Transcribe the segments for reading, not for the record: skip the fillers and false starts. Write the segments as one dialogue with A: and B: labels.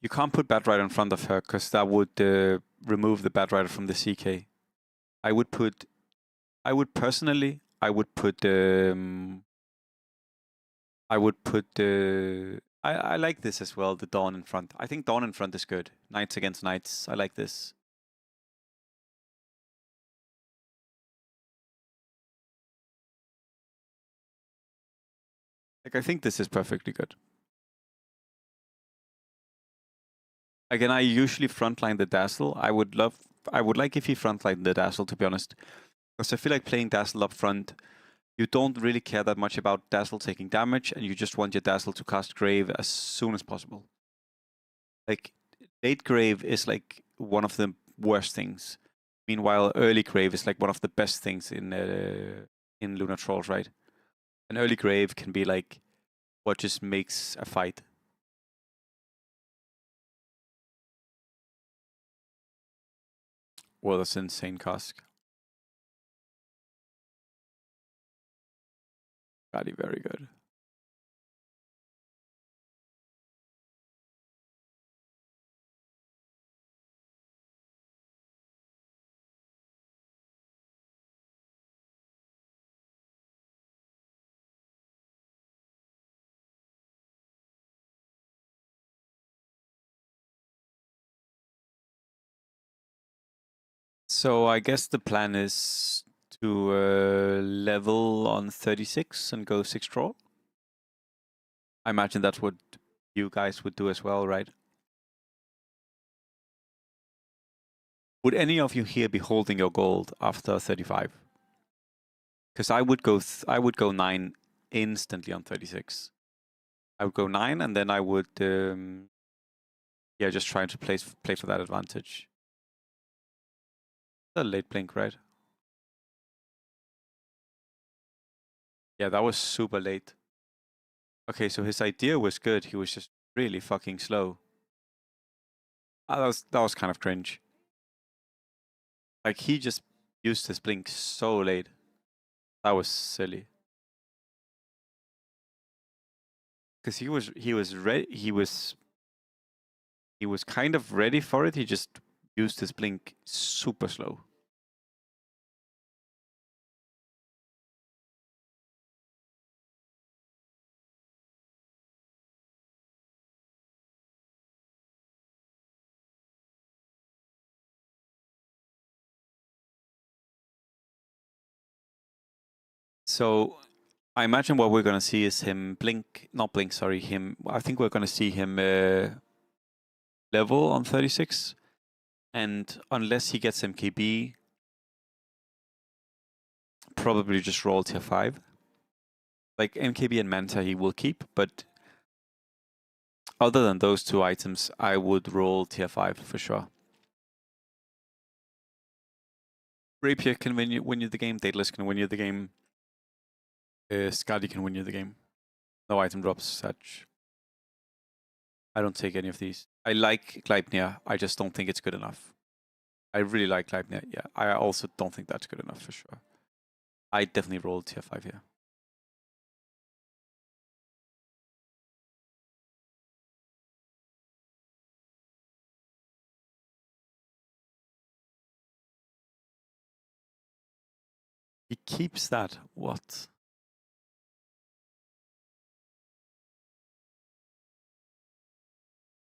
A: You can't put Bat Rider in front of her because that would remove the Bat Rider from the CK. I would personally, I would put I like this as well, the Dawn in front. I think Dawn in front is good. Knights against Knights. I like this. Like, I think this is perfectly good. Again, I usually frontline the Dazzle. I would like if he frontline the Dazzle, to be honest. Because I feel like playing Dazzle up front, you don't really care that much about Dazzle taking damage, and you just want your Dazzle to cast Grave as soon as possible. Like, late Grave is like one of the worst things. Meanwhile, early Grave is like one of the best things in Lunar Trolls, right? An early Grave can be like what just makes a fight. Well, that's insane cask. Very, very good. So I guess the plan is to level on 36 and go 6 draw. I imagine that's what you guys would do as well, right? Would any of you here be holding your gold after 35? Because I would go 9 instantly on 36. I would go 9 and then I would just try to play for that advantage. A late blink, right? Yeah, that was super late. Okay, so his idea was good. He was just really fucking slow. That was kind of cringe. Like, he just used his blink so late. That was silly. Because he was ready. He was kind of ready for it. He just used his blink super slow. So I imagine what we're gonna see is him I think we're gonna see him level on 36, and unless he gets MKB, probably just roll tier 5. Like, MKB and Manta he will keep, but other than those two items, I would roll tier 5 for sure. Rapier can win you the game, Daedalus can win you the game, Skadi can win you the game. No item drops, such. I don't take any of these. I like Gleipnir, I just don't think it's good enough. I really like Gleipnir, yeah. I also don't think that's good enough for sure. I definitely roll tier 5 here. He keeps that. What?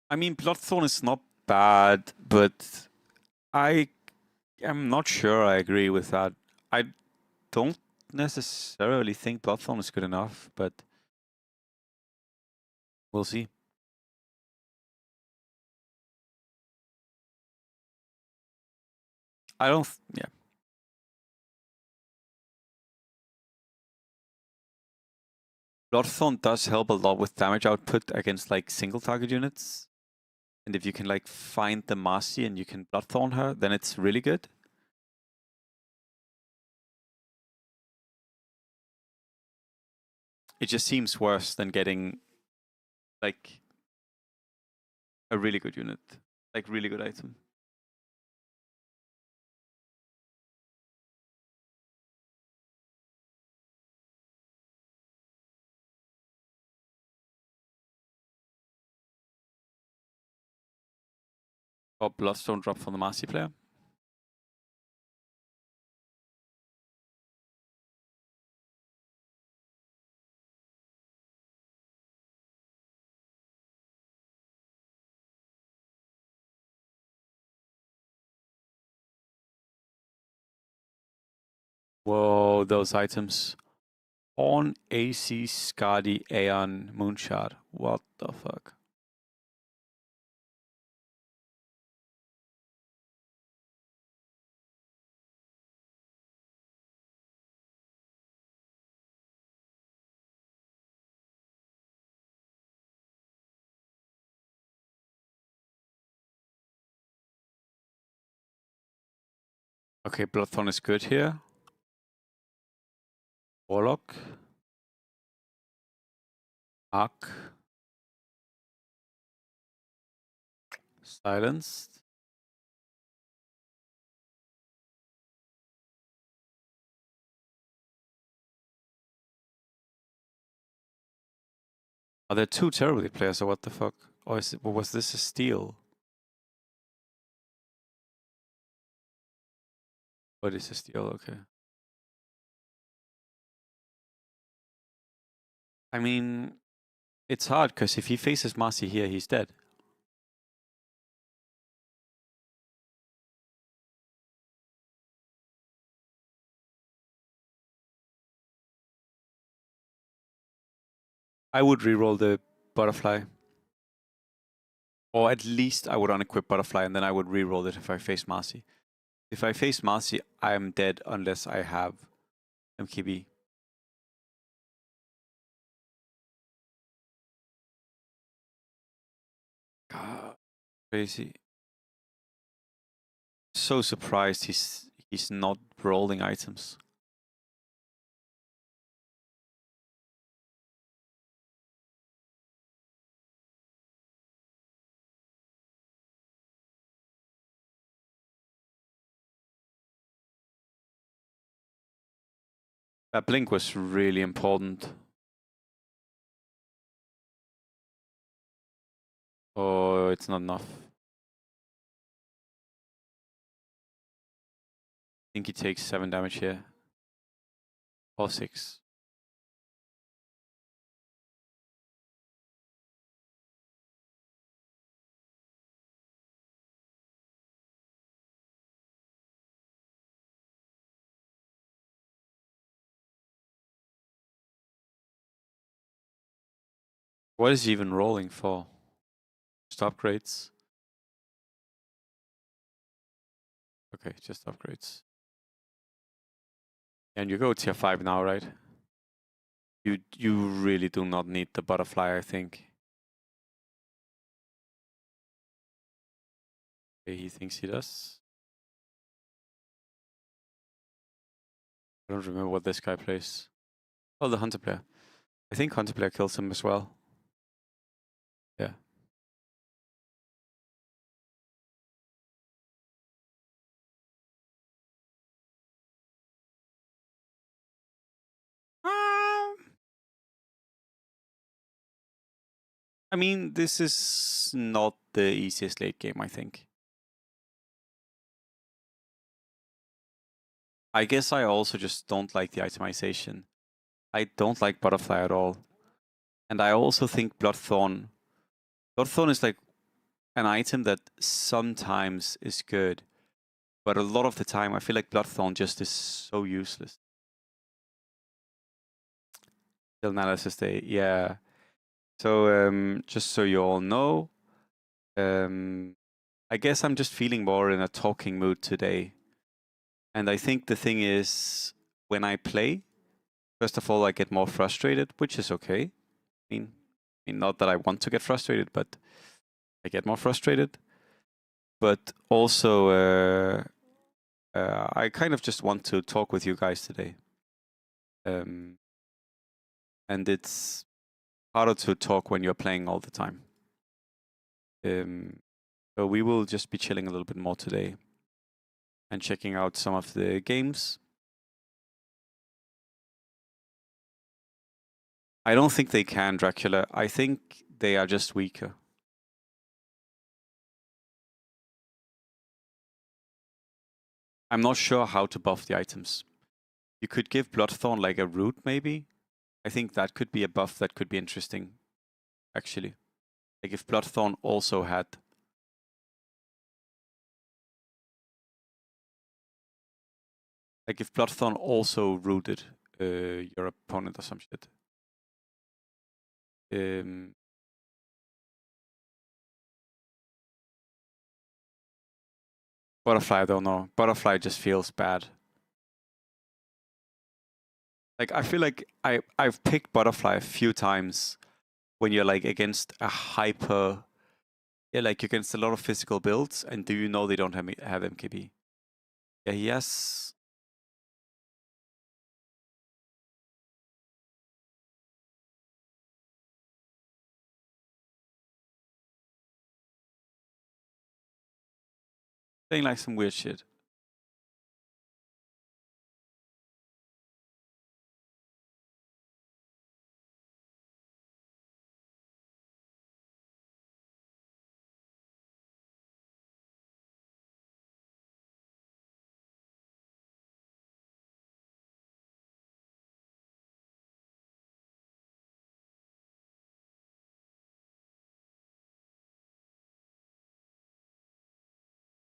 A: I mean, Bloodthorn is not bad, but I am not sure I agree with that. I don't necessarily think Bloodthorn is good enough, but we'll see. I don't. Yeah. Bloodthorn does help a lot with damage output against like single target units. And if you can like find the Marci and you can Bloodthorn her, then it's really good. It just seems worse than getting like a really good unit, like really good item. Or Bloodstone drop for the Marci player. Whoa, those items. On AC, Skadi, Aeon, Moonshot. What the fuck? Okay, Bloodthorn is good here. Warlock. Arc. Silenced. Are there two terribly players or what the fuck? Or is it, was this a steal? What is a steal? Okay. I mean, it's hard because if he faces Marci here, he's dead. I would reroll the butterfly. Or at least I would unequip butterfly and then I would reroll it if I face Marci. If I face Marci, I am dead unless I have MKB. God, crazy. So surprised he's not rolling items. That blink was really important. Oh, it's not enough. I think he takes 7 damage here. Or 6. What is he even rolling for? Just upgrades? Okay, just upgrades. And you go tier 5 now, right? You really do not need the butterfly, I think. Okay, he thinks he does. I don't remember what this guy plays. Oh, the Hunter player. I think Hunter player kills him as well. Yeah. I mean, this is not the easiest late game, I think. I guess I also just don't like the itemization. I don't like Butterfly at all. And I also think Bloodthorn is like an item that sometimes is good. But a lot of the time, I feel like Bloodthorn just is so useless. Still analysis day, yeah. So just so you all know, I guess I'm just feeling more in a talking mood today. And I think the thing is, when I play, first of all, I get more frustrated, which is okay. I mean, not that I want to get frustrated, but I get more frustrated. But also, I kind of just want to talk with you guys today. And it's harder to talk when you're playing all the time. So we will just be chilling a little bit more today and checking out some of the games. I don't think they can Dracula. I think they are just weaker. I'm not sure how to buff the items. You could give Bloodthorn like a root, maybe. I think that could be a buff that could be interesting, actually. Like if Bloodthorn also had... Like if Bloodthorn also rooted your opponent or some shit. Butterfly, I don't know. Butterfly just feels bad. Like I feel like I've picked Butterfly a few times when you're like against a hyper... Yeah, like against a lot of physical builds, and do you know they don't have MKB? Yeah, he has... Saying like some weird shit.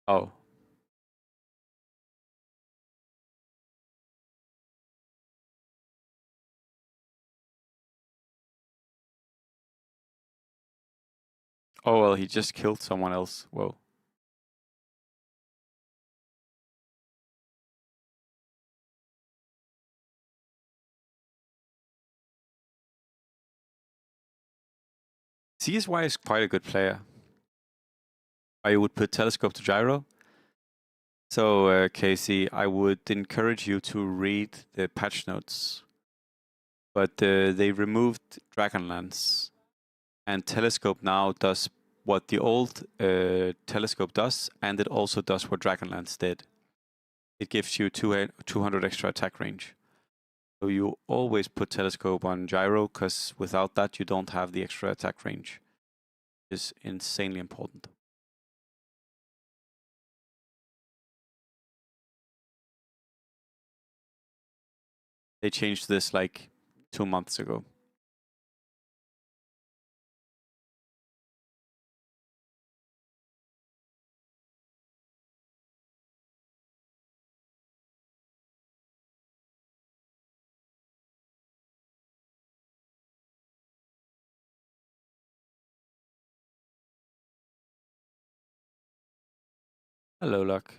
A: Oh. Oh, well, he just killed someone else. Whoa. CSY is quite a good player. I would put Telescope to Gyro. So, Casey, I would encourage you to read the patch notes. But they removed Dragonlance. And Telescope now does what the old Telescope does, and it also does what Dragonlance did. It gives you 200 extra attack range. So you always put Telescope on Gyro, because without that you don't have the extra attack range. It's insanely important. They changed this like 2 months ago. Hello, Luck.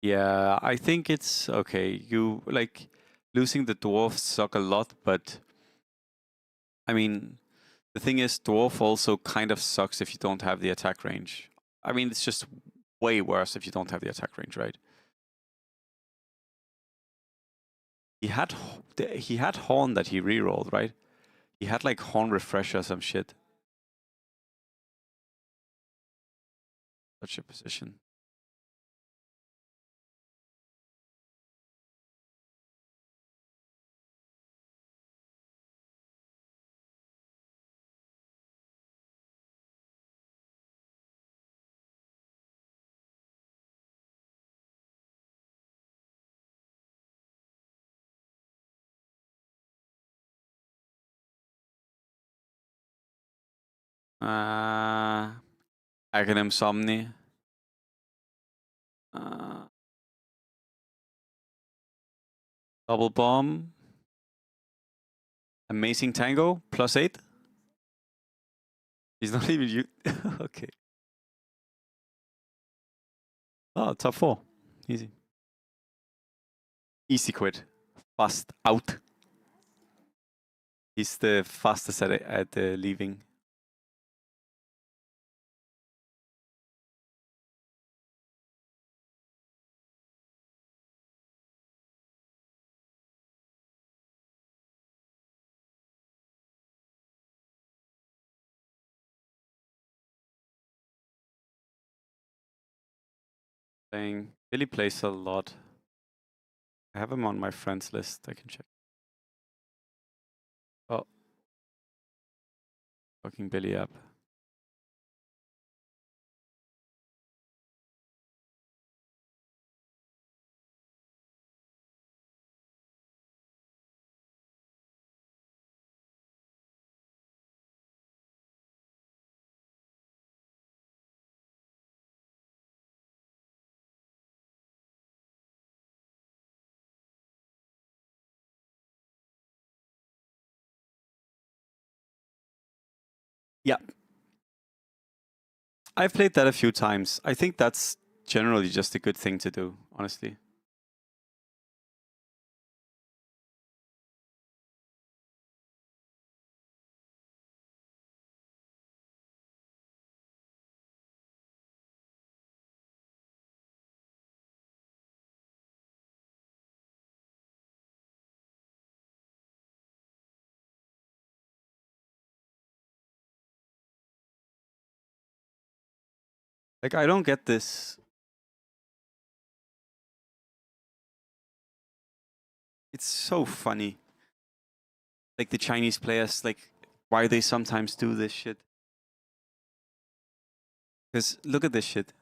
A: Yeah, I think it's okay. You like losing the dwarf suck a lot, but I mean, the thing is, dwarf also kind of sucks if you don't have the attack range. I mean, it's just way worse if you don't have the attack range, right? He had Horn that he rerolled, right? He had like Horn Refresher or some shit. Such a position. Aghanim Somni. Double Bomb. Amazing Tango. +8. He's not even you. Okay. Oh, top 4. Easy. Easy quit. Fast out. He's the fastest at leaving. Playing. Billy plays a lot. I have him on my friends list. I can check. Oh. Fucking Billy up. Yeah. I've played that a few times. I think that's generally just a good thing to do, honestly. Like, I don't get this. It's so funny. Like, the Chinese players, like, why they sometimes do this shit. Because look at this shit.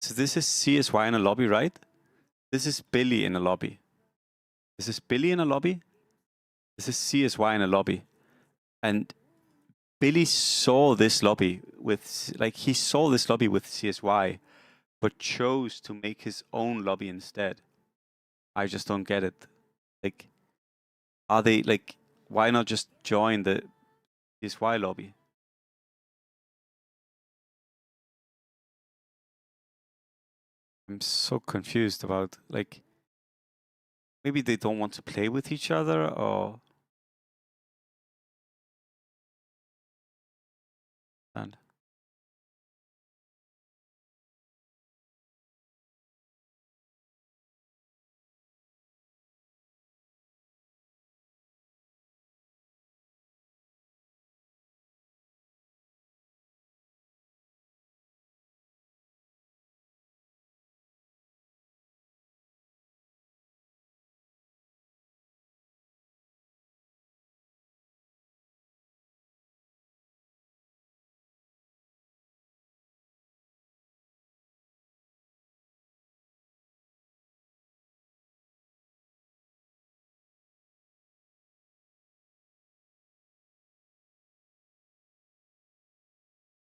A: So this is CSY in a lobby, right? This is Billy in a lobby. This is Billy in a lobby. This is CSY in a lobby. And Billy saw this lobby with, like, he saw this lobby with CSY, but chose to make his own lobby instead. I just don't get it. Like, are they, like, why not just join the CSY lobby? I'm so confused about, like, maybe they don't want to play with each other, or... And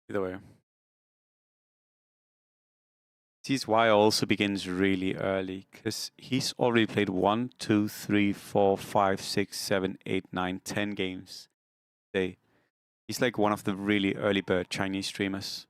A: either way. CSY also begins really early, because he's already played 1, 2, 3, 4, 5, 6, 7, 8, 9, 10 games a day. He's like one of the really early bird Chinese streamers.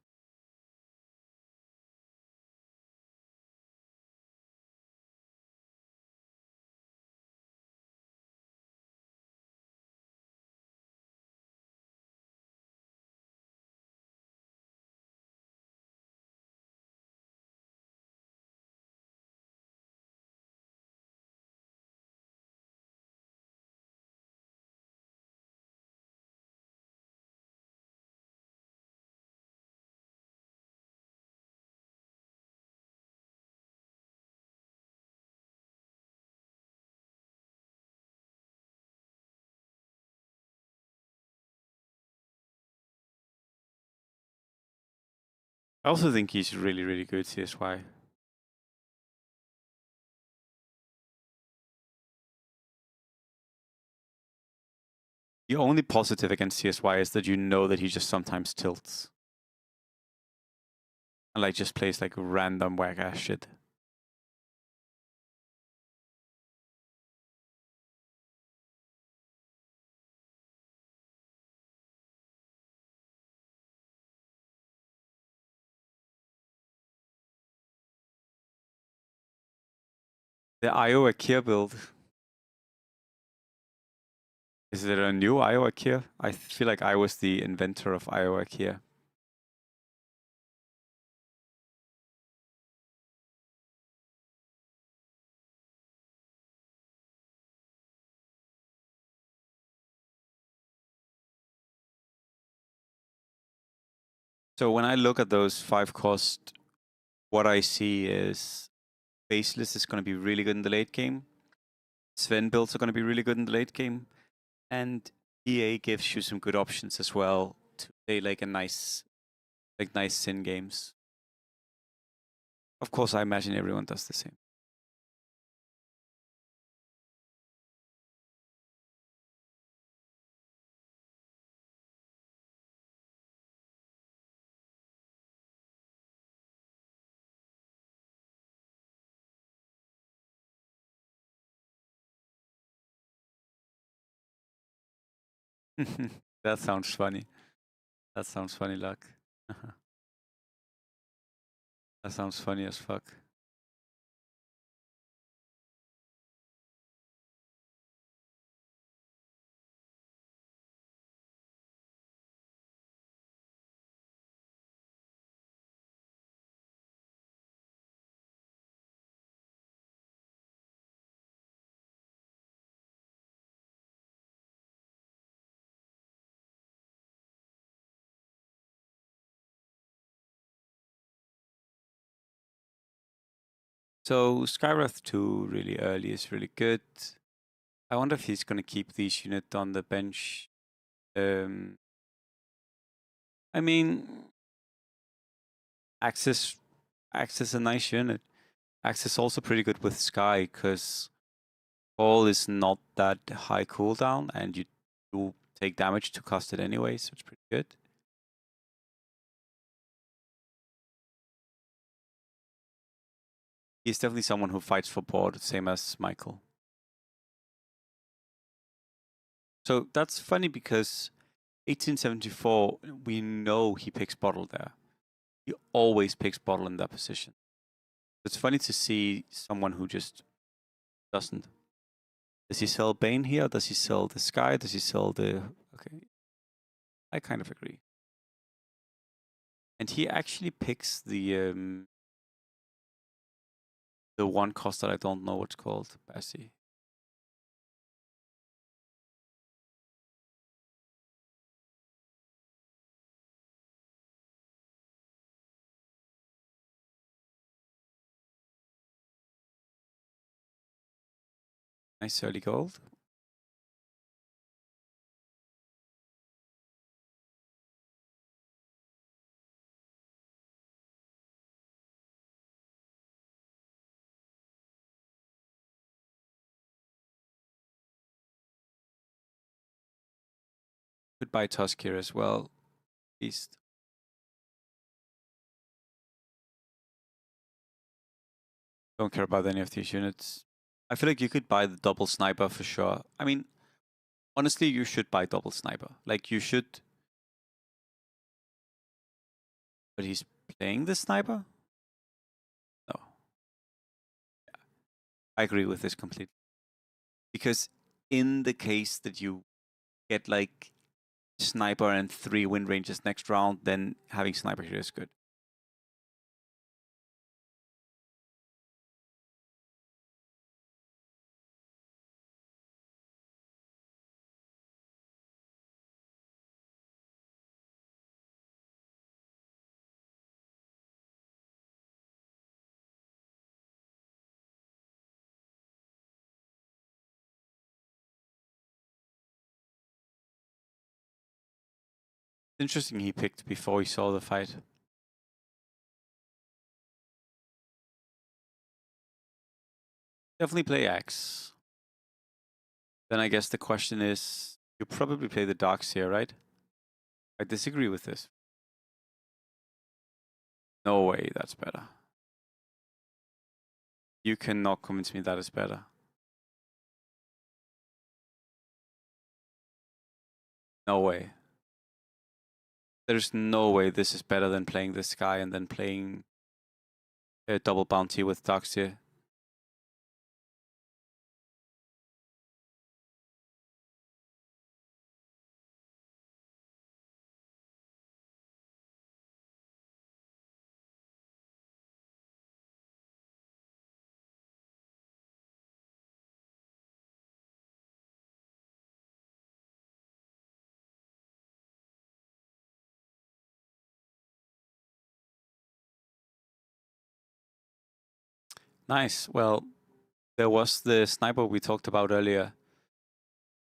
A: I also think he's really, really good CSY. The only positive against CSY is that you know that he just sometimes tilts. And like just plays like random whack ass shit. The Iowa Kia build. Is there a new Iowa Kia? I feel like I was the inventor of Iowa Kia. So when I look at those 5 cost, what I see is Baseless is going to be really good in the late game. Sven builds are going to be really good in the late game. And EA gives you some good options as well to play like nice Sin games. Of course, I imagine everyone does the same. That sounds funny. That sounds funny, Luck. That sounds funny as fuck. So Skywrath 2 really early is really good. I wonder if he's going to keep these units on the bench. I mean, Axis is a nice unit. Axis also pretty good with Sky because All is not that high cooldown and you do take damage to cost it anyway, so it's pretty good. He's definitely someone who fights for board, same as Michael. So that's funny because 1874, we know he picks bottle there. He always picks bottle in that position. It's funny to see someone who just doesn't. Does he sell Bane here? Does he sell the Sky? Does he sell the... Okay. I kind of agree. And he actually picks the one cost that I don't know what's called. Bassi. Nice early gold. Could buy Tusk here as well. Beast. Don't care about any of these units. I feel like you could buy the double sniper for sure. I mean, honestly, you should buy double sniper. Like, you should. But he's playing the sniper? No. Yeah. I agree with this completely. Because in the case that you get like sniper and 3 wind ranges next round, then having sniper here is good. Interesting he picked before he saw the fight. Definitely play Axe. Then I guess the question is, you probably play the Darks here, right? I disagree with this. No way, that's better. You cannot convince me that is better. No way. There's no way this is better than playing this guy and then playing a double bounty with Darks here. Nice. Well, there was the sniper we talked about earlier.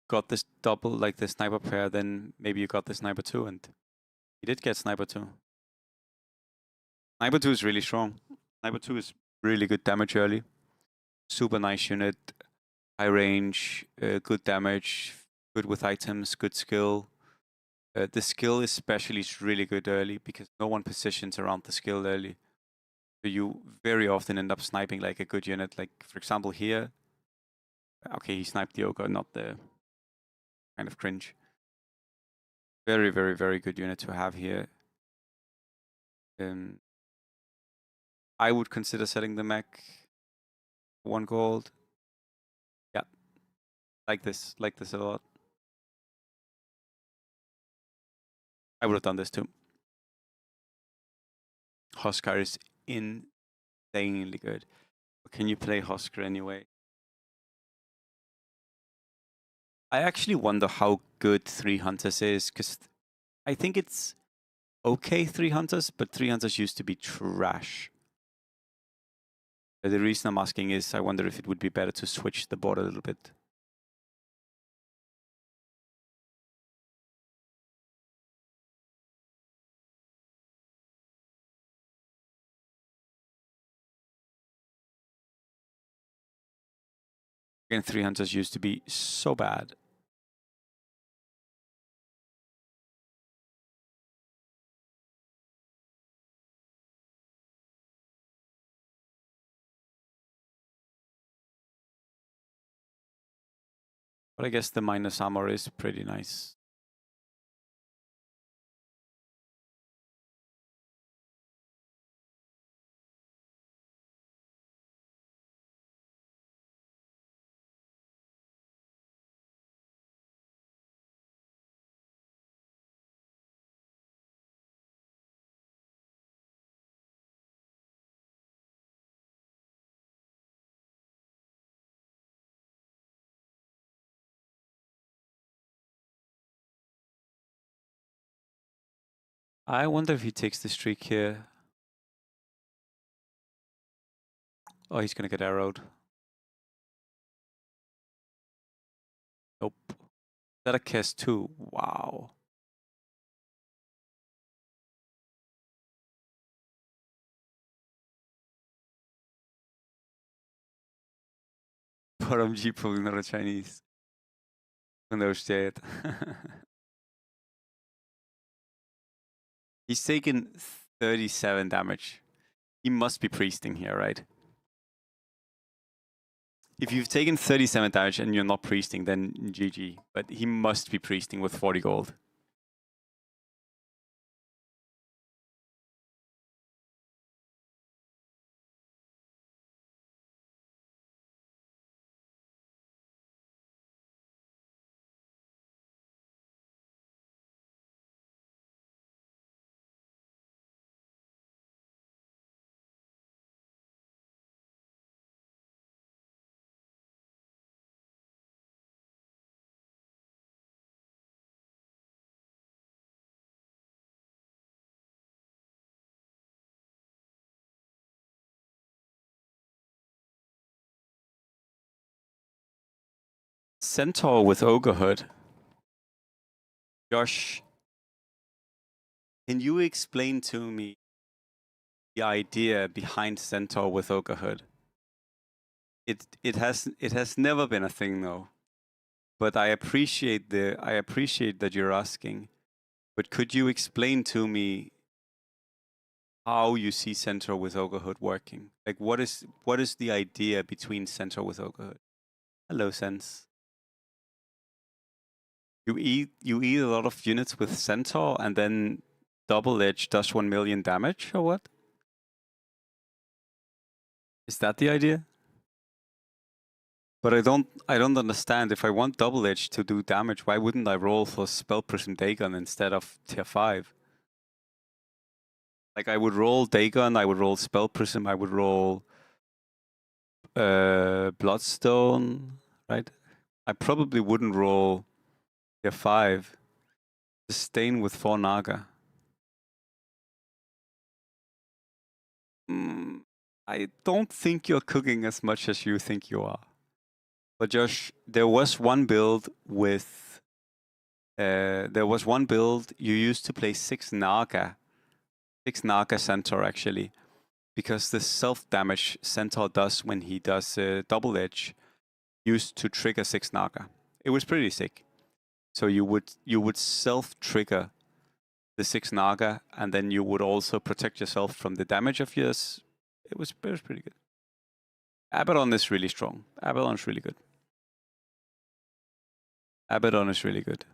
A: Got this double, like the sniper pair, then maybe you got the sniper 2, and you did get sniper 2. Sniper 2 is really strong. Sniper 2 is really good damage early. Super nice unit. High range, good damage, good with items, good skill. The skill especially is really good early because no one positions around the skill early. So you very often end up sniping like a good unit. Like, for example, here. Okay, he sniped the ogre, not the kind of cringe. Very, very, very good unit to have here. I would consider selling the mech. 1 gold. Yeah, like this a lot. I would have done this too. Huskar is insanely good. But can you play Huskar anyway? I actually wonder how good 3 Hunters is, because I think it's okay 3 Hunters, but 3 Hunters used to be trash. The reason I'm asking is I wonder if it would be better to switch the board a little bit. Again, 3 Hunters used to be so bad. But I guess the minus armor is pretty nice. I wonder if he takes the streak here. Oh, he's gonna get arrowed. Nope. Is that a cast too? Wow. Paramji probably not a Chinese. No shit. He's taken 37 damage. He must be priesting here, right? If you've taken 37 damage and you're not priesting, then GG. But he must be priesting with 40 gold. Centaur with Ogre Hood. Josh, can you explain to me the idea behind Centaur with Ogre Hood? It has never been a thing though. But I appreciate that you're asking. But could you explain to me how you see Centaur with Ogre Hood working? Like what is the idea between Centaur with Ogre Hood? Hello, Sense. You eat a lot of units with Centaur and then Double Edge does 1 million damage or what? Is that the idea? But I don't understand. If I want Double Edge to do damage, why wouldn't I roll for Spell Prism Dagon instead of tier 5? Like I would roll Dagon, I would roll Spell Prism, I would roll Bloodstone, right? I probably wouldn't roll tier 5. Sustain with 4 Naga. I don't think you're cooking as much as you think you are. But Josh, there was one build you used to play 6 Naga Centaur actually, because the self-damage Centaur does when he does Double Edge used to trigger 6 Naga. It was pretty sick. So you would self-trigger the 6 Naga, and then you would also protect yourself from the damage of yours. It was pretty good. Abaddon is really strong. Abaddon is really good. Abaddon is really good.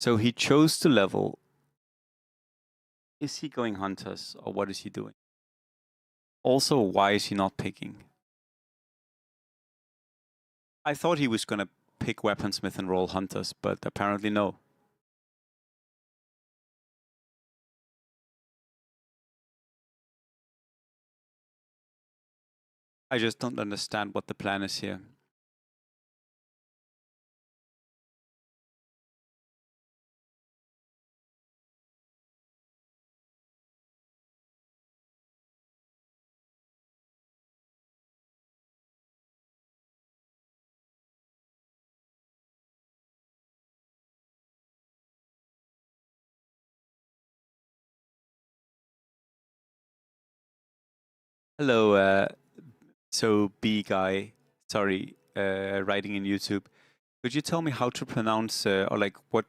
A: So he chose to level. Is he going hunters or what is he doing? Also, why is he not picking? I thought he was going to pick weaponsmith and roll hunters, but apparently no. I just don't understand what the plan is here. Hello, so B guy, sorry, writing in YouTube. Could you tell me how to pronounce, or like what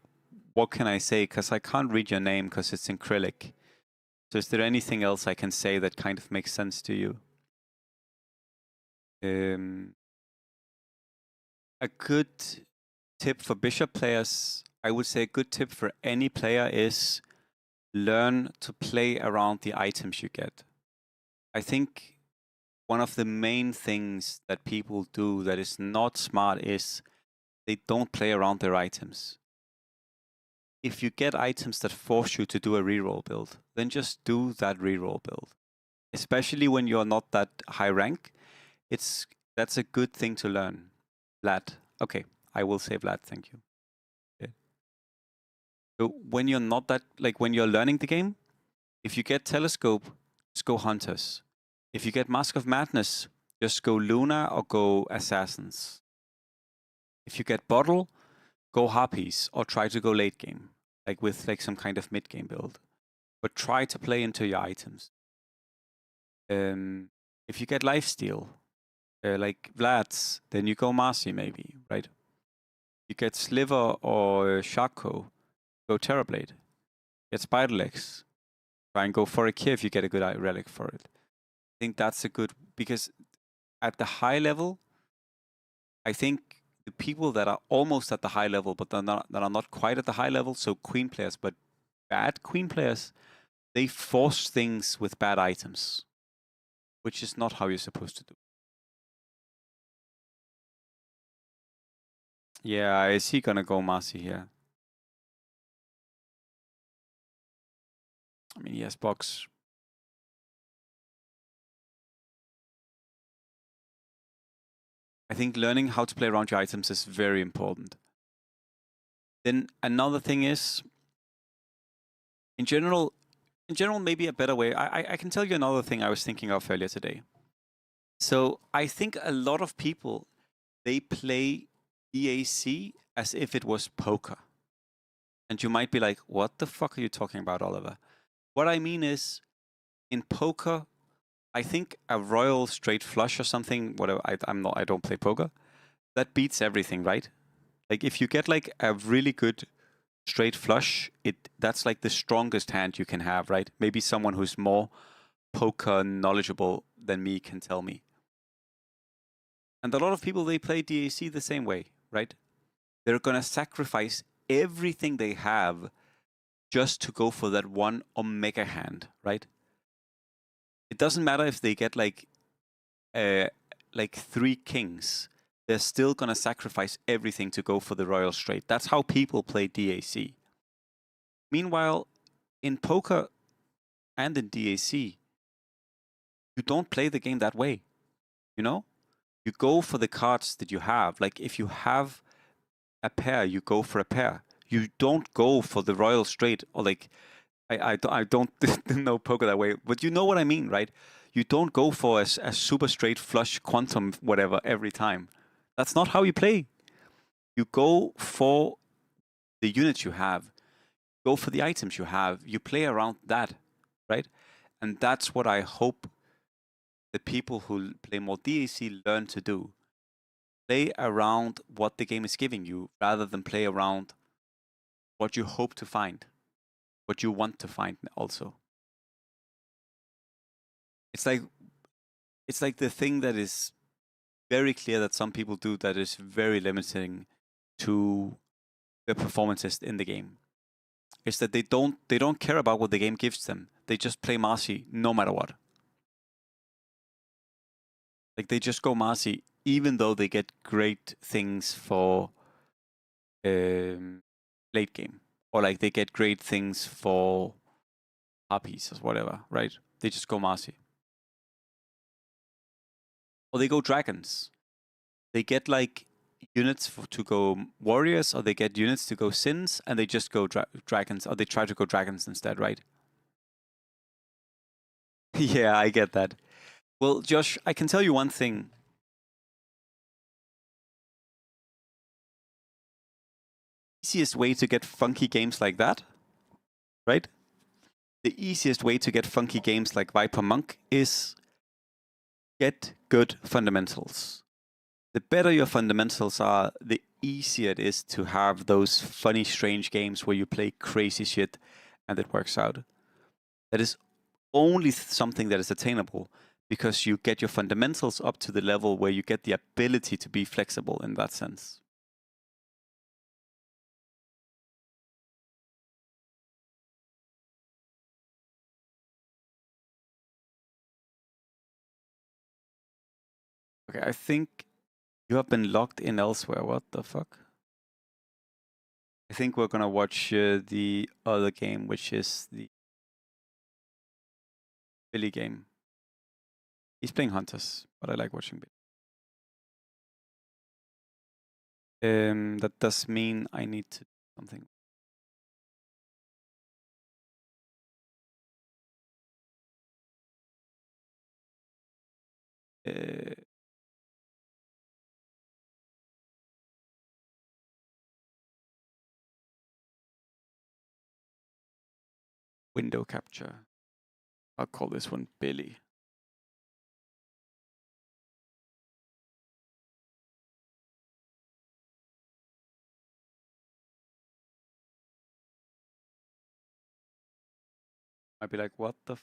A: can I say? Because I can't read your name because it's in Cyrillic. So is there anything else I can say that kind of makes sense to you? A good tip for bishop players, I would say a good tip for any player is learn to play around the items you get. I think one of the main things that people do that is not smart is they don't play around their items. If you get items that force you to do a reroll build, then just do that reroll build. Especially when you're not that high rank, that's a good thing to learn. Vlad. Okay, I will say Vlad, thank you. Okay. So when you're not that, like when you're learning the game, if you get Telescope, just go Hunters. If you get Mask of Madness, just go Luna or go Assassins. If you get Bottle, go Harpies or try to go late game, like with like some kind of mid game build. But try to play into your items. If you get Lifesteal, like Vlad's, then you go Marci maybe, right? You get Sliver or Sharko, go Terrorblade. Get Spiderlegs, try and go for a key if you get a good relic for it. I think that's a good, because at the high level, I think the people that are almost at the high level, but that are not quite at the high level, so queen players, but bad queen players, they force things with bad items, which is not how you're supposed to do. Yeah, is he gonna go Marci here? I mean, he has box. I think learning how to play around your items is very important. Then another thing is, in general, maybe a better way. I can tell you another thing I was thinking of earlier today. So I think a lot of people, they play DAC as if it was poker. And you might be like, what the fuck are you talking about, Oliver? What I mean is, in poker, I think a royal straight flush or something, whatever, I don't play poker, that beats everything, right? Like if you get like a really good straight flush, that's like the strongest hand you can have, right? Maybe someone who's more poker knowledgeable than me can tell me. And a lot of people, they play DAC the same way, right? They're going to sacrifice everything they have just to go for that one omega hand, right? It doesn't matter if they get like 3 kings. They're still going to sacrifice everything to go for the royal straight. That's how people play DAC. Meanwhile, in poker and in DAC, you don't play the game that way, you know? You go for the cards that you have. Like if you have a pair, you go for a pair. You don't go for the royal straight, or like I don't know poker that way, but you know what I mean, right? You don't go for a super straight flush quantum whatever every time. That's not how you play. You go for the units you have, go for the items you have. You play around that, right? And that's what I hope the people who play more DAC learn to do. Play around what the game is giving you rather than play around what you hope to find, what you want to find also. It's like the thing that is very clear that some people do that is very limiting to the performances in the game. is that they don't care about what the game gives them. They just play Marci no matter what. Like they just go Marci even though they get great things for late game, or like they get great things for harpies or whatever, right? They just go Marci. Or they go dragons. They get like units to go warriors, or they get units to go sins, and they just go dragons, or they try to go dragons instead, right? Yeah, I get that. Well, Josh, I can tell you one thing. Easiest way to get funky games like that, right? The easiest way to get funky games like Viper Monk is get good fundamentals. The better your fundamentals are, the easier it is to have those funny, strange games where you play crazy shit and it works out. That is only something that is attainable because you get your fundamentals up to the level where you get the ability to be flexible in that sense. Okay, I think you have been locked in elsewhere. What the fuck? I think we're gonna watch the other game, which is the Billy game. He's playing Hunters, but I like watching Billy. That does mean I need to do something. Window capture. I'll call this one Billy. I'd be like, what the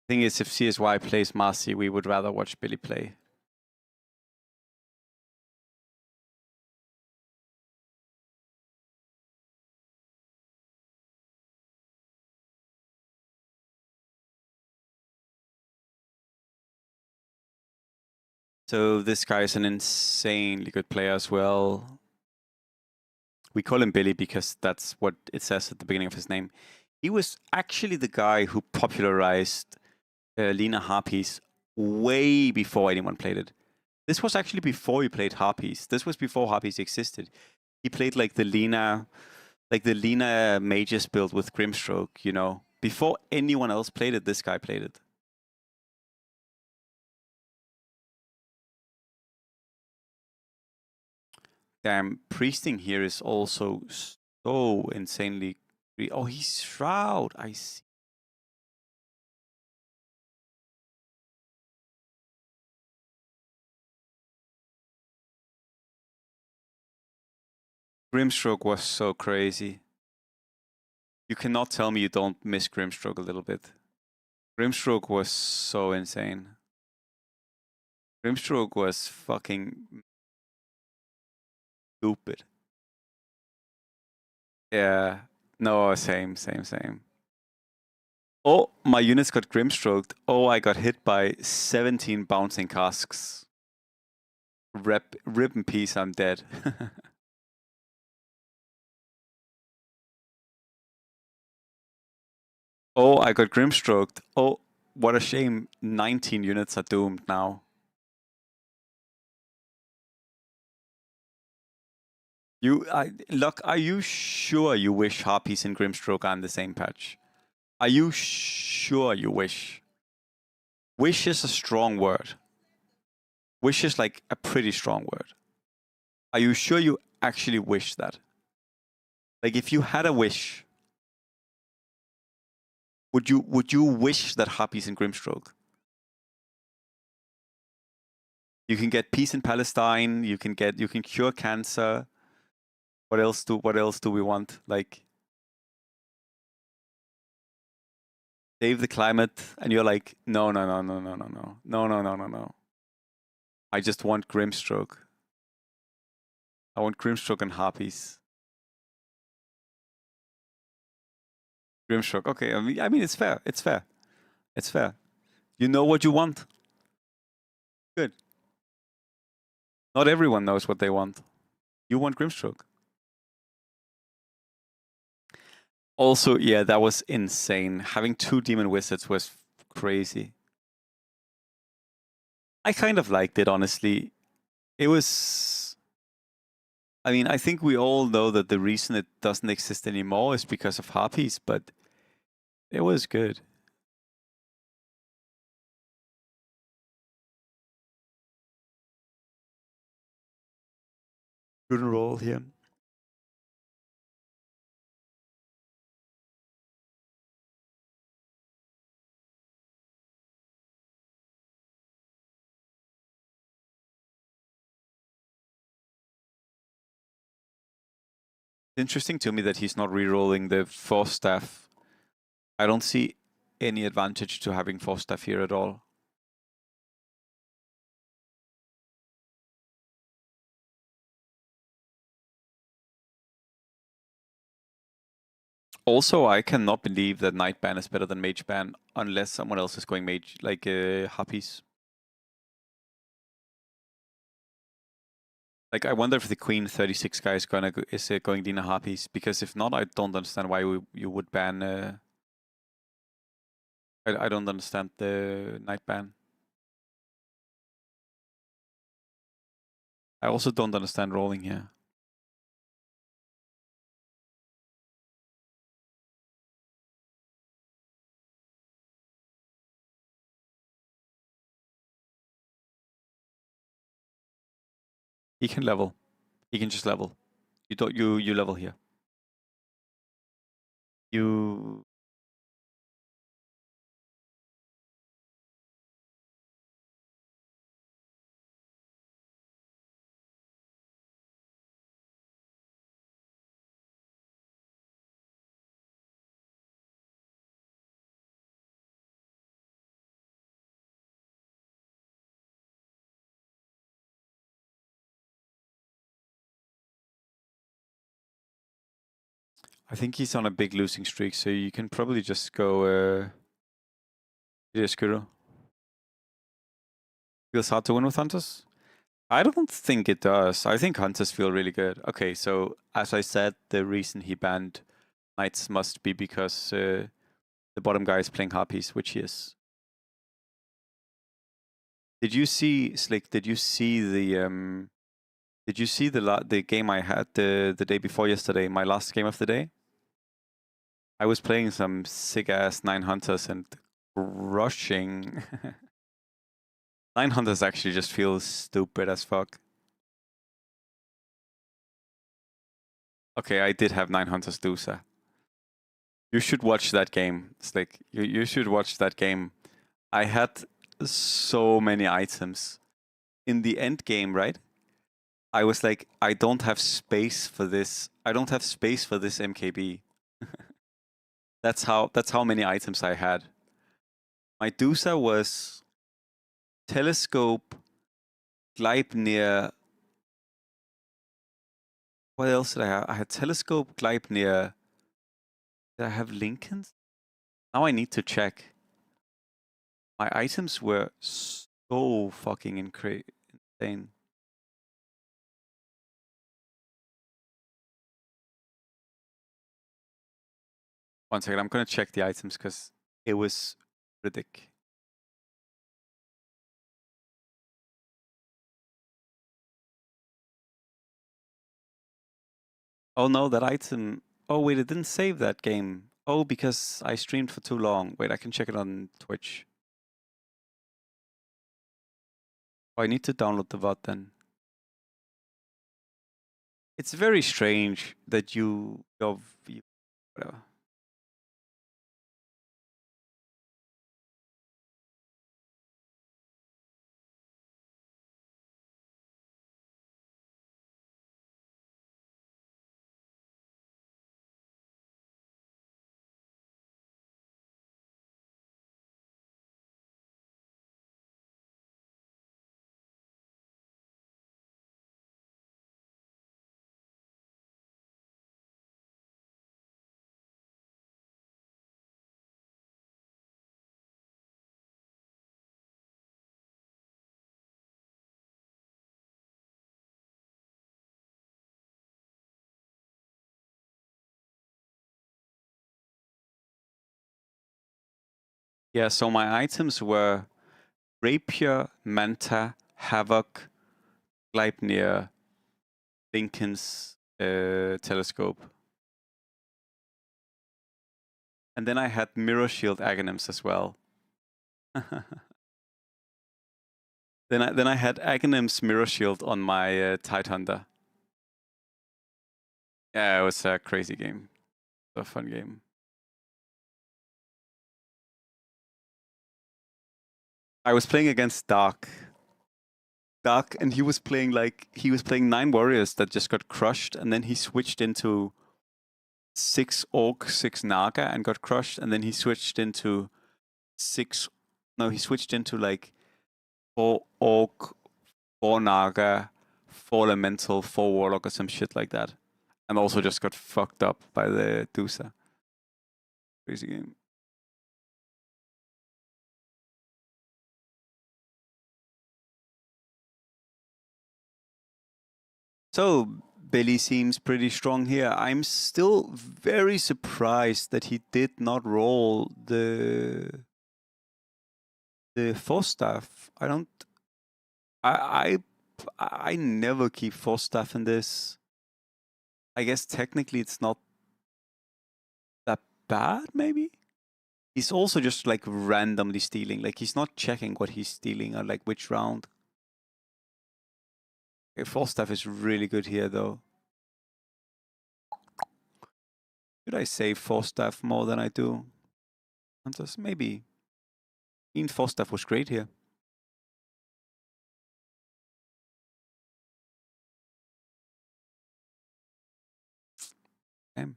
A: thing is, if CSY plays Marci, we would rather watch Billy play. So this guy is an insanely good player as well. We call him Billy because that's what it says at the beginning of his name. He was actually the guy who popularized Lina Harpies way before anyone played it. This was actually before he played Harpies. This was before Harpies existed. He played like the Lina Mages build with Grimstroke, you know. Before anyone else played it, this guy played it. Damn, priesting here is also so insanely. Oh, he's Shroud. I see. Grimstroke was so crazy. You cannot tell me you don't miss Grimstroke a little bit. Grimstroke was so insane. Grimstroke was fucking stupid. Yeah. No, same. Oh, my units got Grimstroked. Oh, I got hit by 17 bouncing casks. Rip in peace, I'm dead. Oh, I got Grimstroked. Oh, what a shame. 19 units are doomed now. Look, are you sure you wish Harpies and Grimstroke are in the same patch? Are you sure you wish? Wish is a strong word. Wish is like a pretty strong word. Are you sure you actually wish that? Like if you had a wish, would you wish that Harpies and Grimstroke? You can get peace in Palestine, you can cure cancer. What else do we want? Like save the climate, and you're like, no. I just want Grimstroke. I want Grimstroke and Harpies. Grimstroke. Okay, I mean it's fair. It's fair. It's fair. You know what you want. Good. Not everyone knows what they want. You want Grimstroke. Also, yeah, that was insane. Having 2 Demon Wizards was crazy. I kind of liked it, honestly. It was... I mean, I think we all know that the reason it doesn't exist anymore is because of Harpies, but it was good. Good roll here. It's interesting to me that he's not re-rolling the Force Staff. I don't see any advantage to having Force Staff here at all. Also, I cannot believe that Night Ban is better than Mage Ban unless someone else is going Mage, like Harpies. Like, I wonder if the Queen 36 guy is going Dina Harpies, because if not, I don't understand why you would ban. I don't understand the Night Ban. I also don't understand rolling here. He can level. He can just level. You don't. You level here. You. I think he's on a big losing streak, so you can probably just go. Skuro. Feels hard to win with Hunters. I don't think it does. I think Hunters feel really good. Okay, so as I said, the reason he banned Knights must be because the bottom guy is playing Harpies, which he is. Did you see, Slick? Did you see the the game I had the day before yesterday? My last game of the day. I was playing some sick ass 9 Hunters and rushing. 9 Hunters actually just feels stupid as fuck. Okay, I did have 9 Hunters Dusa. You should watch that game, Slick. You should watch that game. I had so many items. In the end game, right? I was like, I don't have space for this. I don't have space for this MKB. That's how many items I had. My Dusa was Telescope, Gleipnir. What else did I have? I had Telescope, Gleipnir. Did I have Lincolns? Now I need to check. My items were so fucking insane. One second, I'm gonna check the items because it was ridiculous. Oh no, that item. Oh wait, it didn't save that game. Oh, because I streamed for too long. Wait, I can check it on Twitch. Oh, I need to download the VOD then. It's very strange that whatever. Yeah, so my items were Rapier, Manta, Havoc, Gleipnir, Lincoln's telescope. And then I had Mirror Shield Aghanims as well. then I had Aghanim's Mirror Shield on my Tide Hunter. Yeah, it was a crazy game. It was a fun game. I was playing against Dark, and he was playing 9 warriors that just got crushed, and then he switched into 6 orc, 6 naga, and got crushed, and then he switched into 6. No, he switched into like 4 orc, 4 naga, 4 elemental, 4 warlock, or some shit like that, and also just got fucked up by the Dusa. Crazy game. So Billy seems pretty strong here. I'm still very surprised that he did not roll the force staff. I never keep force staff in this. I guess technically it's not that bad, maybe? He's also just like randomly stealing. Like he's not checking what he's stealing or like which round. Okay, force staff is really good here though. Should I save force staff more than I do? Hunters, maybe. Force staff was great here. Damn.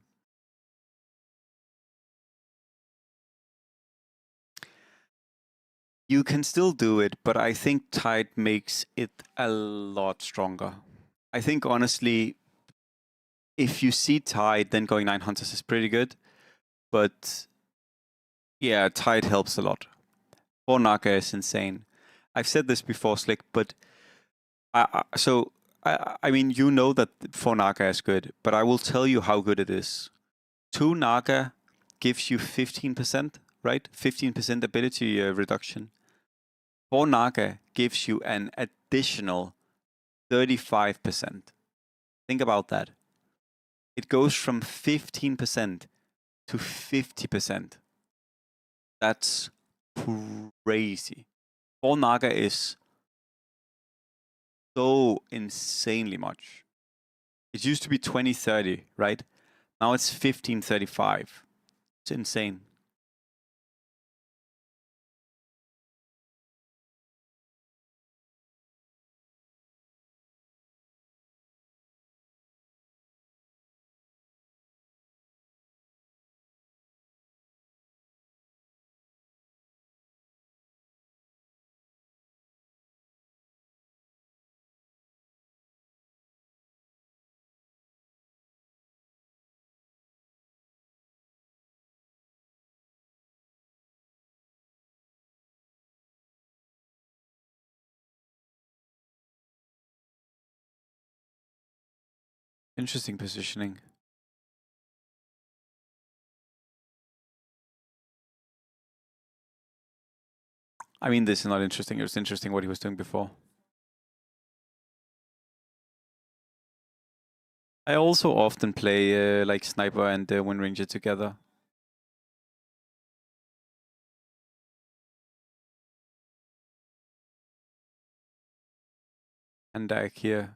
A: You can still do it, but I think Tide makes it a lot stronger. I think honestly, if you see Tide, then going 9 Hunters is pretty good. But yeah, Tide helps a lot. 4 Naga is insane. I've said this before, Slick, but I mean, you know that 4 Naga is good, but I will tell you how good it is. 2 Naga gives you 15%, right? 15% ability reduction. 4 Naga gives you an additional 35%. Think about that. It goes from 15% to 50%. That's crazy. 4 Naga is so insanely much. It used to be 20-30, right? Now it's 15-35. It's insane. Interesting positioning. I mean, this is not interesting. It was interesting what he was doing before. I also often play like Sniper and Wind Ranger together. And here.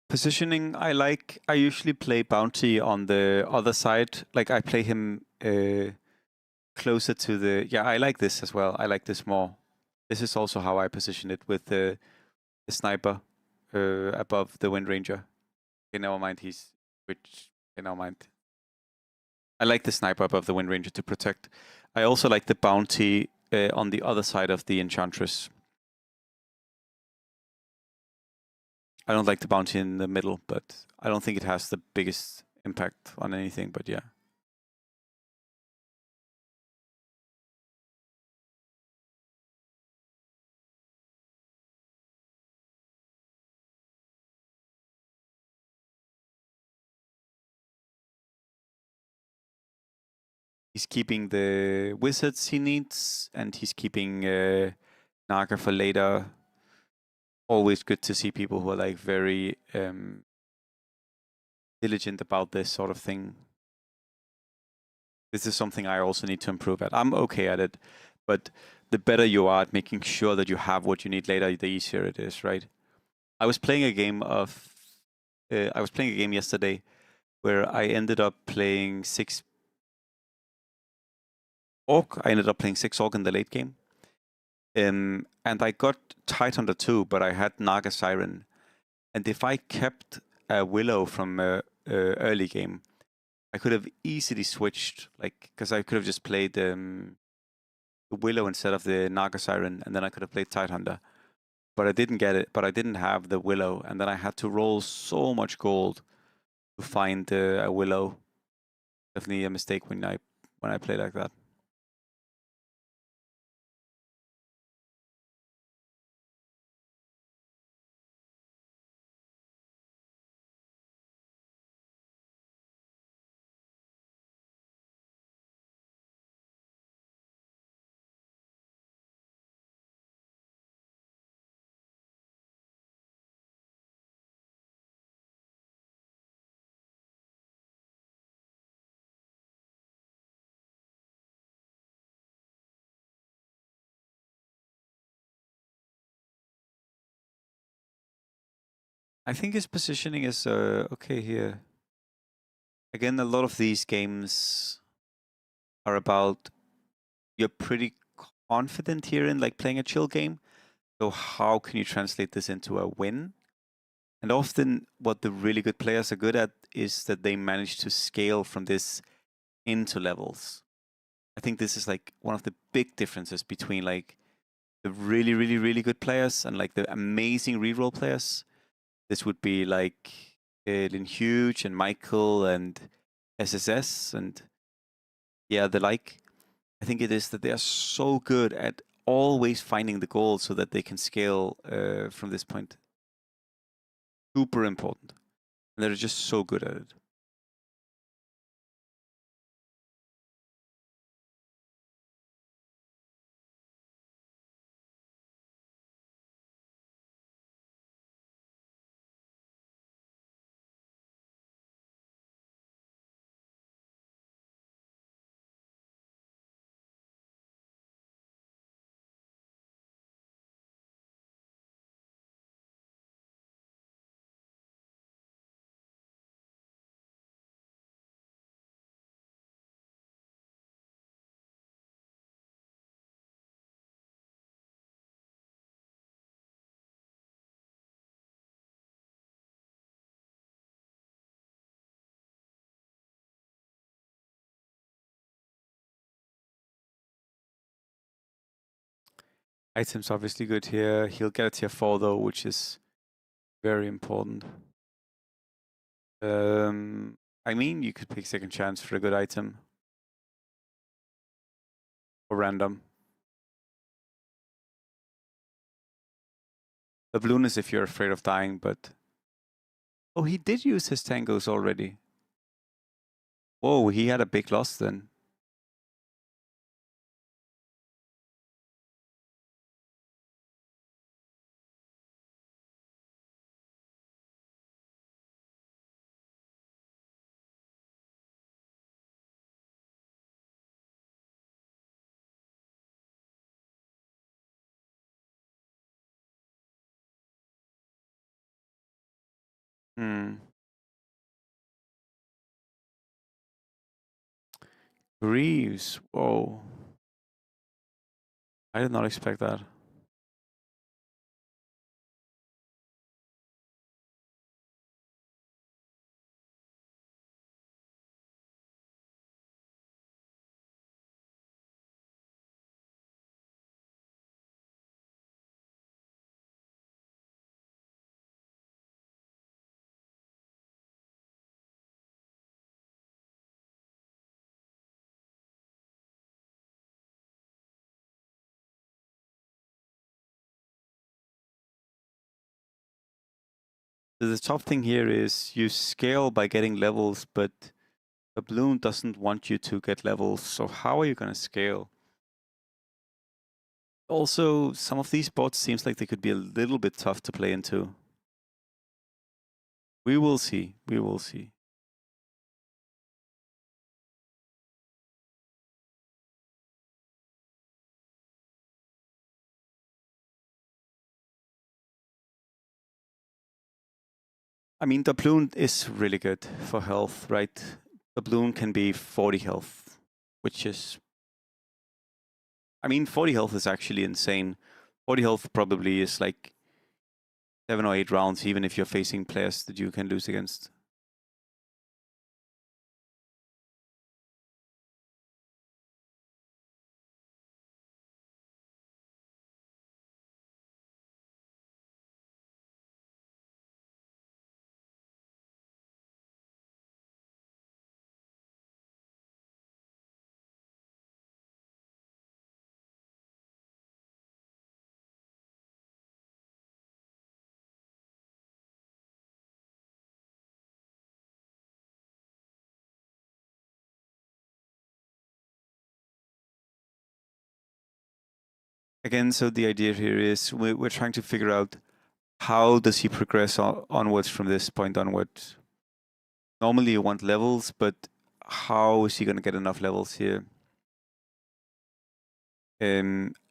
A: Positioning, I usually play Bounty on the other side. Like I play him closer to the... Yeah, I like this as well. I like this more. This is also how I position it with the Sniper above the Wind Ranger. Okay, never mind. Okay, never mind. I like the Sniper above the Wind Ranger to protect. I also like the Bounty on the other side of the Enchantress. I don't like the bounty in the middle, but I don't think it has the biggest impact on anything, but yeah. He's keeping the wizards he needs, and he's keeping Naga for later. Always good to see people who are like very diligent about this sort of thing. This is something I also need to improve at. I'm okay at it, but the better you are at making sure that you have what you need later, the easier it is, right? I was playing a game yesterday where I ended up playing 6 Orc. I ended up playing 6 Orc in the late game. And I got Tidehunter too, but I had Naga Siren. And if I kept a Willow from early game, I could have easily switched, like, because I could have just played the Willow instead of the Naga Siren, and then I could have played Tidehunter. But I didn't get it, but I didn't have the Willow, and then I had to roll so much gold to find a Willow. Definitely a mistake when I play like that. I think his positioning is okay here. Again, a lot of these games are about you're pretty confident here in like playing a chill game. So how can you translate this into a win? And often what the really good players are good at is that they manage to scale from this into levels. I think this is like one of the big differences between like the really, really, really good players and like the amazing reroll players. This would be like Lin Huge and Michael and SSS and yeah, the like. I think it is that they are so good at always finding the goal so that they can scale from this point. Super important. And they're just so good at it. Items obviously good here. He'll get a tier 4 though, which is very important. I mean, you could pick second chance for a good item. Or random. The balloon is if you're afraid of dying, but... Oh, he did use his tangos already. Whoa, he had a big loss then. Hmm. Greaves. Whoa. I did not expect that. The tough thing here is you scale by getting levels, but the balloon doesn't want you to get levels, so how are you going to scale? Also, some of these bots seems like they could be a little bit tough to play into. We will see. We will see. I mean, the balloon is really good for health, right? The balloon can be 40 health, which is... I mean, 40 health is actually insane. 40 health probably is like 7 or 8 rounds, even if you're facing players that you can lose against. Again, so the idea here is we're trying to figure out how does he progress onwards from this point onwards. Normally you want levels, but how is he going to get enough levels here?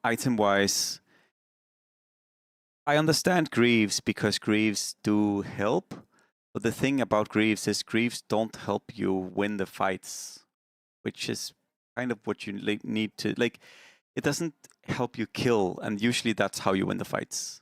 A: Item-wise, I understand Greaves because Greaves do help, but the thing about Greaves is Greaves don't help you win the fights, which is kind of what you need to, like, it doesn't help you kill, and usually that's how you win the fights.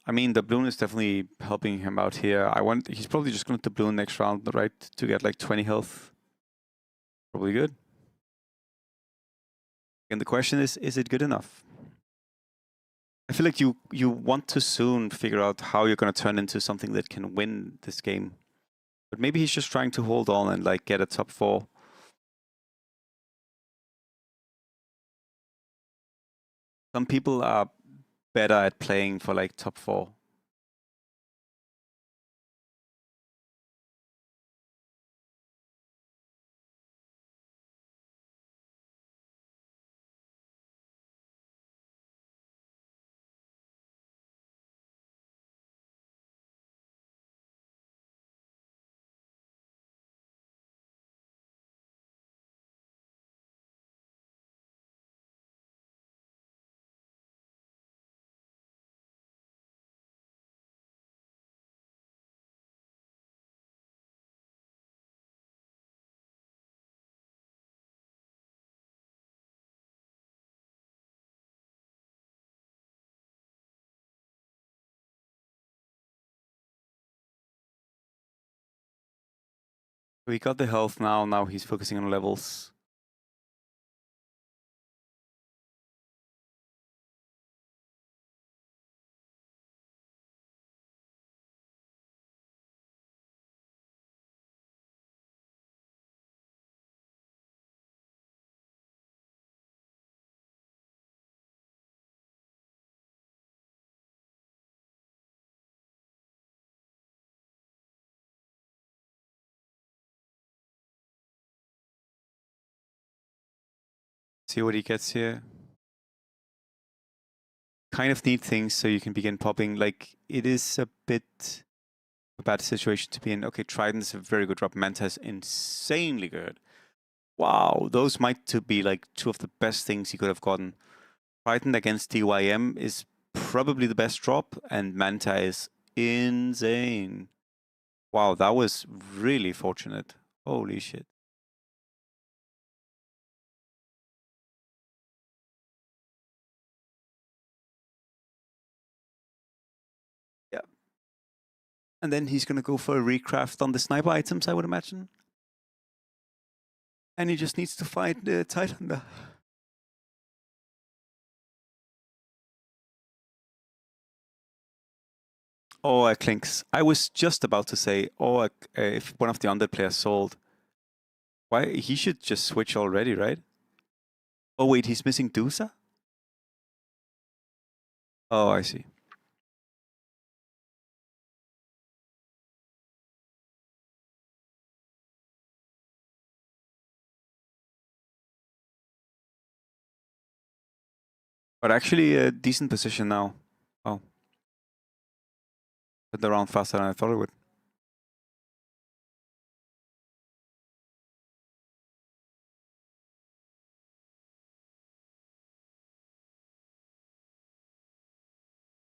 A: I mean, the balloon is definitely helping him out here. He's probably just going to balloon next round, right, to get like 20 health. Probably good. And the question is it good enough? I feel like you want to soon figure out how you're going to turn into something that can win this game. But maybe he's just trying to hold on and like get a top 4. Some people are better at playing for like top 4. So he got the health now. Now he's focusing on levels. See what he gets here. Kind of neat things so you can begin popping. Like, it is a bit a bad situation to be in. Okay, Trident is a very good drop. Manta is insanely good. Wow, those might to be like 2 of the best things he could have gotten. Trident against DYM is probably the best drop, and Manta is insane. Wow, that was really fortunate. Holy shit. And then he's gonna go for a recraft on the sniper items, I would imagine. And he just needs to fight the Tidehunter. Oh, Clinks. I was just about to say, if one of the undead players sold, why he should just switch already, right? Oh wait, he's missing Dusa? Oh, I see. But actually a decent position now. Oh. Turned around faster than I thought it would.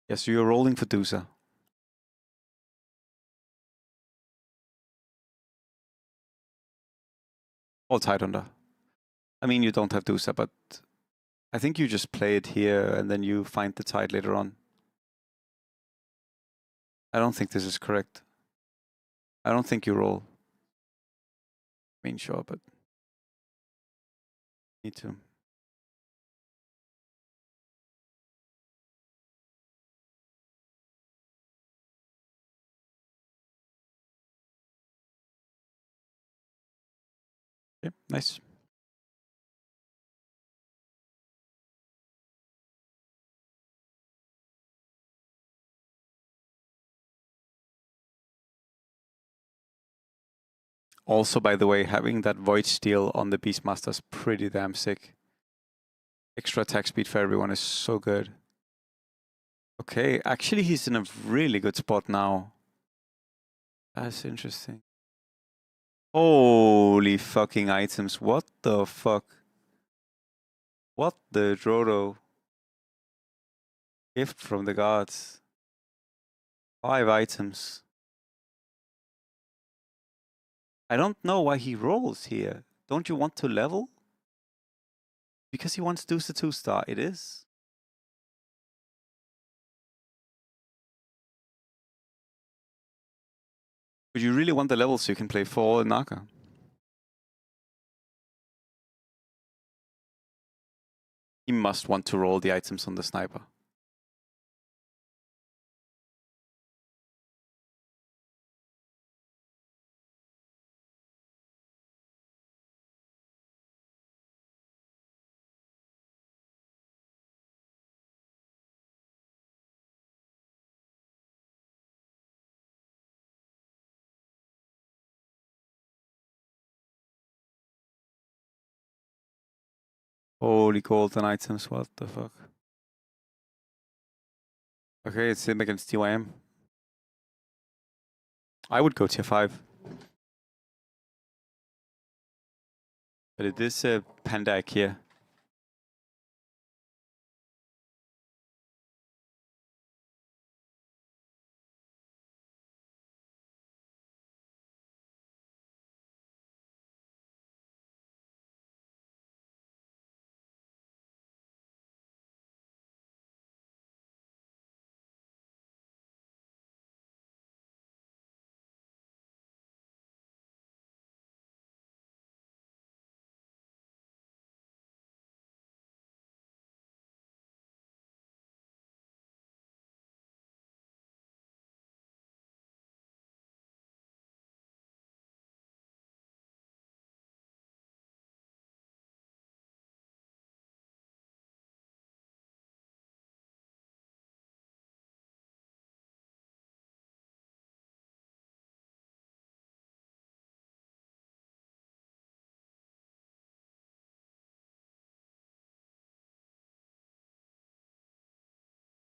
A: Yes, so you're rolling for Dusa. Or Tidehunter. I mean, you don't have Dusa, but I think you just play it here and then you find the Tide later on. I don't think this is correct. I don't think you roll. I mean, sure, but need to. Okay, nice. Also, by the way, having that Void Steel on the Beastmaster is pretty damn sick. Extra attack speed for everyone is so good. Okay, actually he's in a really good spot now. That's interesting. Holy fucking items, what the fuck? What the Drodo? Gift from the gods. 5 items. I don't know why he rolls here. Don't you want to level? Because he wants to do the 2-star, it is. But you really want the level so you can play 4 in Naka. He must want to roll the items on the sniper. Holy golden items, what the fuck? Okay, it's him against TYM. I would go tier 5. But it is a Pandak here.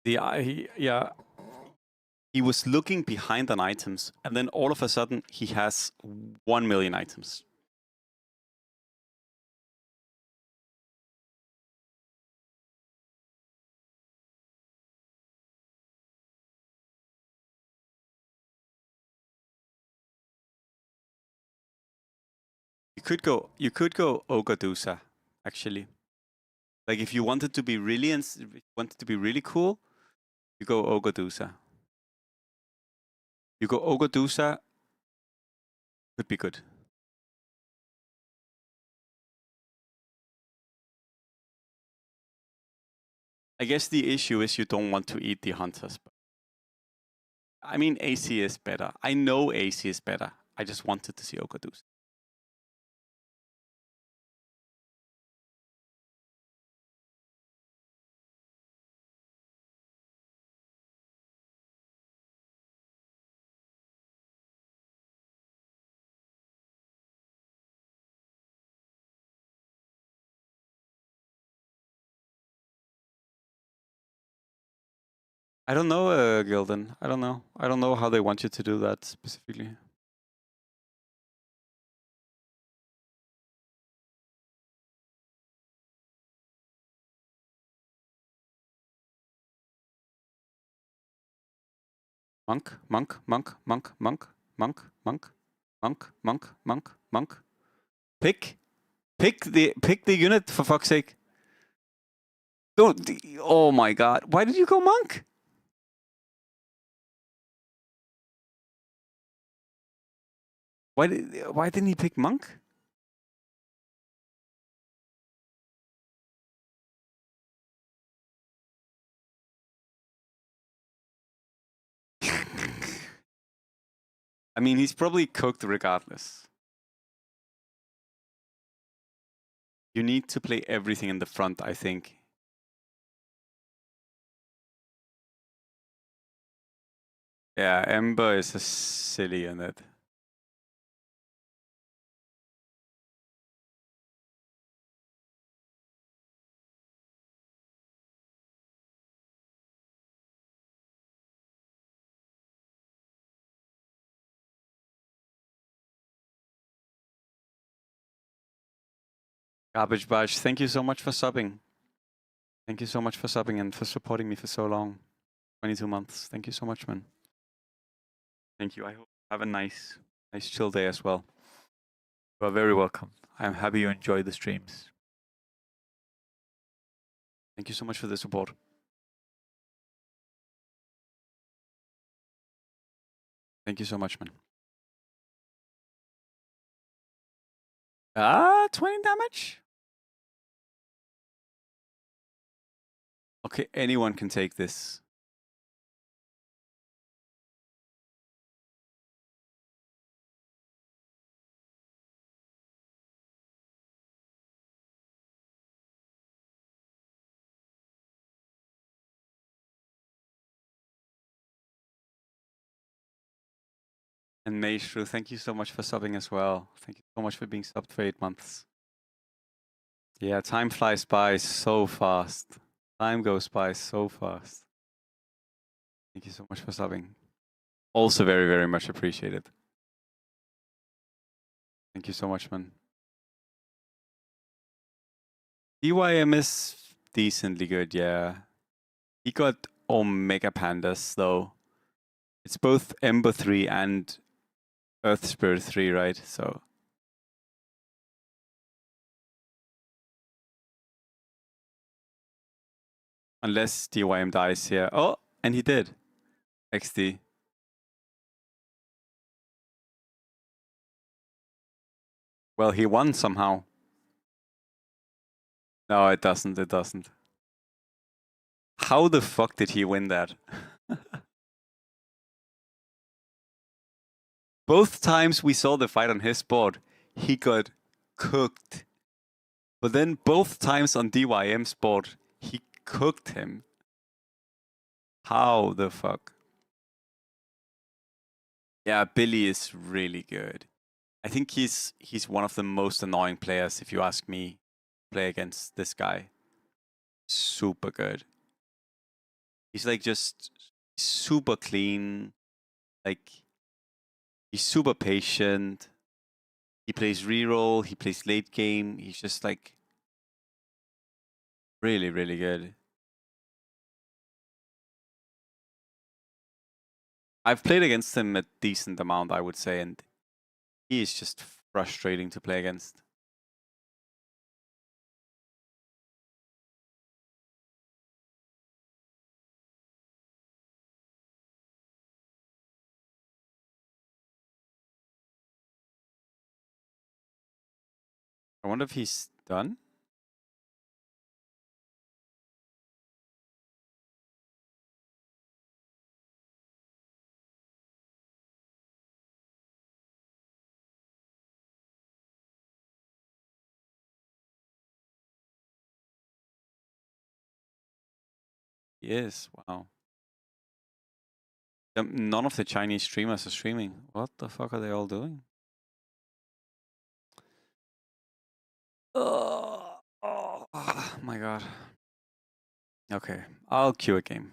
A: He was looking behind on items, and then all of a sudden he has 1 million items. You could go Ogadusa, actually. Like if you wanted to be really cool, you go Ogadusa. You go Ogadusa, could be good. I guess the issue is you don't want to eat the hunters. I mean, AC is better. I know AC is better. I just wanted to see Ogadusa. I don't know, Gildan. I don't know. I don't know how they want you to do that specifically. Monk, monk, monk, monk, monk, monk, monk, monk, monk, monk, monk. Pick the unit for fuck's sake. Don't. Oh my god! Why did you go monk? Why didn't he pick monk? I mean, he's probably cooked regardless. You need to play everything in the front, I think. Yeah, Ember is a silly unit. Garbage Bash, thank you so much for subbing. Thank you so much for subbing and for supporting me for so long. 22 months. Thank you so much, man. Thank you. I hope you have a nice chill day as well.
B: You are very welcome. I'm happy you enjoy the streams.
A: Thank you so much for the support. Thank you so much, man. 20 damage? Okay, anyone can take this. And Maestro, thank you so much for subbing as well. Thank you so much for being subbed for 8 months. Yeah, time flies by so fast. Time goes by so fast. Thank you so much for subbing. Also very, very much appreciated. Thank you so much, man. DYM is decently good, yeah. He got Omega Pandas, though. It's both Ember 3 and Earth Spirit 3, right? So unless DYM dies here. Oh, and he did. XD. Well, he won somehow. No, it doesn't. It doesn't. How the fuck did he win that? Both times we saw the fight on his board, he got cooked. But then both times on DYM's board, he cooked him. How the fuck? Yeah, Billy is really good. I think he's one of the most annoying players, if you ask me, play against this guy. Super good. He's like just super clean. Like he's super patient. He plays reroll. He plays late game. He's just like really, really good. I've played against him a decent amount, I would say, and he is just frustrating to play against. I wonder if he's done. Yes, wow. None of the Chinese streamers are streaming. What the fuck are they all doing? Oh my god. Okay, I'll queue a game.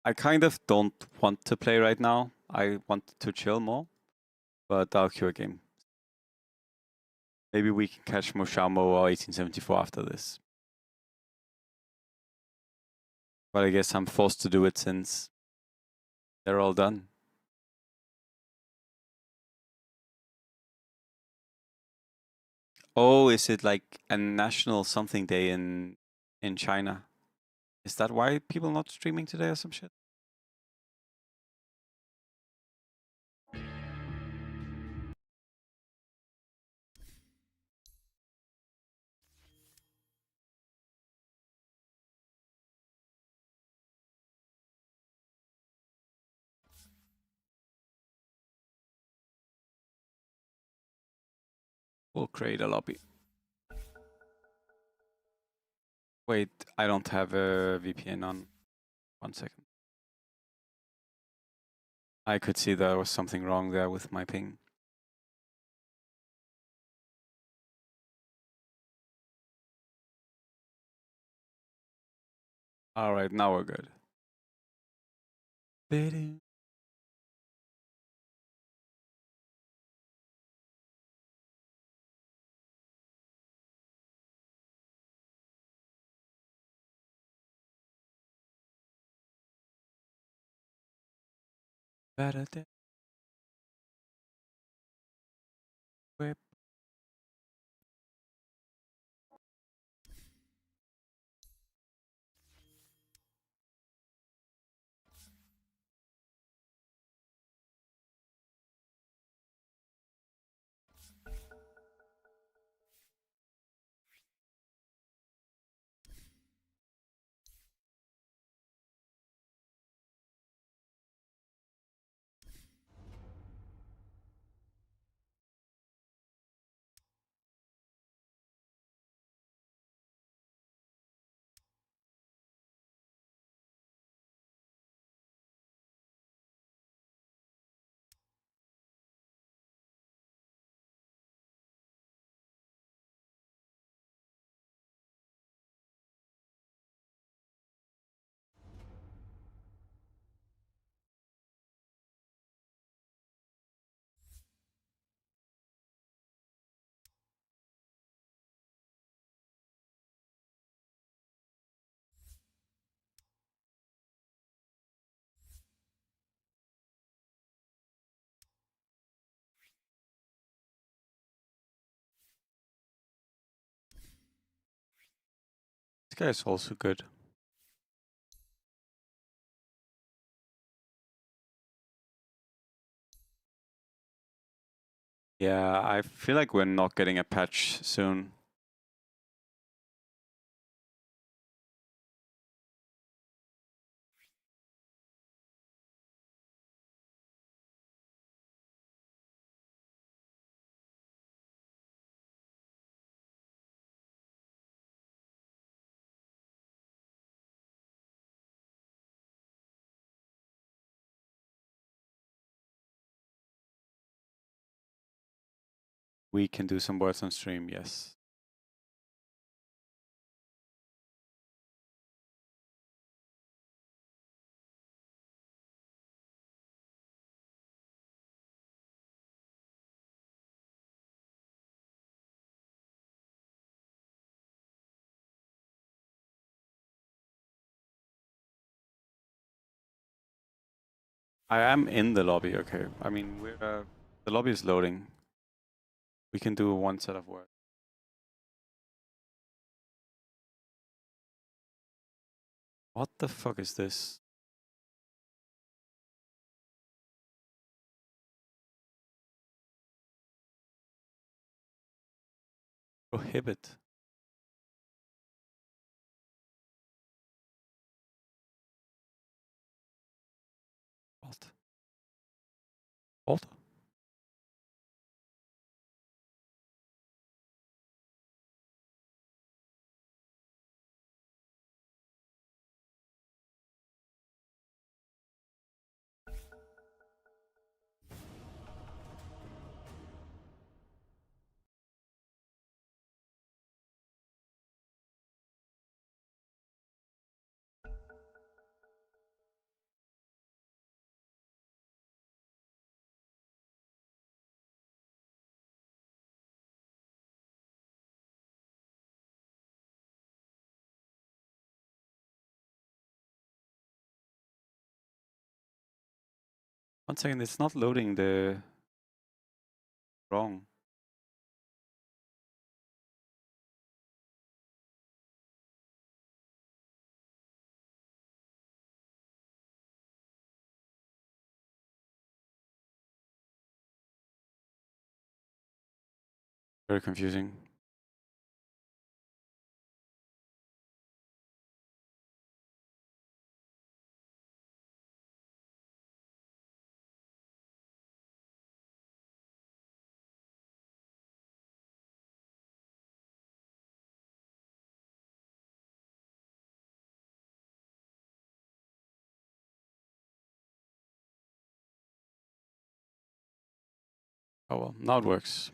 A: I kind of don't want to play right now. I want to chill more, but I'll queue a game. Maybe we can catch Moshamo or 1874 after this. But I guess I'm forced to do it since they're all done. Oh, is it like a national something day in China? Is that why people not streaming today or some shit? We'll create a lobby. Wait, I don't have a VPN on. 1 second. I could see there was something wrong there with my ping. All right, now we're good. Better than whip. This guy is also good. Yeah, I feel like we're not getting a patch soon. We can do some words on stream, yes. I am in the lobby, okay. I mean, we're the lobby is loading. We can do one set of words. What the fuck is this? Prohibit. What? What? One second, it's not loading the wrong. Very confusing. Oh well, now it works.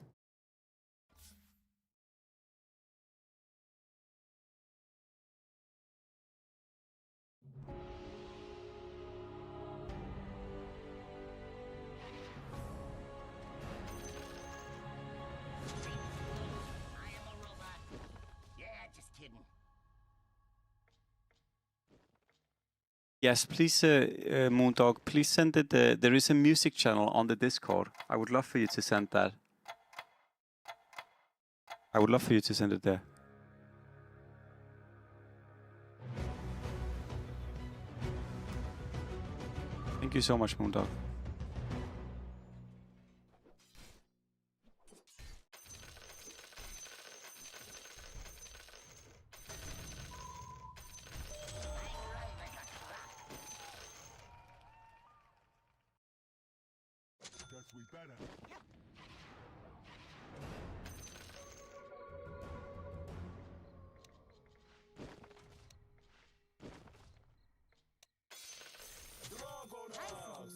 A: Yes, please, Moondog, please send it. There is a music channel on the Discord. I would love for you to send that. I would love for you to send it there. Thank you so much, Moondog.
C: Guess we better. Yep.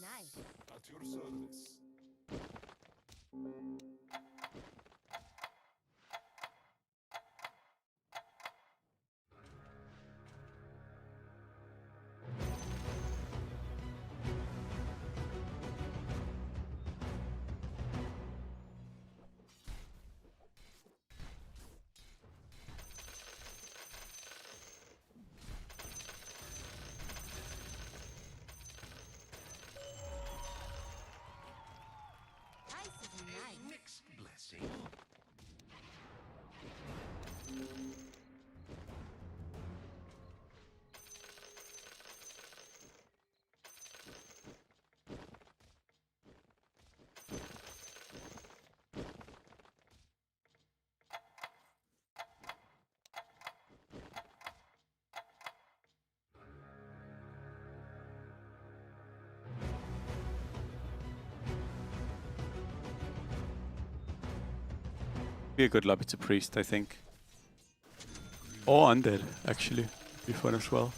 D: Nice.
C: At your service.
D: Nice.
C: Blessing.
A: Be a good lobby to priest, I think. Or undead, actually. Be fun as well.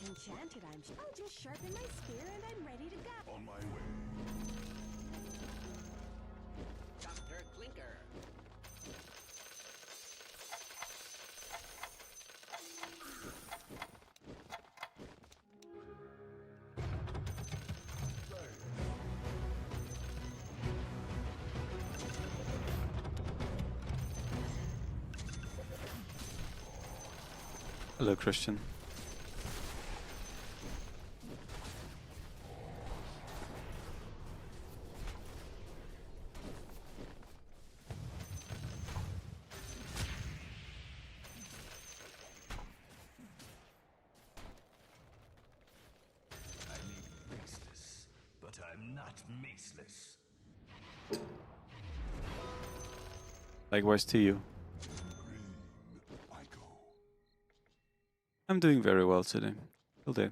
D: Enchanted, I'm sure. Enchanted, I'm sure. I'll just sharpen my spear and I'm ready to go.
C: On my way.
E: Dr. Clinker.
A: Hello, Christian. Likewise to you.
C: I go.
A: I'm doing very well today. Till then.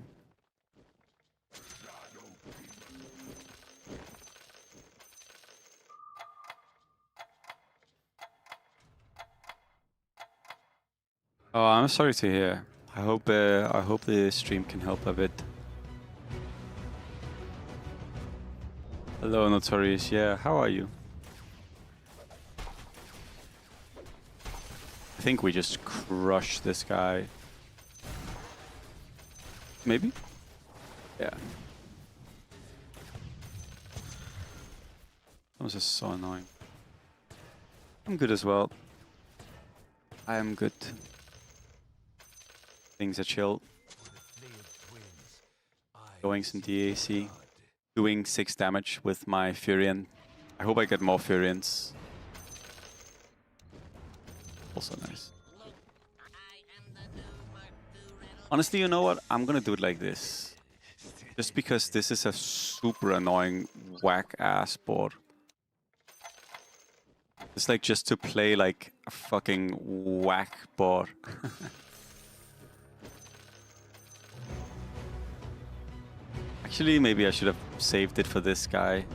A: Oh, I'm sorry to hear. I hope the stream can help a bit. Hello, Notorious. Yeah, how are you? I think we just crushed this guy. Maybe? Yeah. That was just so annoying. I'm good as well. I am good. Things are chill. Going some DAC. Doing 6 damage with my Furion. I hope I get more Furions. Also nice. Honestly, you know what? I'm gonna do it like this. Just because this is a super annoying whack-ass board. It's like just to play like a fucking whack board. Actually, maybe I should have saved it for this guy.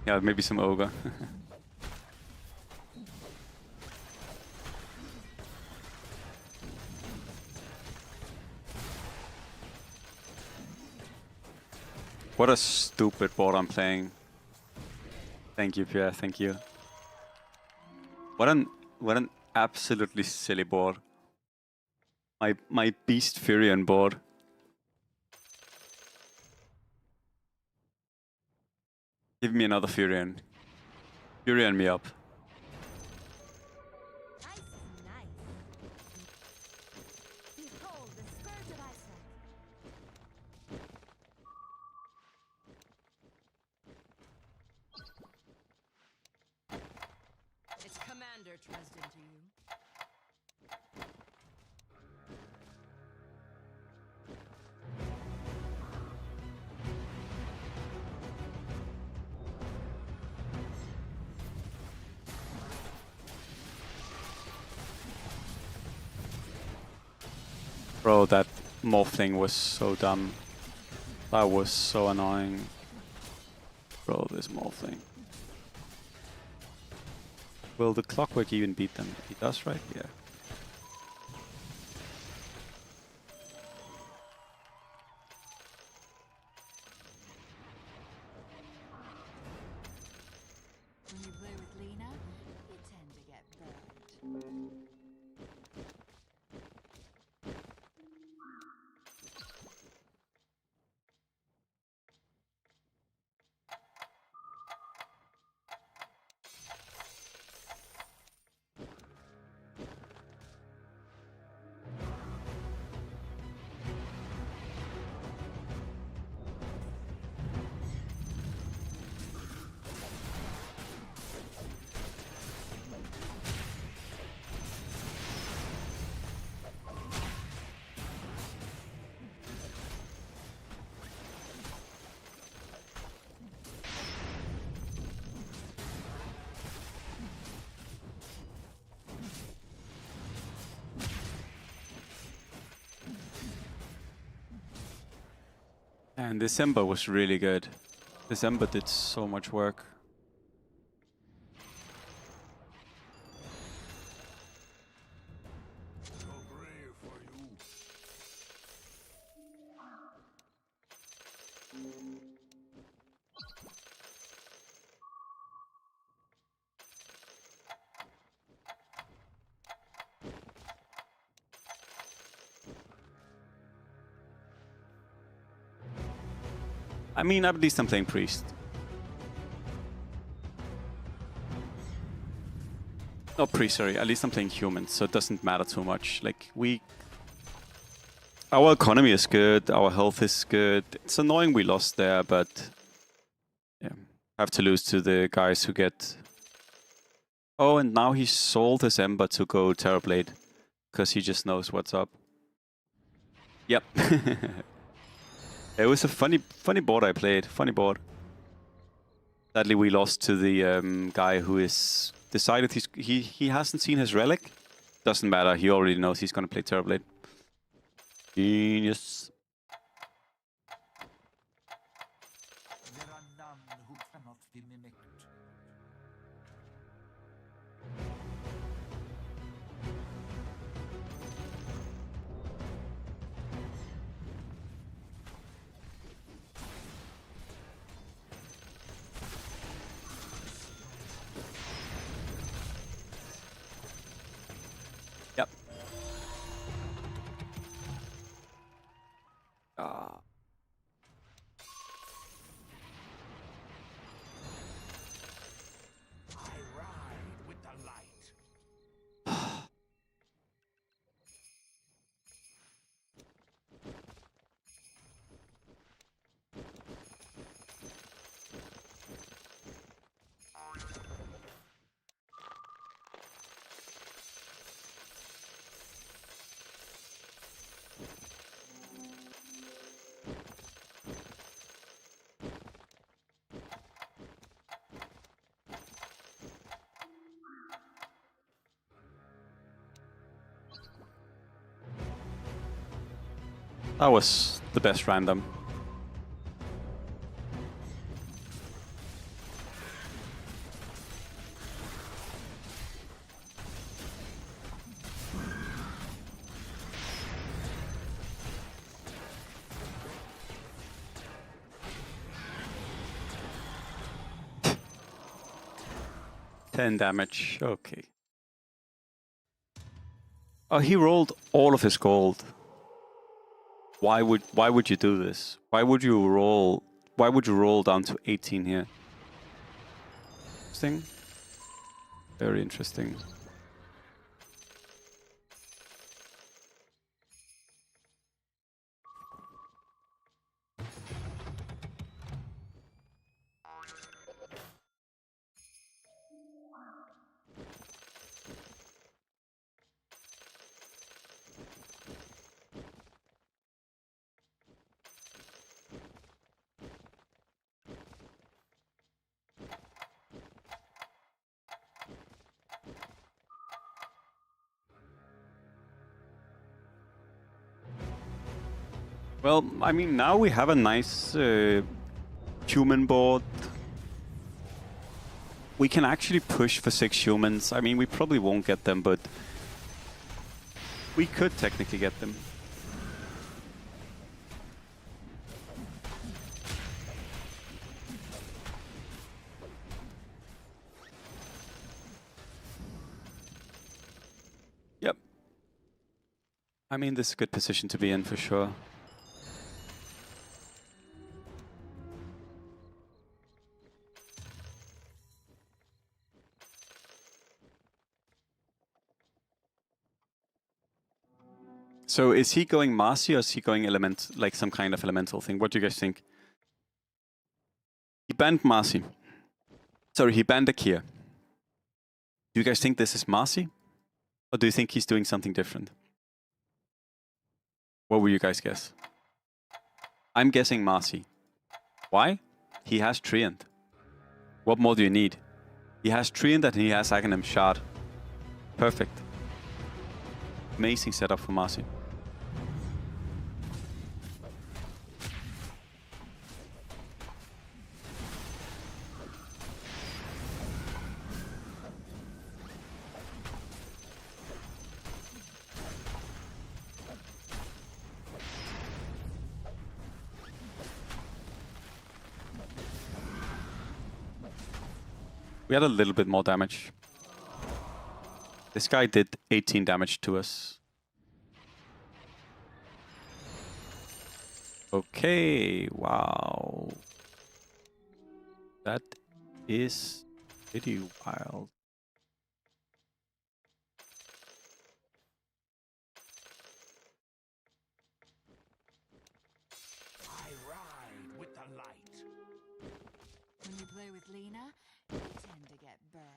A: Yeah, maybe some ogre. What a stupid board I'm playing. Thank you, Pierre. Thank you. What an absolutely silly board. My Beast Furion board. Give me another Furion. Furion me up.
D: Ice is nice. Behold the scourge of Iceland.
F: It's Commander Dresden to you.
A: Bro, that morph thing was so dumb. That was so annoying. Bro, this morph thing. Will the Clockwork even beat them? He does, right? Yeah.
F: When you play with Lena, you tend to get burned.
A: And December was really good. December did so much work.
C: So brave for you.
A: I mean, at least I'm playing Priest. Not Priest, sorry. At least I'm playing Human, so it doesn't matter too much. Like, our economy is good, our health is good. It's annoying we lost there, but yeah, have to lose to the guys who get. Oh, and now he sold his Ember to go Terrorblade, because he just knows what's up. Yep. It was a funny board I played. Funny board. Sadly, we lost to the guy who is decided he hasn't seen his relic. Doesn't matter. He already knows he's gonna play Terrorblade. Genius.
G: There are none who cannot be mimicked.
A: Yep. Ah.
C: I ride with the light.
A: That was the best random. Ten damage. Okay. Oh, he rolled all of his gold. Why would you do this? Why would you roll down to 18 here? Interesting. Very interesting. Well, I mean, now we have a nice human board. We can actually push for 6 humans. I mean, we probably won't get them, but we could technically get them. Yep. I mean, this is a good position to be in for sure. So is he going Marci or is he going element, like some kind of elemental thing? What do you guys think? He banned Marci. Sorry, he banned Akia. Do you guys think this is Marci? Or do you think he's doing something different? What will you guys guess? I'm guessing Marci. Why? He has Treant. What more do you need? He has Treant and he has Aghanim Shard. Perfect. Amazing setup for Marci. We had a little bit more damage. This guy did 18 damage to us. Okay, wow. That is pretty wild.
C: I ride with the light.
F: When you play with Lena, you tend to get burned.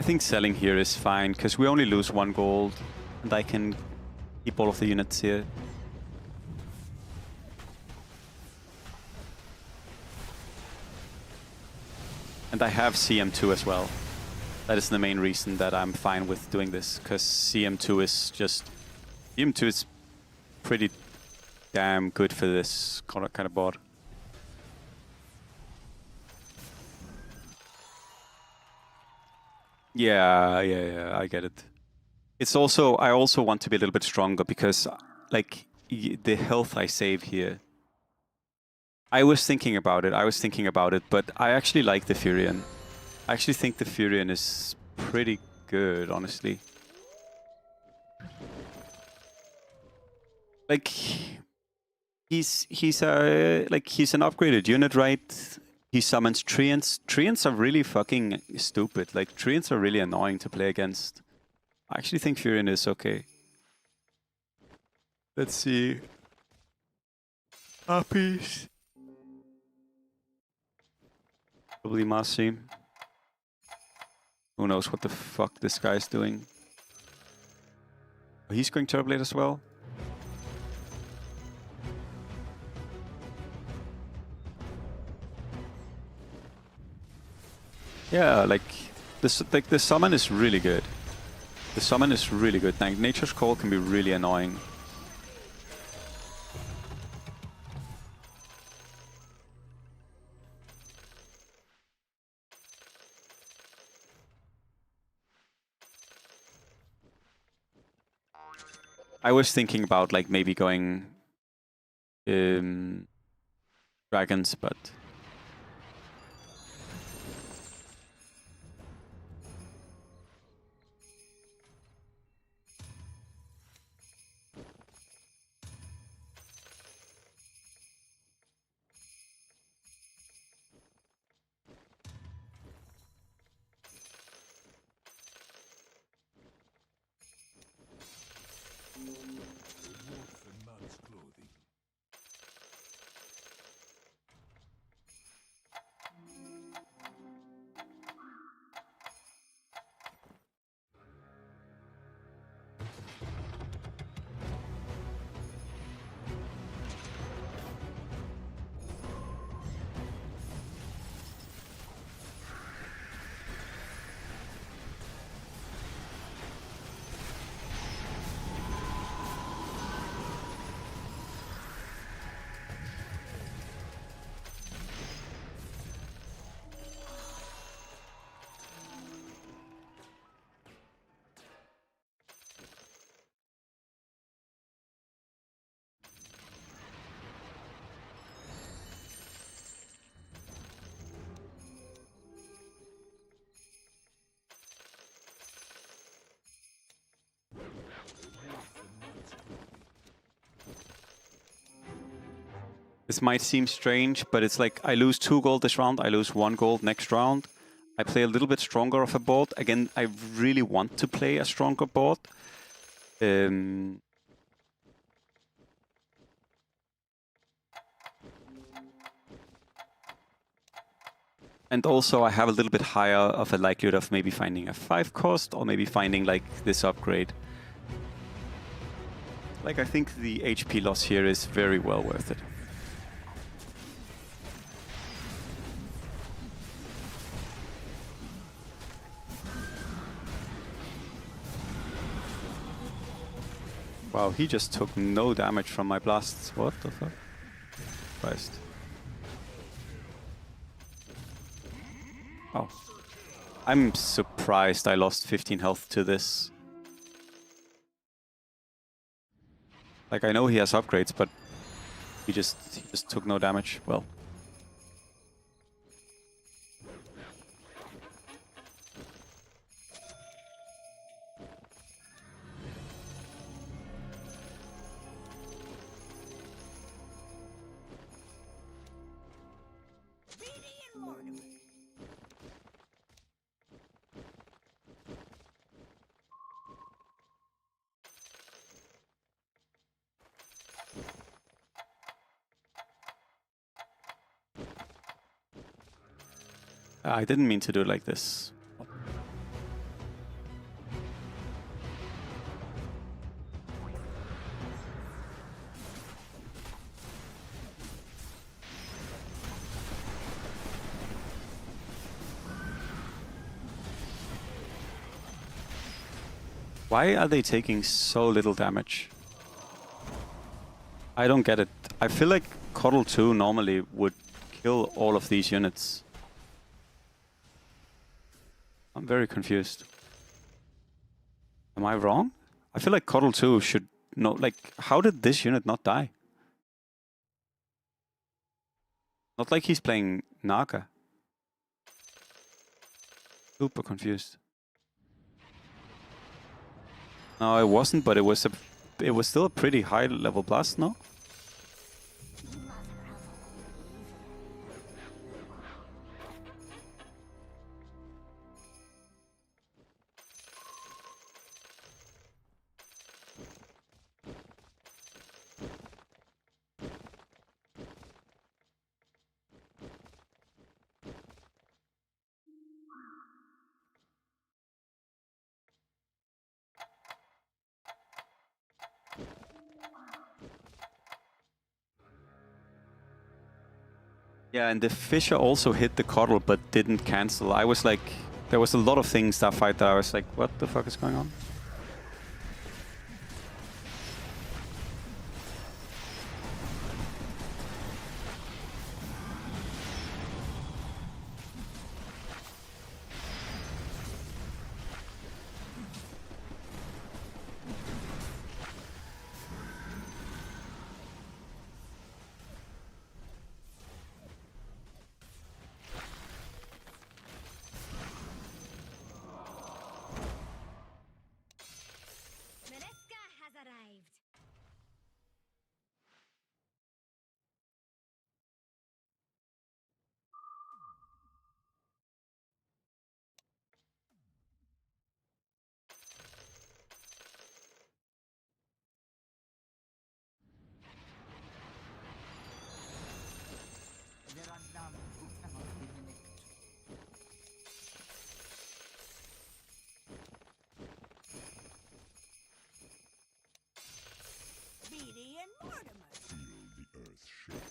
A: think selling here is fine, because we only lose 1 gold, and I can keep all of the units here. And I have CM2 as well. That is the main reason that I'm fine with doing this, because CM2 is just... CM2 is pretty damn good for this kind of board. Yeah, I get it. It's also, I also want to be a little bit stronger because, like, the health I save here. I was thinking about it, but I actually like the Furion. I actually think the Furion is pretty good, honestly. Like, he's an upgraded unit, right? He summons Treants. Treants are really fucking stupid. Like, Treants are really annoying to play against. I actually think Furion is okay. Let's see. Harpies. Probably Marci. Who knows what the fuck this guy's doing. Oh, he's going Turboblade as well. Yeah, like the summon is really good. The summon is really good. Like, Nature's Call can be really annoying. I was thinking about like maybe going dragons, but
C: Wolf in man's clothing.
A: this might seem strange, but it's like I lose 2 gold this round, I lose 1 gold next round. I play a little bit stronger of a board. Again, I really want to play a stronger board. And also I have a little bit higher of a likelihood of maybe finding a 5 cost or maybe finding like this upgrade. Like, I think the HP loss here is very well worth it. Wow, he just took no damage from my blasts. What the fuck? Christ. Oh. I'm surprised I lost 15 health to this. Like, I know he has upgrades, but he just took no damage. Well. I didn't mean to do it like this. Why are they taking so little damage? I don't get it. I feel like Coddle 2 normally would kill all of these units. I'm very confused. Am I wrong? I feel like Coddle 2 should know, like, how did this unit not die? Not like he's playing Naka. Super confused. No, it wasn't, but it was still a pretty high level blast, no? Yeah, and the Fisher also hit the Coddle but didn't cancel. I was like, there was a lot of things that fight that I was like, what the fuck is going on?
D: Mereska has arrived.
G: There are none who cannot be mimicked.
D: Beatty and Mortimer.
C: Feel the earth shake.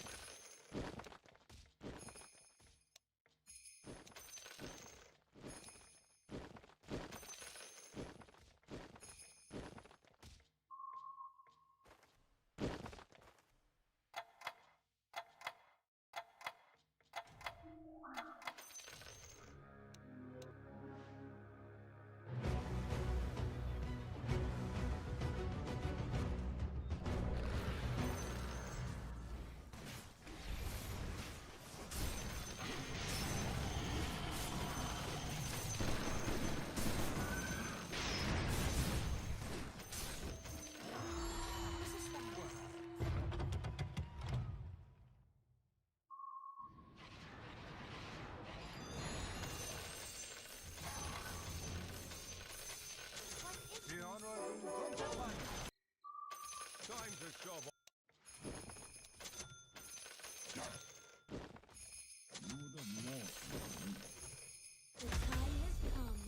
C: The honorable gentleman. Time to shove. You don't know.
D: The time has come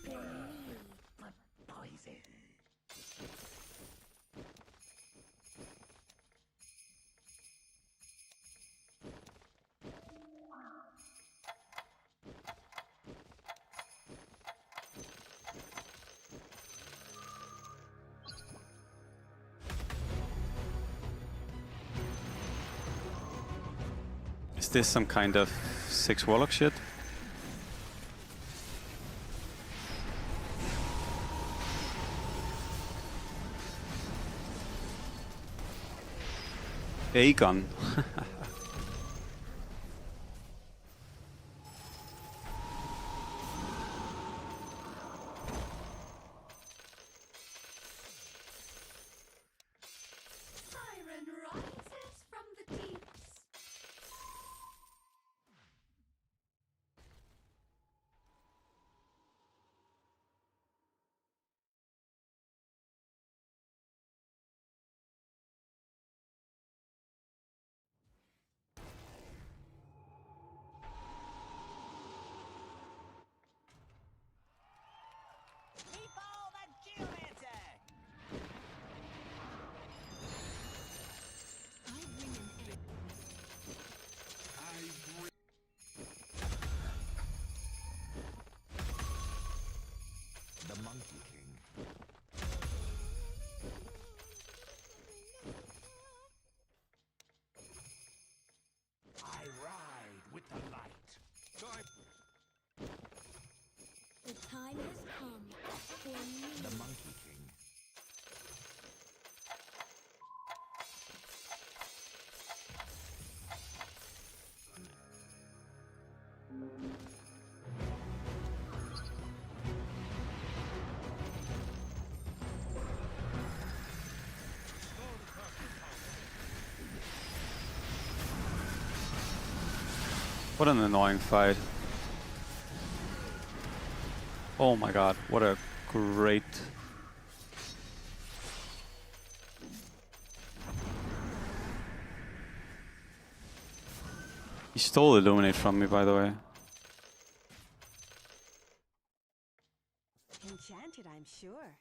D: for me.
G: Poison.
A: Is this some kind of 6 Warlock shit? Aegon.
D: Siren rises from the deeps.
A: What an annoying fight. Oh my god, what a great... He stole Illuminate from me, by the way.
D: Enchanted, I'm sure.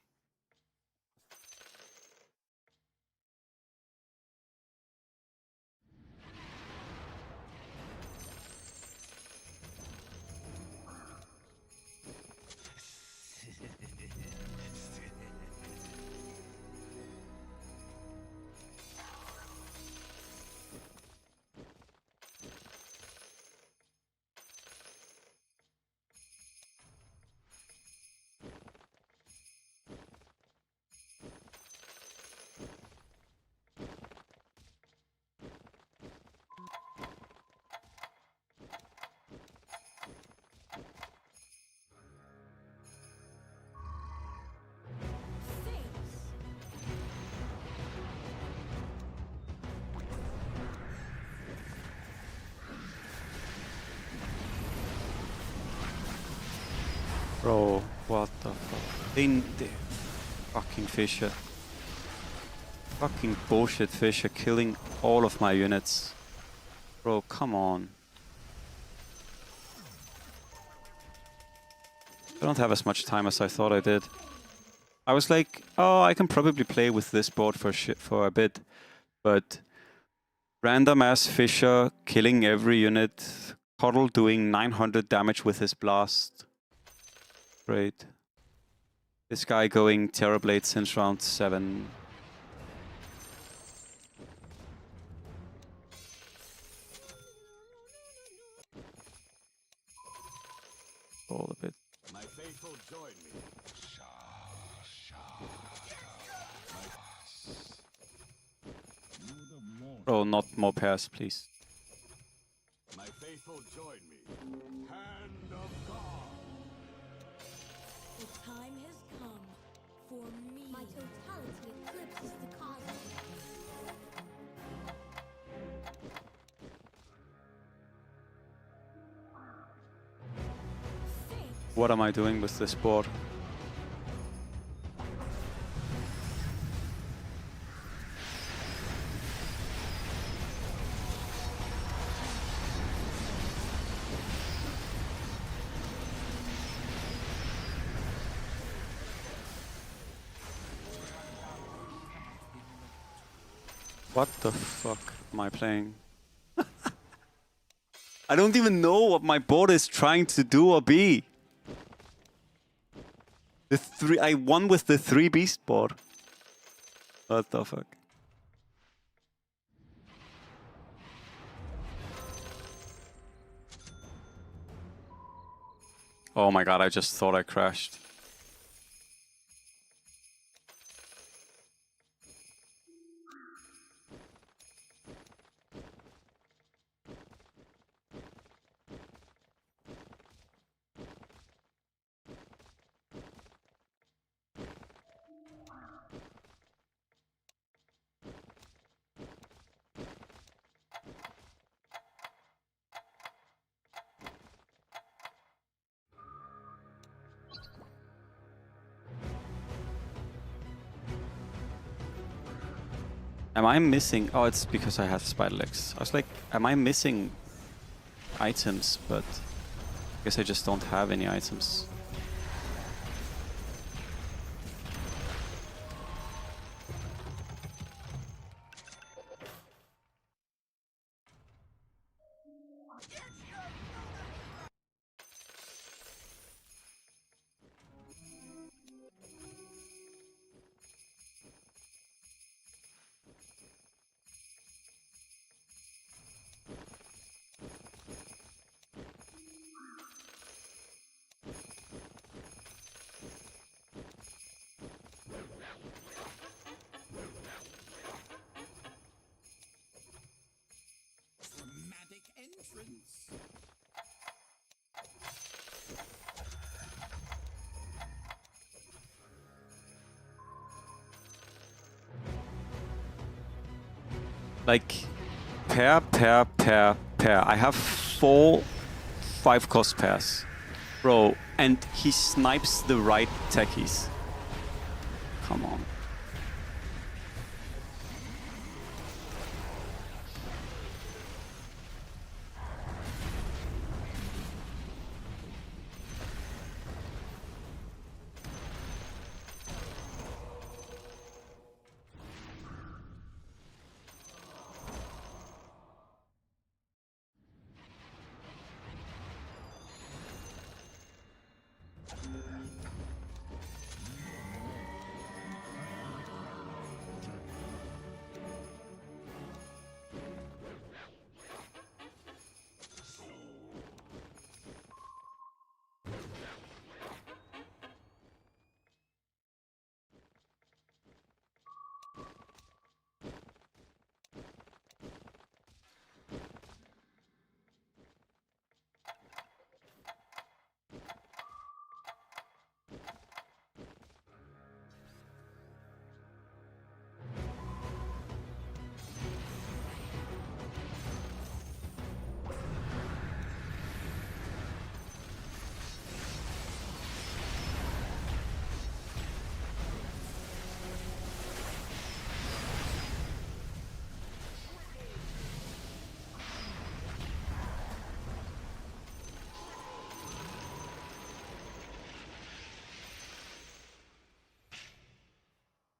A: Bro, what the fuck? They fucking Fisher. Fucking bullshit Fisher killing all of my units. Bro, come on. I don't have as much time as I thought I did. I was like, oh, I can probably play with this board for a bit, but random ass Fisher killing every unit, Cuddle doing 900 damage with his blast. Great. This guy going Terrorblade since round 7. All a bit.
C: My faithful join me. You the more.
A: Bro, not more pairs, please.
C: My faithful join me. Hand of God.
H: The time has come for me. My totality eclipses the cosmos.
A: What am I doing with this board? What the fuck am I playing? I don't even know what my board is trying to do or be. I won with the 3 beast board. What the fuck? Oh my god, I just thought I crashed. Am I missing? Oh, it's because I have spider legs. I was like, am I missing items? But I guess I just don't have any items.
E: Dramatic entrance.
A: Like, pair. I have 4 5-cost pairs. Bro, and he snipes the right techies. Come on.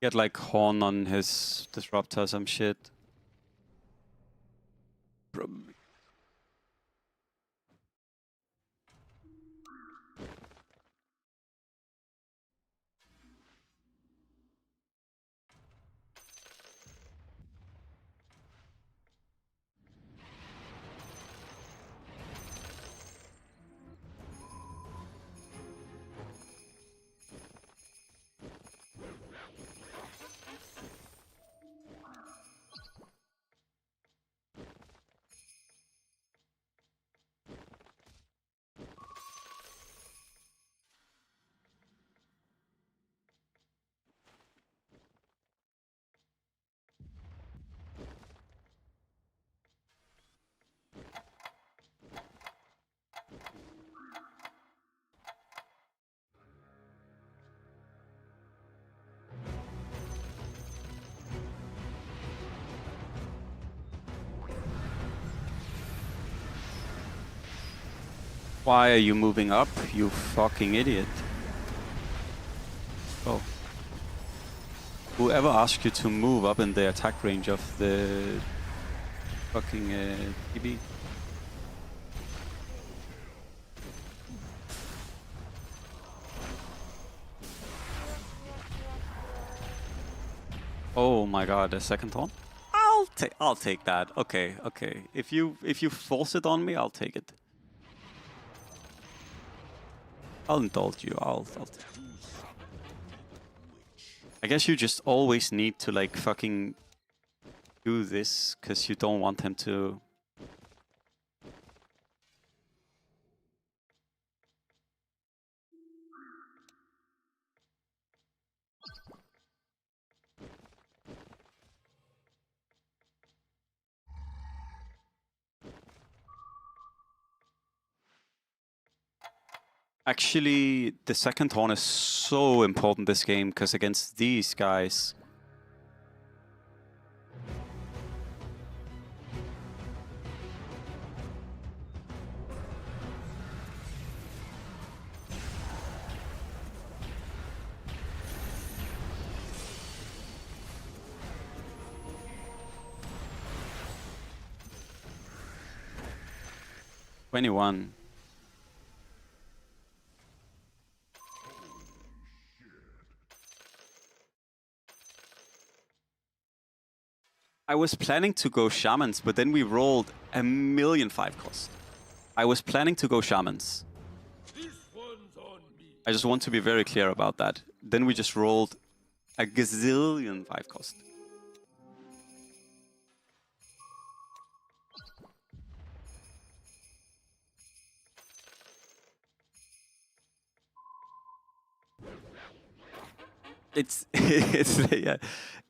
A: Get like horn on his disruptor, some shit. Probably. Why are you moving up, you fucking idiot? Oh. Whoever asked you to move up in the attack range of the fucking TB? Oh my god, a second taunt? I'll take that. Okay, okay. If you force it on me, I'll take it. I'll indulge you. I guess you just always need to like fucking do this because you don't want him to. Actually, the second horn is so important this game, because against these guys... "21. I was planning to go shamans, but then we rolled a million 5-cost. I was planning to go shamans. I just want to be very clear about that. Then we just rolled a gazillion 5-cost.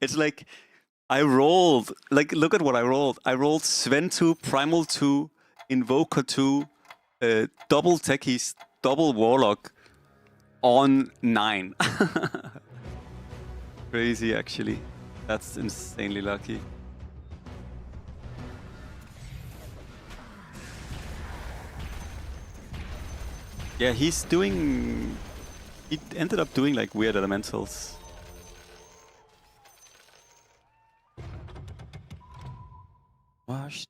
A: It's like I rolled, like, look at what I rolled. I rolled Sven 2, Primal 2, Invoker 2, double techies, double warlock on 9. Crazy, actually. That's insanely lucky. Yeah, he's doing... He ended up doing like weird elementals. Washed.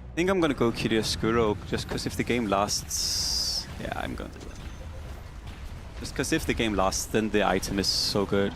A: I think I'm gonna go Kiryu just because if the game lasts... Yeah, I'm gonna do that. Just because if the game lasts, then the item is so good.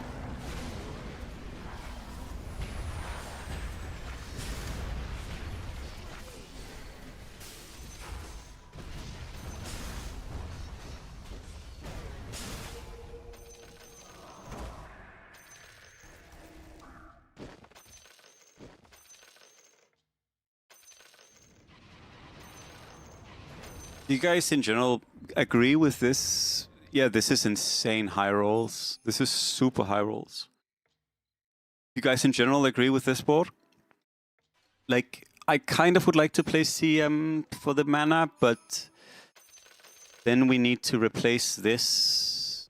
A: Do you guys in general agree with this? Yeah, this is insane high rolls. This is super high rolls. You guys in general agree with this board? Like, I kind of would like to play CM for the mana, but then we need to replace this.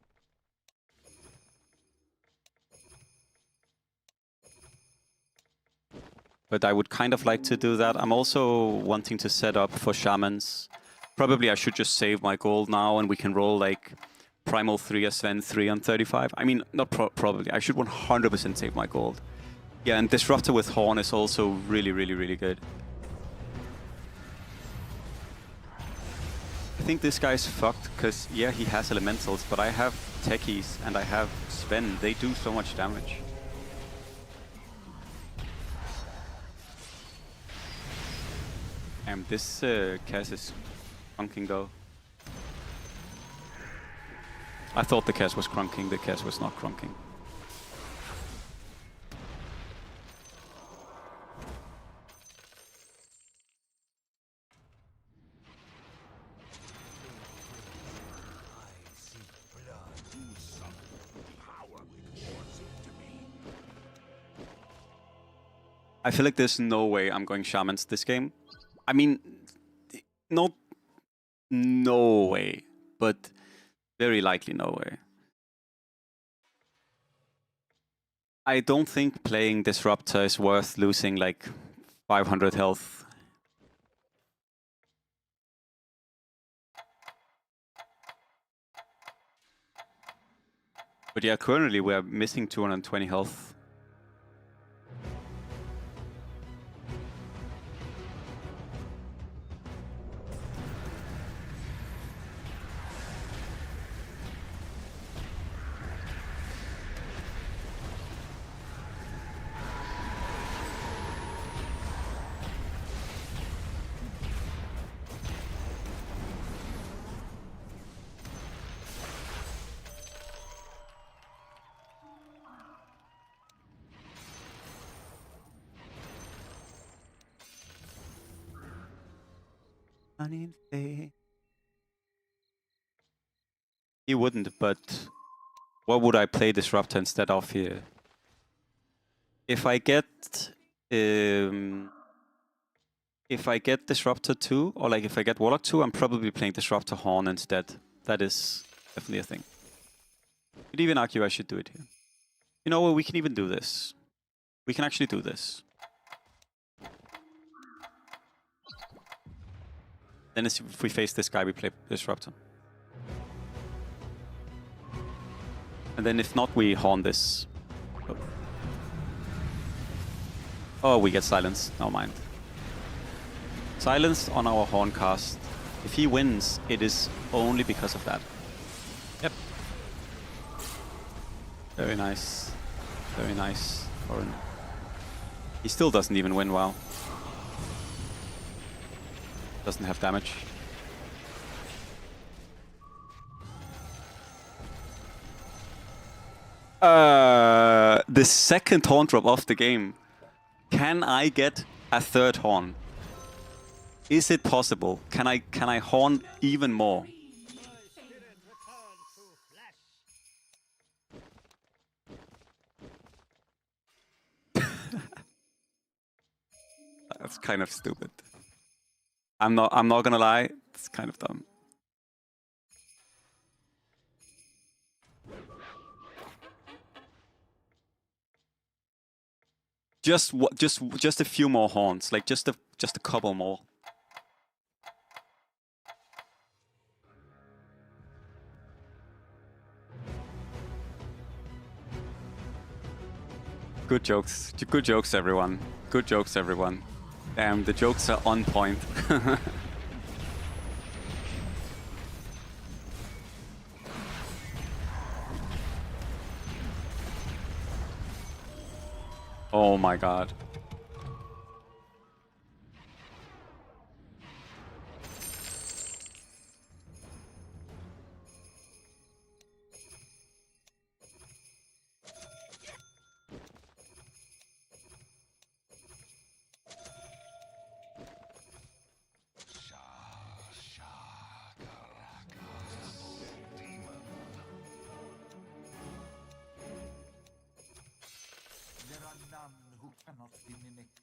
A: But I would kind of like to do that. I'm also wanting to set up for shamans. Probably I should just save my gold now and we can roll like Primal 3 as Sven 3 on 35. I mean, not probably. I should 100% save my gold. Yeah, and Disruptor with Horn is also really, really, really good. I think this guy's fucked because, yeah, he has elementals, but I have techies and I have Sven. They do so much damage. And this Cass is crunking though. I thought the Cass was crunking, the Cass was not crunking. I feel like there's no way I'm going shamans this game. I mean, not no way, but very likely no way. I don't think playing Disruptor is worth losing like 500 health. But yeah, currently we're missing 220 health. He wouldn't, but what would I play Disruptor instead of here? If I get Disruptor 2, or like if I get Warlock 2, I'm probably playing Disruptor Horn instead. That is definitely a thing. You'd even argue I should do it here. You know what, we can even do this. We can actually do this. Then if we face this guy, we play Disruptor. And then if not, we Horn this. Oh, we get Silence. Never mind. Silence on our Horn cast. If he wins, it is only because of that.
B: Yep.
A: Very nice. Very nice. He still doesn't even win well. Doesn't have damage. The second horn drop of the game. Can I get a third horn? Is it possible? Can I horn even more? That's kind of stupid. I'm not gonna lie, it's kind of dumb. Just a few more horns, like just a couple more. Good jokes, everyone. Good jokes, everyone. Damn, the jokes are on point. Oh my god.
G: There are none who cannot be mimicked.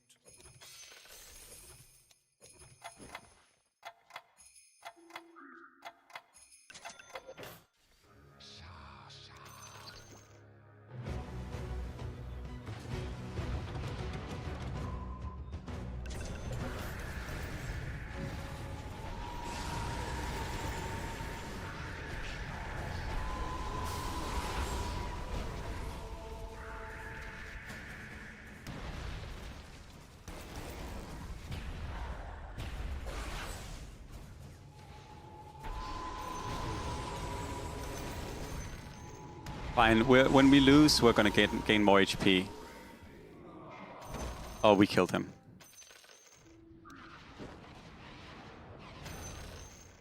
A: Fine, when we lose, we're gonna gain more HP. Oh, we killed him.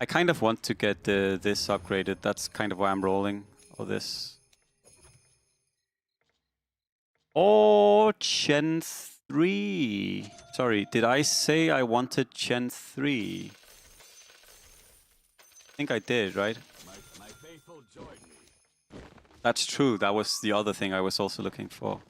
A: I kind of want to get this upgraded. That's kind of why I'm rolling. Or this. Oh, Gen 3. Sorry, did I say I wanted Gen 3? I think I did, right?
C: My faithful join me.
A: That's true. That was the other thing I was also looking for.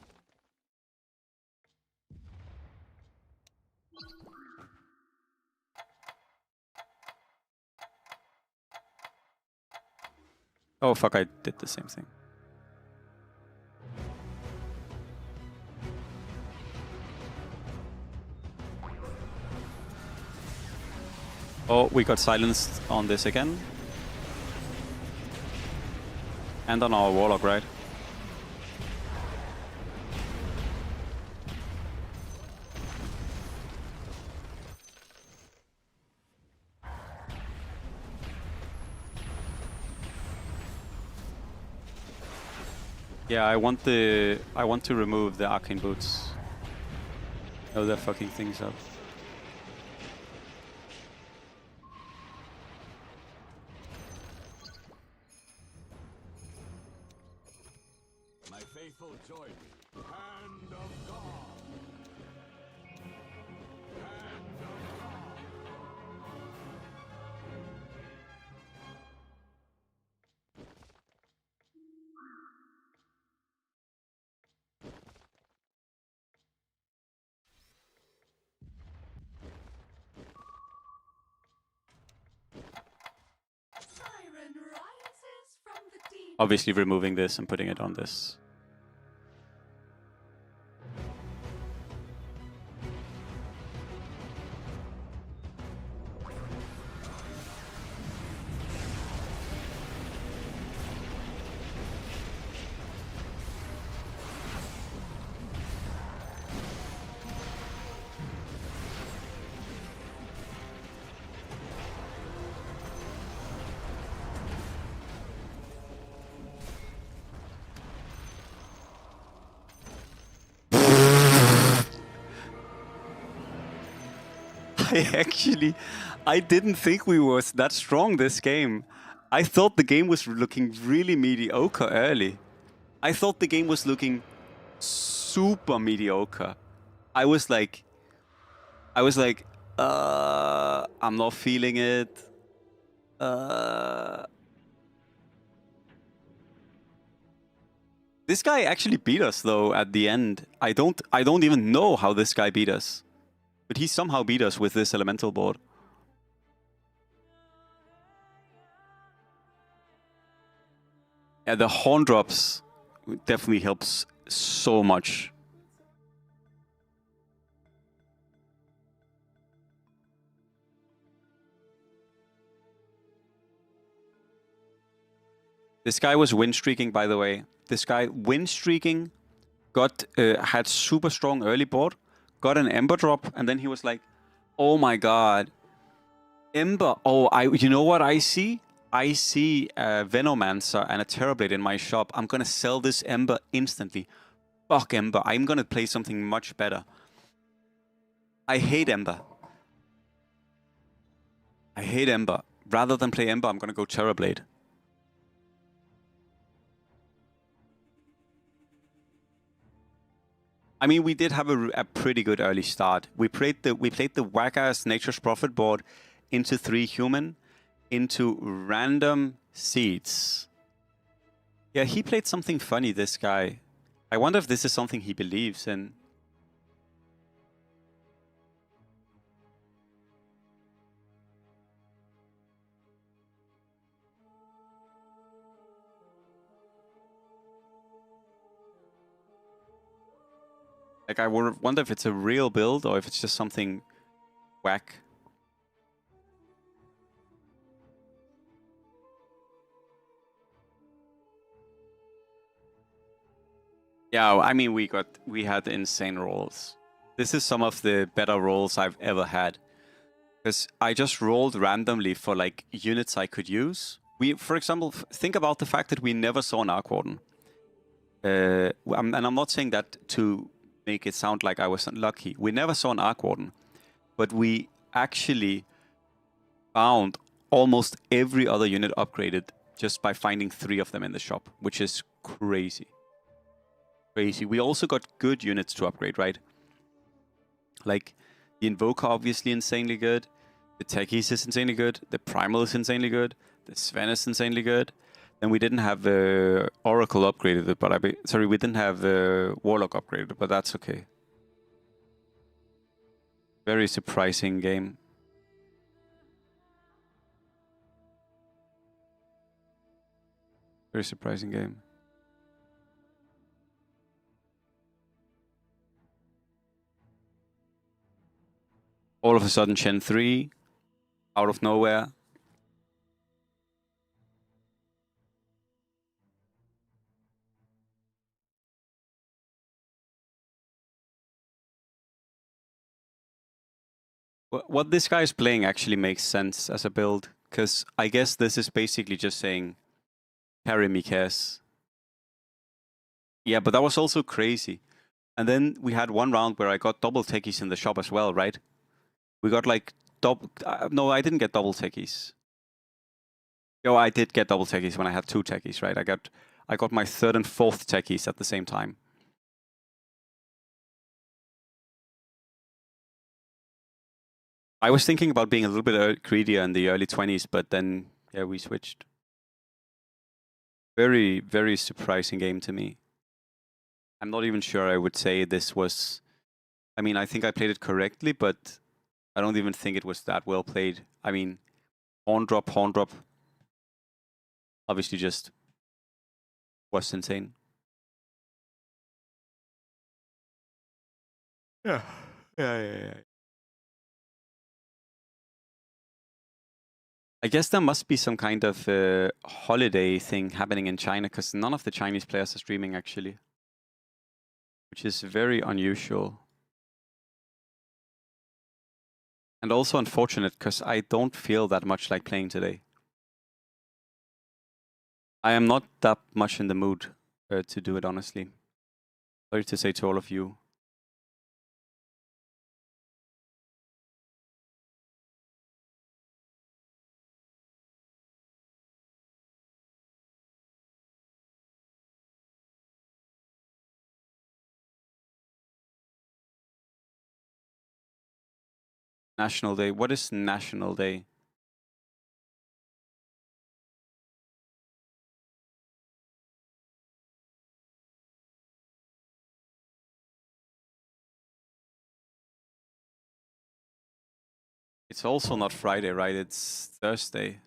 A: Oh fuck, I did the same thing. Oh, we got silenced on this again. And on our Warlock, right? Yeah, I want to remove the arcane boots. Oh, they're fucking things up.
C: My faithful join me. Hand of God. Hand of God.
F: Siren rises from the deep.
A: Obviously removing this and putting it on this. I didn't think we were that strong this game. I thought the game was looking really mediocre early. I thought the game was looking super mediocre. I was like, I'm not feeling it. This guy actually beat us though at the end. I don't even know how this guy beat us. But he somehow beat us with this elemental board. Yeah, the horn drops definitely helps so much. This guy was win streaking, by the way. This guy win streaking, had super strong early board, got an Ember drop, and then he was like, "Oh my god, Ember! Oh, you know what I see? I see a Venomancer and a Terrorblade in my shop. I'm gonna sell this Ember instantly. Fuck Ember! I'm gonna play something much better. I hate Ember. I hate Ember. Rather than play Ember, I'm gonna go Terrorblade." I mean, we did have a pretty good early start. We played the whack-ass Nature's Prophet board into 3 human, into random seeds. Yeah, he played something funny, this guy. I wonder if this is something he believes in. Like, I wonder if it's a real build or if it's just something whack. Yeah, I mean, we had insane rolls. This is some of the better rolls I've ever had. Because I just rolled randomly for like units I could use. For example, think about the fact that we never saw an Arc Warden. And I'm not saying that to make it sound like I was unlucky. We never saw an Arc Warden, but we actually found almost every other unit upgraded just by finding 3 of them in the shop, which is crazy. Crazy. We also got good units to upgrade, right? Like the Invoker, obviously insanely good. The Techies is insanely good. The Primal is insanely good. The Sven is insanely good. Then we didn't have Oracle upgraded, but we didn't have Warlock upgraded, but that's okay. Very surprising game. Very surprising game. All of a sudden, Gen 3, out of nowhere. What this guy is playing actually makes sense as a build, because I guess this is basically just saying, carry me, Cass. Yeah, but that was also crazy. And then we had one round where I got double techies in the shop as well, right? We got like double... no, I didn't get double techies. No, I did get double techies when I had 2 techies, right? I got my 3rd and 4th techies at the same time. I was thinking about being a little bit greedier in the early 20s, but then, yeah, we switched. Very, very surprising game to me. I'm not even sure I would say this was... I mean, I think I played it correctly, but I don't even think it was that well played. I mean, horn drop. Obviously just was insane. Yeah. I guess there must be some kind of holiday thing happening in China, because none of the Chinese players are streaming actually, which is very unusual. And also unfortunate, because I don't feel that much like playing today. I am not that much in the mood to do it, honestly. Sorry to say to all of you. National Day. What is National Day? It's also not Friday, right? It's Thursday.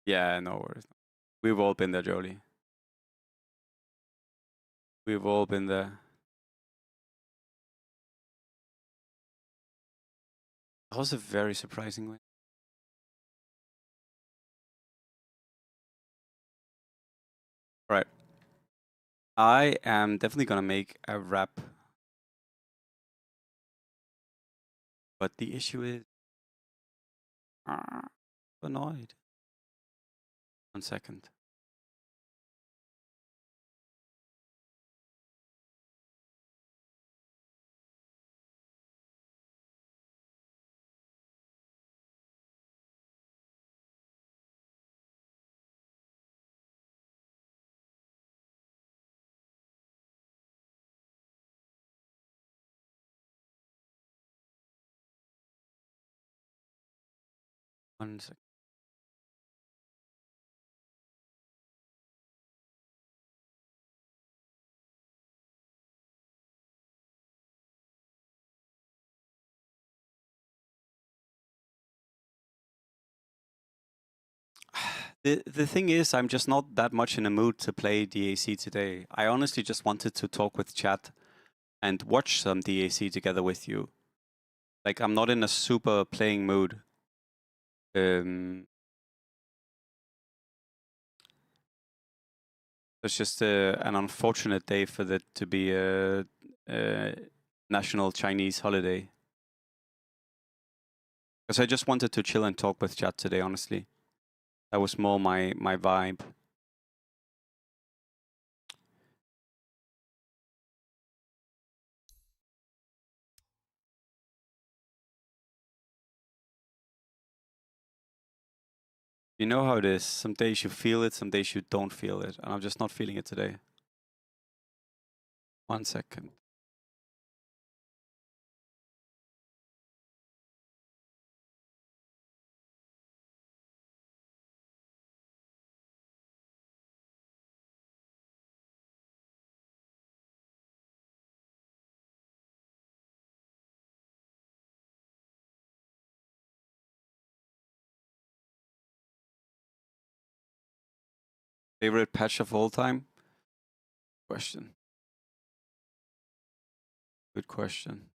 A: Yeah, no worries. We've all been there, Jolie. We've all been there. That was a very surprising win. All right. I am definitely gonna make a wrap. But the issue is annoyed. 1 second. One second. The thing is, I'm just not that much in a mood to play DAC today. I honestly just wanted to talk with chat and watch some DAC together with you. Like, I'm not in a super playing mood. It's just an unfortunate day for that to be a national Chinese holiday. Because I just wanted to chill and talk with chat today, honestly. That was more my vibe. You know how it is. Some days you feel it, some days you don't feel it. And I'm just not feeling it today. 1 second. Favorite patch of all time? Question. Good question.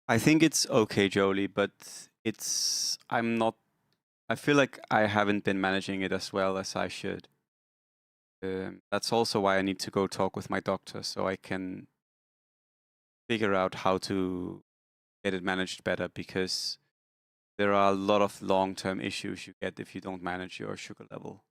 A: I think it's okay, Jolie, but I feel like I haven't been managing it as well as I should. That's also why I need to go talk with my doctor so I can figure out how to get it managed better, because there are a lot of long-term issues you get if you don't manage your sugar level.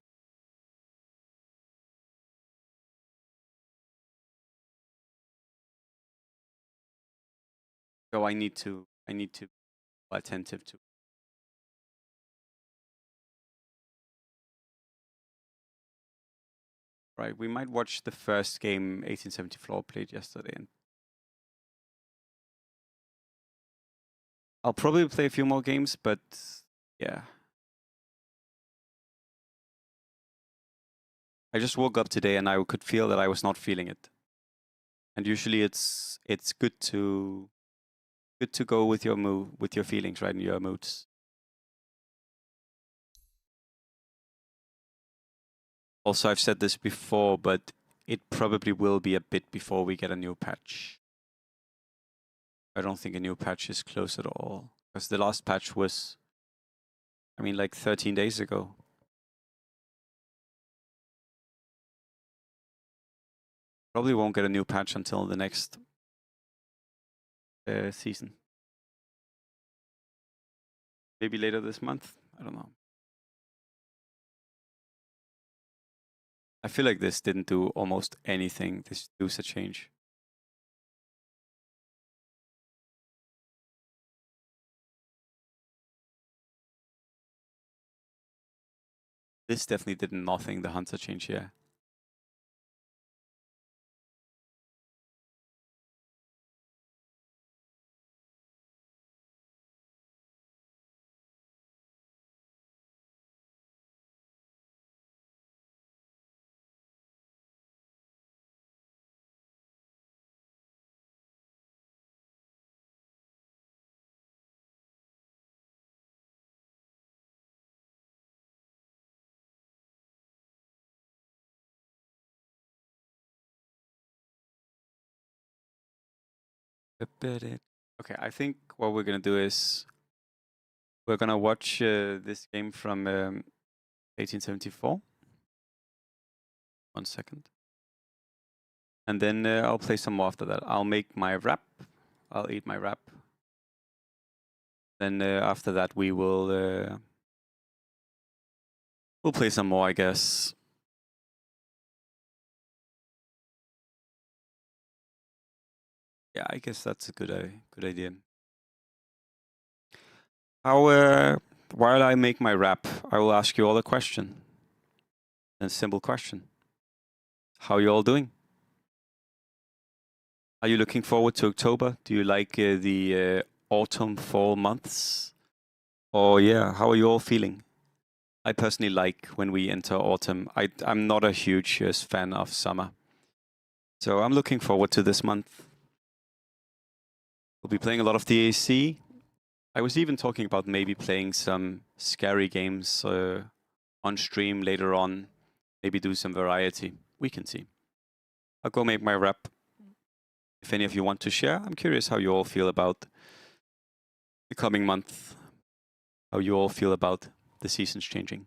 A: So I need to be attentive to. Right, we might watch the first game 1870 Floor played yesterday, and I'll probably play a few more games, but yeah. I just woke up today and I could feel that I was not feeling it. And usually it's good to go with your feelings, right, and your moods. Also, I've said this before, but it probably will be a bit before we get a new patch. I don't think a new patch is close at all, because the last patch was, I mean, like 13 days ago. Probably won't get a new patch until the next season. Maybe later this month. I don't know. I feel like this didn't do almost anything. This user change. This definitely did nothing, the hunter change here. Okay, I think what we're gonna do is we're gonna watch this game from 1874. 1 second. And then I'll play some more after that. I'll make my wrap. I'll eat my wrap. Then after that we will we'll play some more, I guess. Yeah, I guess that's a good idea. How while I make my wrap, I will ask you all a question. A simple question. How are you all doing? Are you looking forward to October? Do you like the autumn, fall months? Or yeah, how are you all feeling? I personally like when we enter autumn. I'm not a huge fan of summer. So I'm looking forward to this month. We'll be playing a lot of DAC. I was even talking about maybe playing some scary games on stream later on. Maybe do some variety. We can see. I'll go make my wrap. If any of you want to share, I'm curious how you all feel about the coming month. How you all feel about the seasons changing.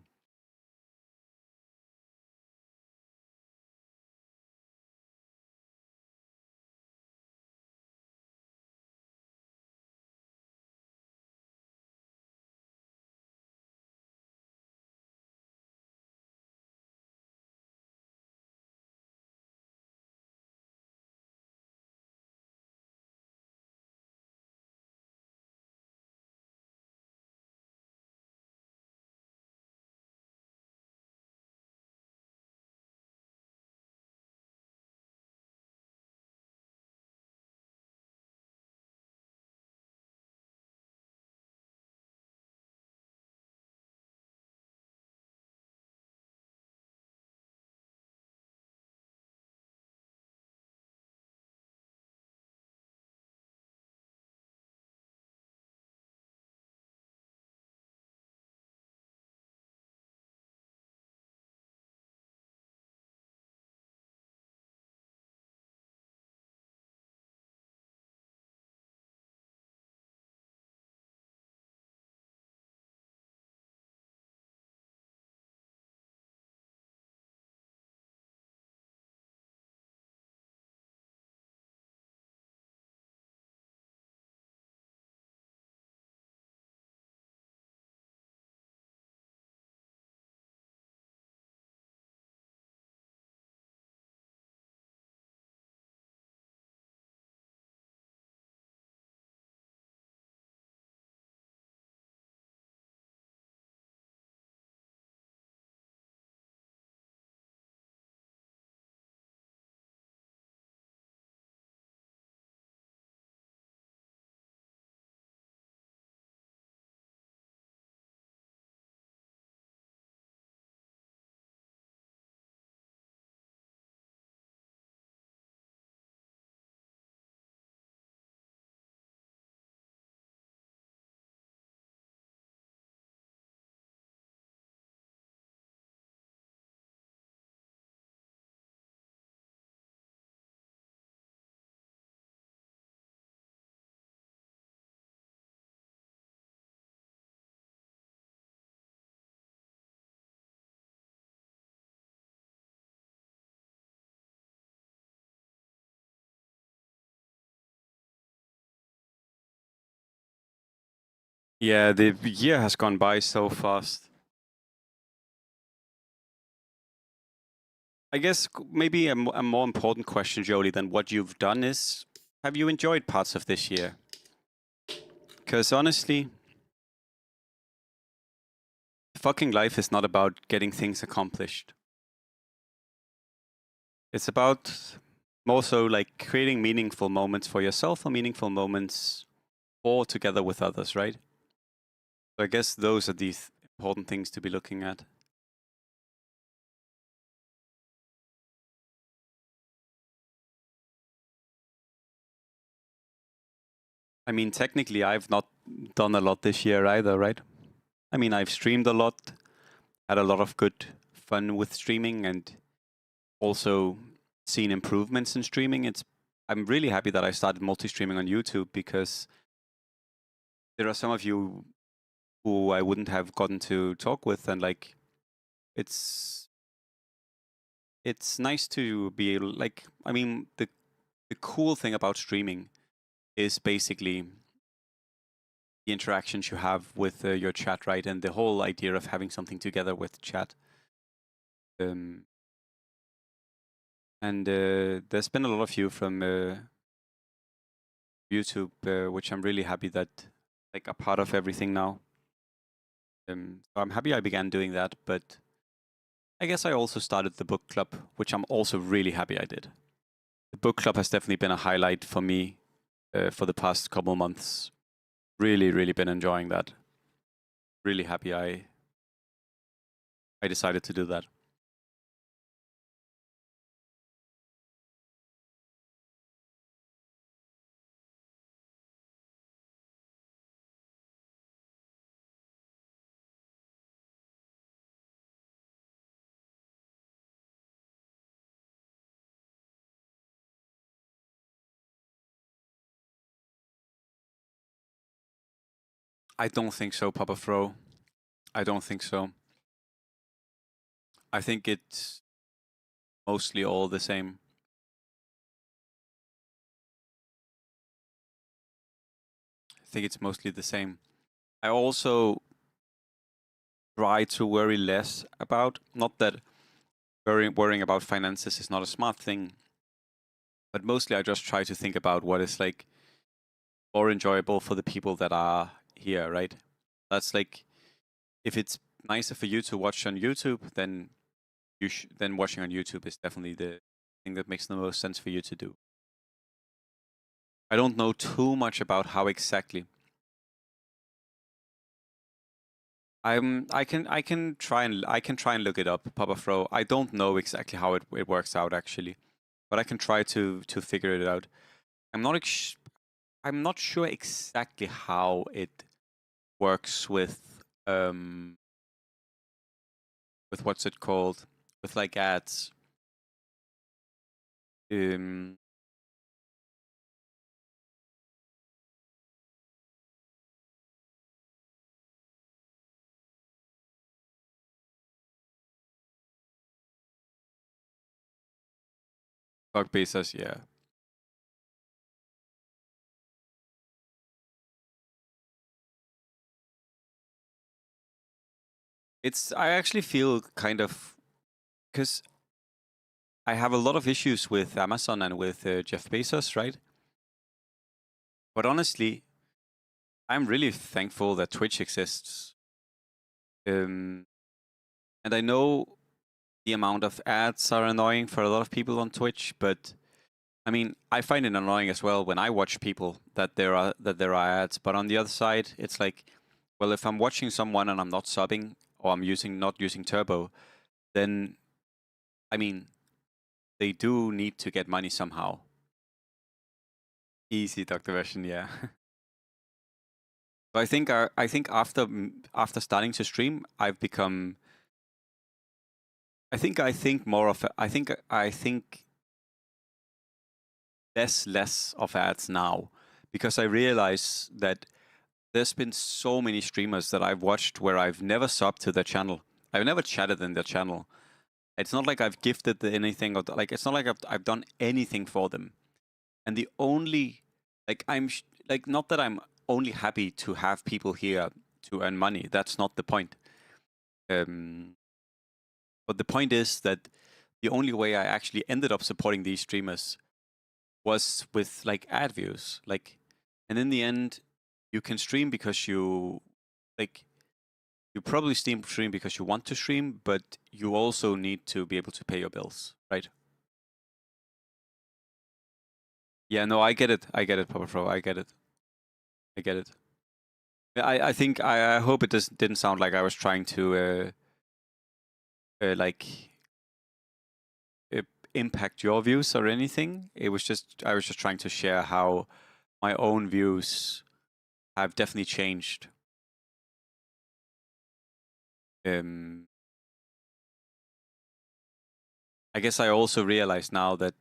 A: Yeah, the year has gone by so fast. I guess maybe a more important question, Jolie, than what you've done is, have you enjoyed parts of this year? Because honestly, fucking life is not about getting things accomplished. It's about more so like creating meaningful moments for yourself or meaningful moments for together with others, right? So I guess those are the important things to be looking at. I mean, technically, I've not done a lot this year either, right? I mean, I've streamed a lot, had a lot of good fun with streaming, and also seen improvements in streaming. I'm really happy that I started multi-streaming on YouTube because there are some of you who I wouldn't have gotten to talk with, and like, it's nice to be able, like, I mean, the cool thing about streaming is basically the interactions you have with your chat, right? And the whole idea of having something together with chat. And there's been a lot of you from YouTube, which I'm really happy that like a part of everything now. So I'm happy I began doing that, but I guess I also started the book club, which I'm also really happy I did. The book club has definitely been a highlight for me for the past couple of months. Really, really been enjoying that. Really happy I decided to do that. I don't think so, Papa Fro. I don't think so. I think it's mostly all the same. I think it's mostly the same. I also try to worry less about, not that worrying about finances is not a smart thing, but mostly I just try to think about what is like more enjoyable for the people that are here, right? That's like, if it's nicer for you to watch on YouTube, then then watching on YouTube is definitely the thing that makes the most sense for you to do. I don't know too much about how exactly. I can try and look it up, Papa Fro. I don't know exactly how it works out actually, but I can try to figure it out. I'm not sure exactly how it works with what's it called, with like ads. Bug basis, yeah. I actually feel kind of, because I have a lot of issues with Amazon and with Jeff Bezos, right? But honestly, I'm really thankful that Twitch exists. And I know the amount of ads are annoying for a lot of people on Twitch, but I mean, I find it annoying as well when I watch people that there are ads. But on the other side, it's like, well, if I'm watching someone and I'm not subbing or I'm not using Turbo, then I mean, they do need to get money somehow. Easy, Dr. Version, yeah. So I think after starting to stream, I've become. I think more of. I think less of ads now, because I realize that there's been so many streamers that I've watched where I've never subbed to their channel. I've never chatted in their channel. It's not like I've gifted anything, or like it's not like I've done anything for them. And the only, like, like, not that I'm only happy to have people here to earn money. That's not the point. But the point is that the only way I actually ended up supporting these streamers was with like ad views. Like, and in the end, you can stream because you like. You probably stream because you want to stream, but you also need to be able to pay your bills, right? Yeah, no, I get it. I get it, Papa Pro. I get it. I get it. I think I hope it didn't sound like I was trying to like impact your views or anything. It was just I was just trying to share how my own views have definitely changed. I guess I also realize now that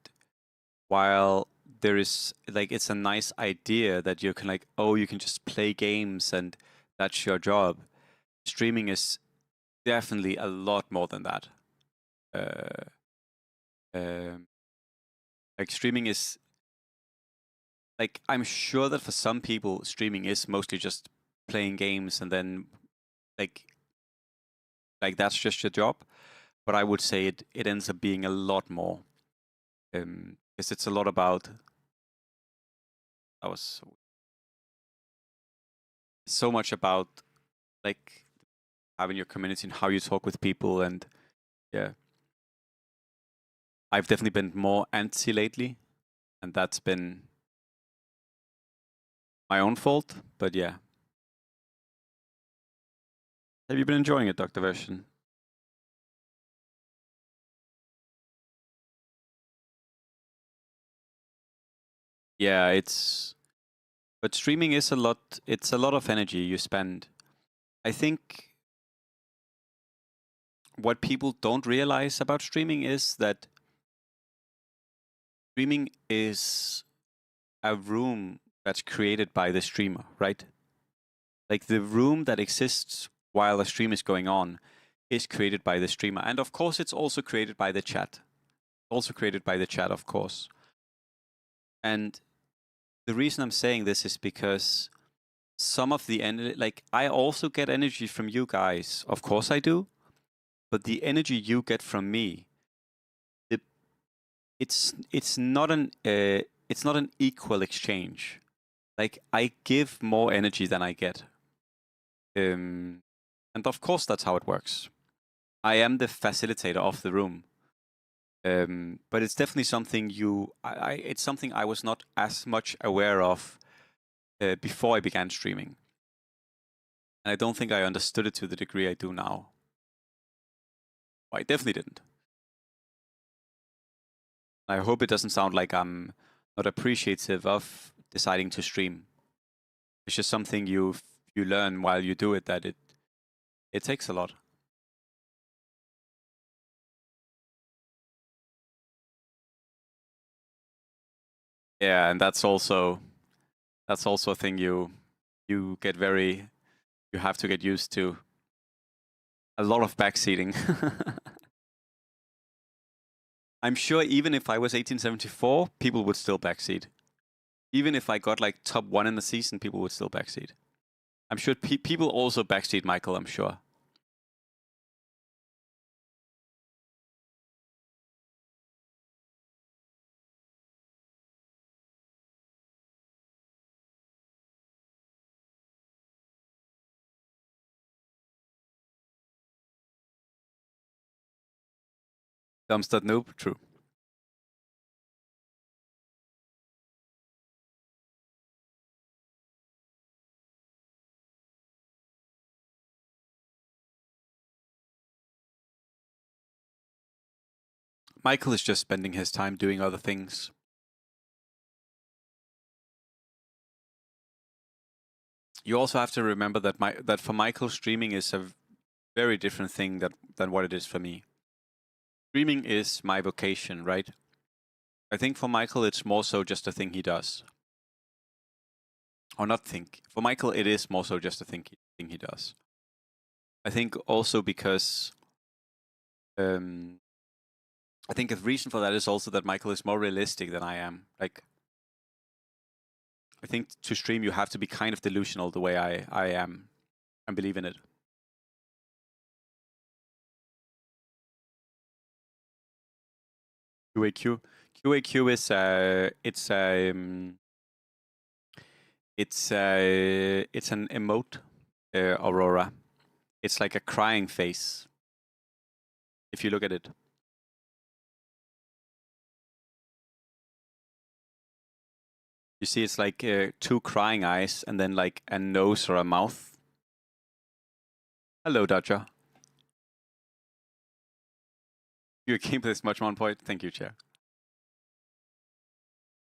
A: while there is like it's a nice idea that you can like, oh, you can just play games and that's your job. Streaming is definitely a lot more than that. Like streaming is like, I'm sure that for some people streaming is mostly just playing games and then like that's just your job. But I would say it ends up being a lot more. Because it's a lot about so much about like having your community and how you talk with people, and yeah. I've definitely been more antsy lately, and that's been my own fault, but yeah. Have you been enjoying it, Dr. Version? Yeah, but streaming is it's a lot of energy you spend. I think what people don't realize about streaming is that streaming is a room that's created by the streamer, right? Like the room that exists while a stream is going on is created by the streamer. And of course, it's also created by the chat. Also created by the chat, of course. And the reason I'm saying this is because some of the energy, like I also get energy from you guys. Of course I do. But the energy you get from me, it's not an equal exchange. Like I give more energy than I get. And of course that's how it works. I am the facilitator of the room. But it's definitely something it's something I was not as much aware of before I began streaming. And I don't think I understood it to the degree I do now. I definitely didn't. I hope it doesn't sound like I'm not appreciative of deciding to stream. It's just something you learn while you do it, that it takes a lot. Yeah, and that's also a thing you have to get used to. A lot of backseating. I'm sure even if I was 1874, people would still backseat. Even if I got like top 1 in the season, people would still backseat. I'm sure people also backseat Michael, I'm sure. Dumpster noob, true. Michael is just spending his time doing other things. You also have to remember that for Michael, streaming is a very different thing than what it is for me. Streaming is my vocation, right? I think for Michael, it's more so just a thing he does. Or not think. For Michael, it is more so just a thing he does. I think also because I think a reason for that is also that Michael is more realistic than I am. Like, I think to stream you have to be kind of delusional the way I am and believe in it. QAQ. QAQ is it's an emote, Aurora. It's like a crying face. If you look at it. You see, it's like two crying eyes and then like a nose or a mouth. Hello, Dodger. Your gameplay is much more on point. Thank you, Chair.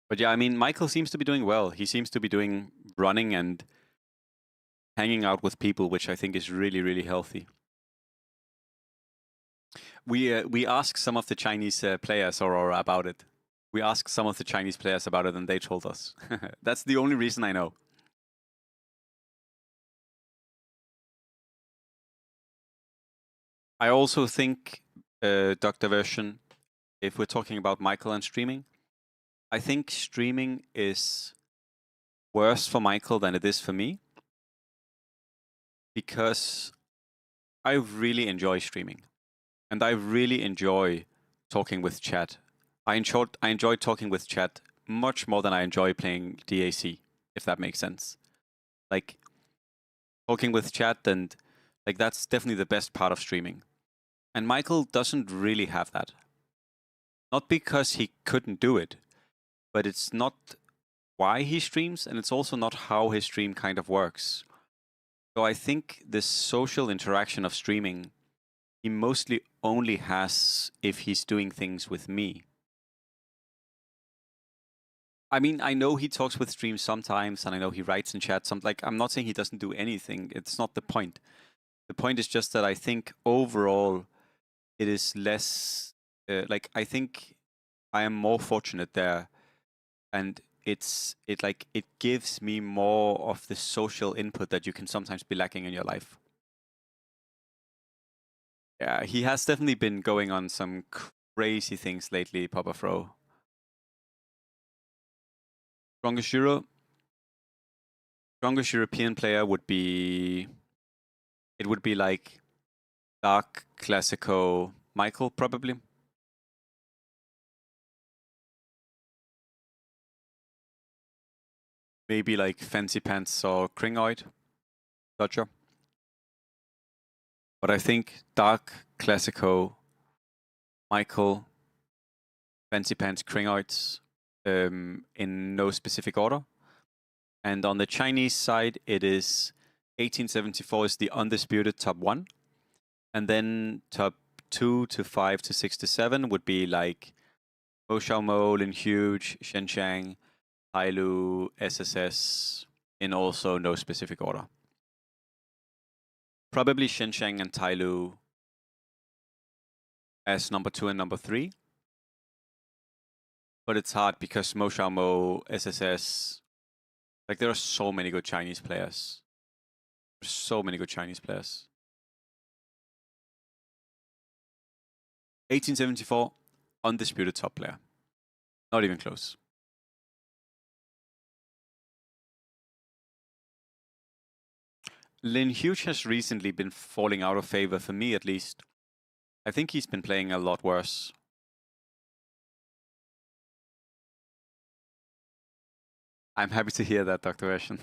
A: But yeah, I mean, Michael seems to be doing well. He seems to be doing running and hanging out with people, which I think is really, really healthy. We asked some of the Chinese players Aurora about it. We asked some of the Chinese players about it, and they told us. That's the only reason I know. I also think, Dr. Version, if we're talking about Michael and streaming, I think streaming is worse for Michael than it is for me, because I really enjoy streaming, and I really enjoy talking with chat. I enjoy talking with chat much more than I enjoy playing DAC, if that makes sense. Like, talking with chat, and like that's definitely the best part of streaming. And Michael doesn't really have that. Not because he couldn't do it, but it's not why he streams, and it's also not how his stream kind of works. So I think this social interaction of streaming, he mostly only has if he's doing things with me. I mean, I know he talks with streams sometimes, and I know he writes in chat. Like, I'm not saying he doesn't do anything. It's not the point. The point is just that I think overall, it is less. Like, I think I am more fortunate there, and it gives me more of the social input that you can sometimes be lacking in your life. Yeah, he has definitely been going on some crazy things lately, Papa Fro. Strongest European player would be. It would be like Dark, Classico, Michael, probably. Maybe like Fancy Pants or Kringoid, Dodger. But I think Dark, Classico, Michael, Fancy Pants, Kringoids, in no specific order. And on the Chinese side, it is 1874 is the undisputed top 1. And then top 2 to 5 to 6 to 7 would be like Mo Xiaomo, Lin Huge, Shen Shang, Hailu, SSS, in also no specific order. Probably Shen Shang and Tailu as number 2 and number 3. But it's hard because Mo Xiaomo, SSS, like there are so many good Chinese players. There's so many good Chinese players. 1874, undisputed top player. Not even close. Lin Huge has recently been falling out of favor, for me at least. I think he's been playing a lot worse. I'm happy to hear that, Dr. Ashen.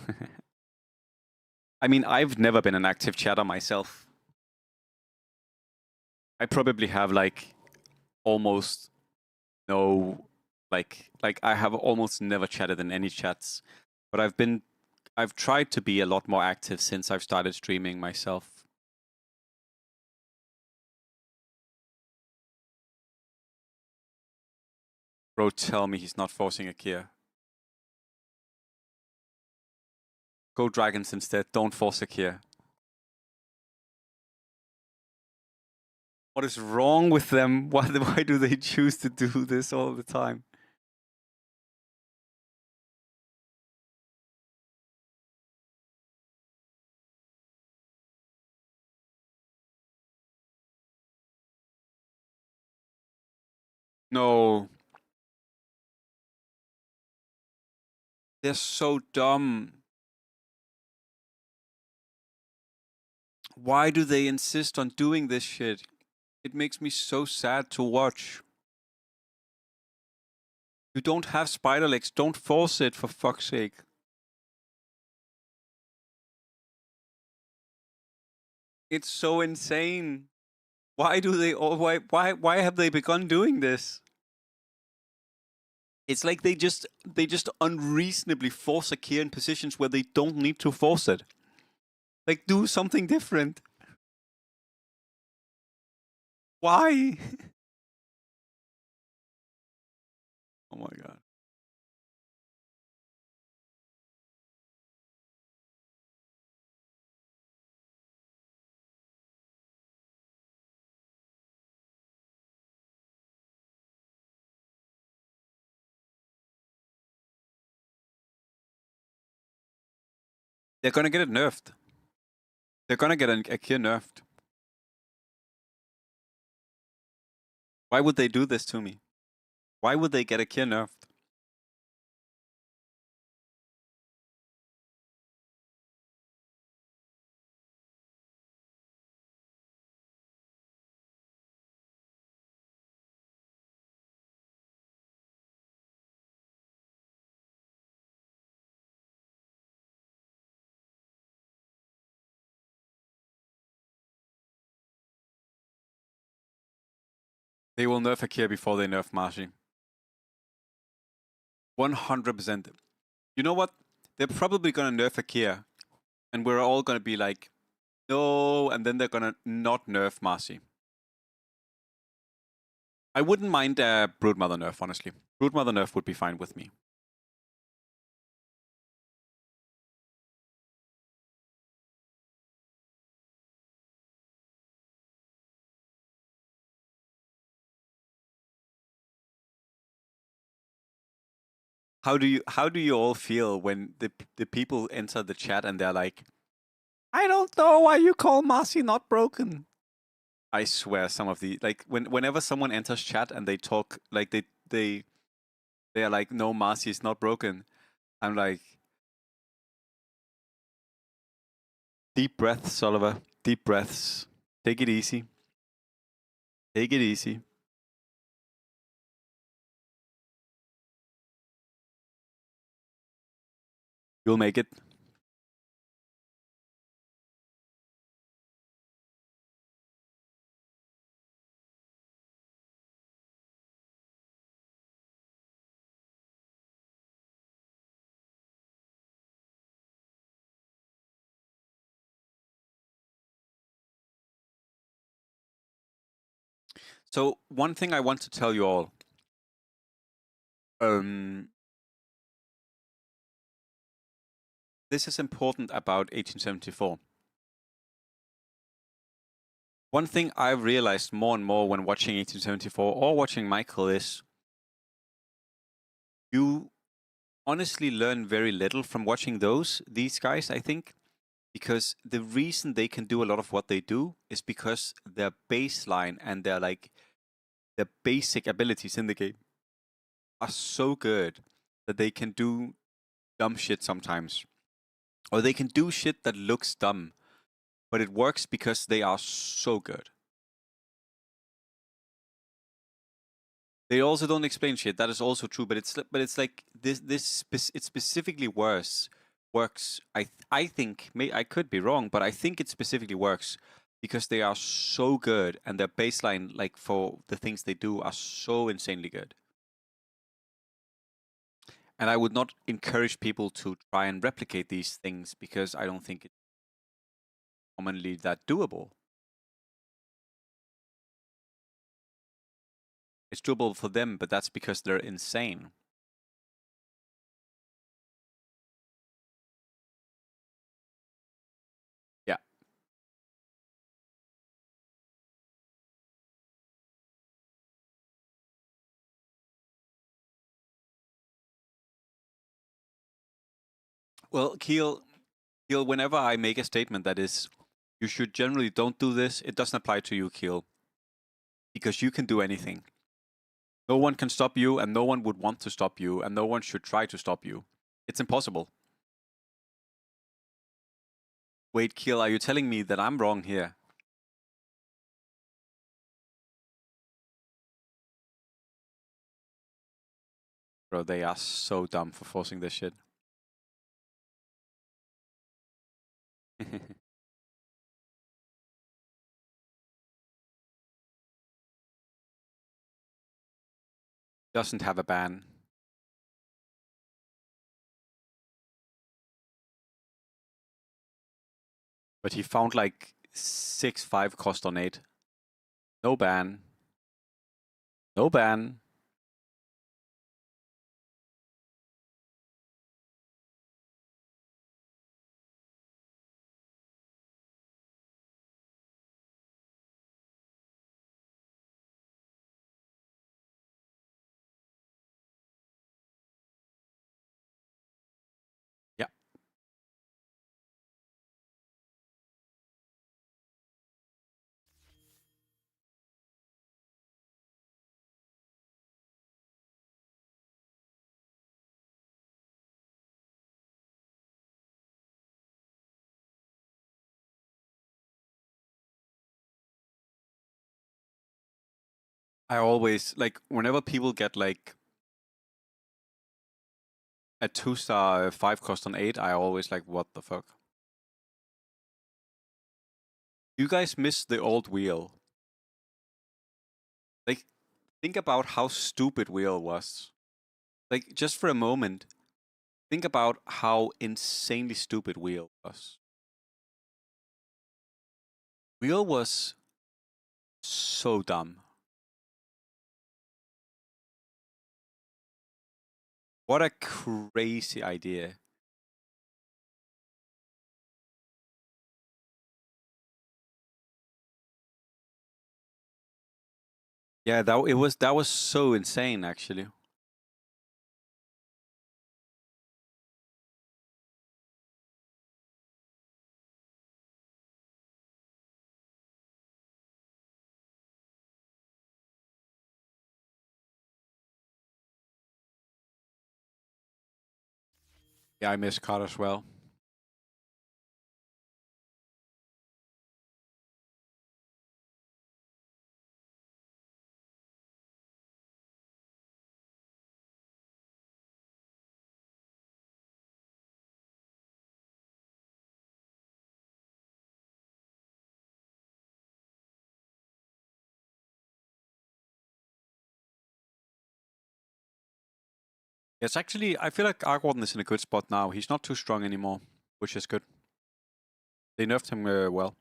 A: I mean, I've never been an active chatter myself. I probably have like almost no, like I have almost never chatted in any chats, but I've tried to be a lot more active since I've started streaming myself. Bro, tell me he's not forcing a Kia. Go Dragons instead, don't force a Kia. What is wrong with them? Why do they choose to do this all the time? No. They're so dumb. Why do they insist on doing this shit? It makes me so sad to watch. You don't have spider legs. Don't force it, for fuck's sake. It's so insane. Why do they all why have they begun doing this? It's like they just unreasonably force a key in positions where they don't need to force it. Like, do something different. Why? Oh my god. They're gonna get it nerfed. They're gonna get a key nerfed. Why would they do this to me? Why would they get a key nerfed? They will nerf Akira before they nerf Marci. 100%. You know what? They're probably gonna nerf Akira, and we're all gonna be like, no, and then they're gonna not nerf Marci. I wouldn't mind a Broodmother nerf, honestly. Broodmother nerf would be fine with me. How do you all feel when the people enter the chat and they're like, I don't know why you call Marci not broken. I swear, some of the whenever someone enters chat and they talk like they are like, no, Marci is not broken. I'm like, deep breaths, Oliver. Deep breaths. Take it easy. Take it easy. You'll make it. So one thing I want to tell you all. This is important about 1874. One thing I've realized more and more when watching 1874 or watching Michael is you honestly learn very little from watching these guys, I think, because the reason they can do a lot of what they do is because their baseline and their basic abilities in the game are so good that they can do dumb shit sometimes. Or they can do shit that looks dumb, but it works because they are so good. They also don't explain shit. That is also true, but it's like it specifically works. I think I could be wrong, but I think it specifically works because they are so good and their baseline, like for the things they do, are so insanely good. And I would not encourage people to try and replicate these things because I don't think it's commonly that doable. It's doable for them, but that's because they're insane. Yeah. Well, Keel, whenever I make a statement that is, you should generally don't do this, it doesn't apply to you, Keel. Because you can do anything. No one can stop you, and no one would want to stop you, and no one should try to stop you. It's impossible. Wait, Kiel, are you telling me that I'm wrong here? Bro, they are so dumb for forcing this shit. Doesn't have a ban. But he found like 6-5 cost on 8. No ban. No ban. Yeah. I always, like, whenever people get like a 2-star 5 cost on 8, I always like, what the fuck? You guys miss the old wheel. Like, think about how stupid wheel was. Like, just for a moment, think about how insanely stupid wheel was. Wheel was so dumb. What a crazy idea. Yeah, that was so insane actually. Yeah, I miss card as well. It's actually, I feel like Argwarden is in a good spot now. He's not too strong anymore, which is good. They nerfed him well.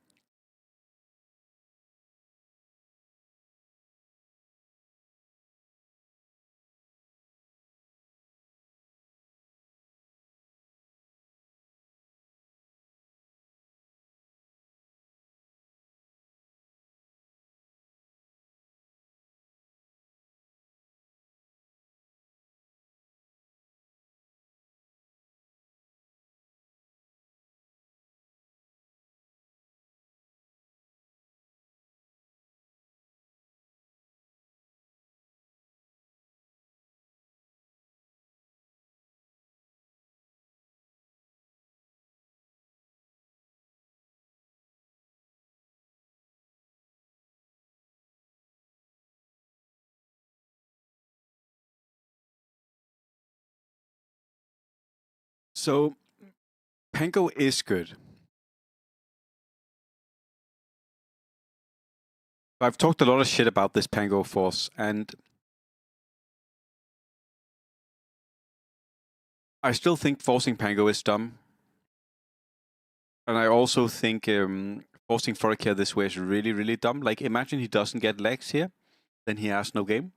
A: So, Pango is good. I've talked a lot of shit about this Pango force, and I still think forcing Pango is dumb. And I also think forcing Foricare this way is really, really dumb. Like, imagine he doesn't get legs here, then he has no game.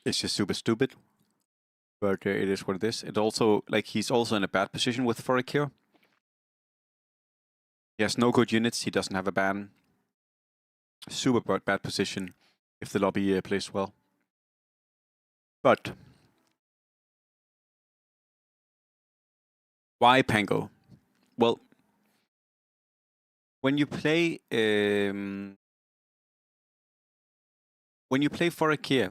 A: It's just super stupid. But it is what it is. It also, like, he's also in a bad position with Foricare. He has no good units, he doesn't have a ban. Super bad position if the lobby plays well. But why Pango? Well, when you play Foricare,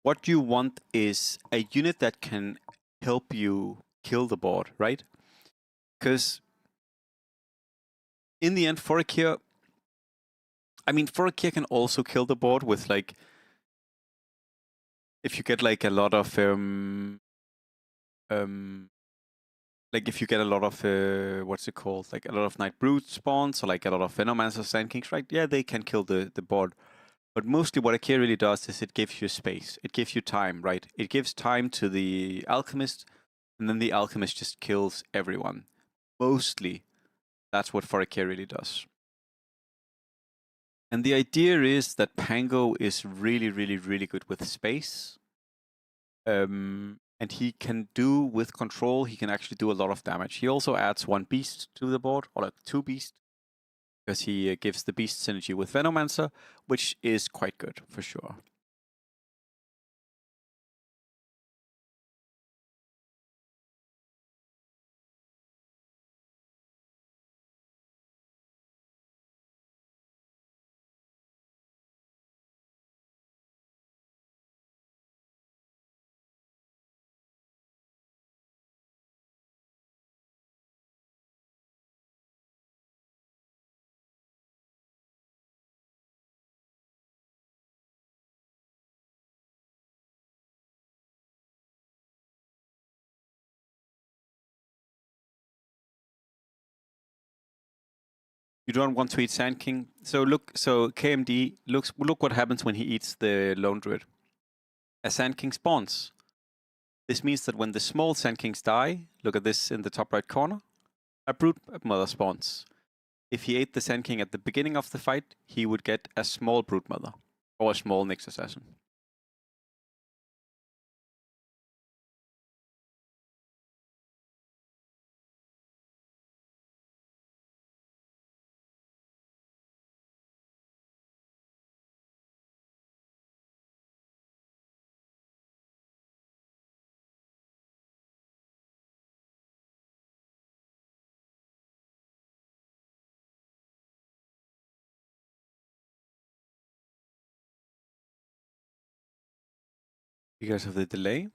A: what you want is a unit that can help you kill the board, right? Because in the end, Forakir, I mean, Forakir can also kill the board with like, if you get like a lot of like if you get a lot of what's it called, like a lot of Night Brood spawns or like a lot of Venomancer Sand Kings, right? Yeah, they can kill the board. But mostly what a key really does is it gives you space. It gives you time, right? It gives time to the alchemist, and then the alchemist just kills everyone. Mostly, that's what Forakir really does. And the idea is that Pango is really, really, really good with space. And he can do, with control, he can actually do a lot of damage. He also adds 1 beast to the board, or like 2 beasts, because he gives the beast synergy with Venomancer, which is quite good, for sure. You don't want to eat Sand King. So look, so KMD, look what happens when he eats the Lone Druid. A Sand King spawns. This means that when the small Sand Kings die, look at this in the top right corner, a Brood Mother spawns. If he ate the Sand King at the beginning of the fight, he would get a small Brood Mother, or a small Nyx Assassin. Because of the delay?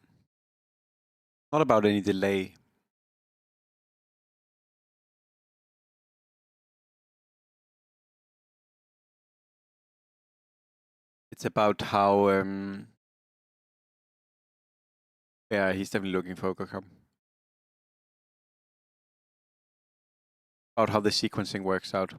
A: Not about any delay. It's about how yeah, he's definitely looking for Okakam. About how the sequencing works out.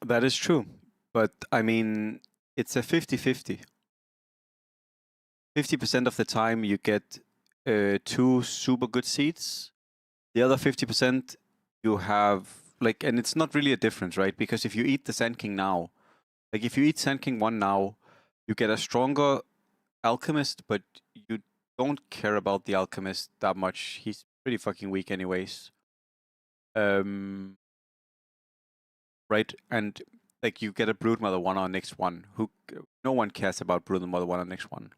A: That is true. But I mean, it's a 50-50. 50% of the time you get 2 super good seeds. The other 50% you have, like, and it's not really a difference, right? Because if you eat the Sand King now, like if you eat Sand King 1 now, you get a stronger alchemist, but you don't care about the alchemist that much. He's pretty fucking weak anyways. Right? And like you get a Broodmother 1 on next one. No one cares about Broodmother 1 on next one.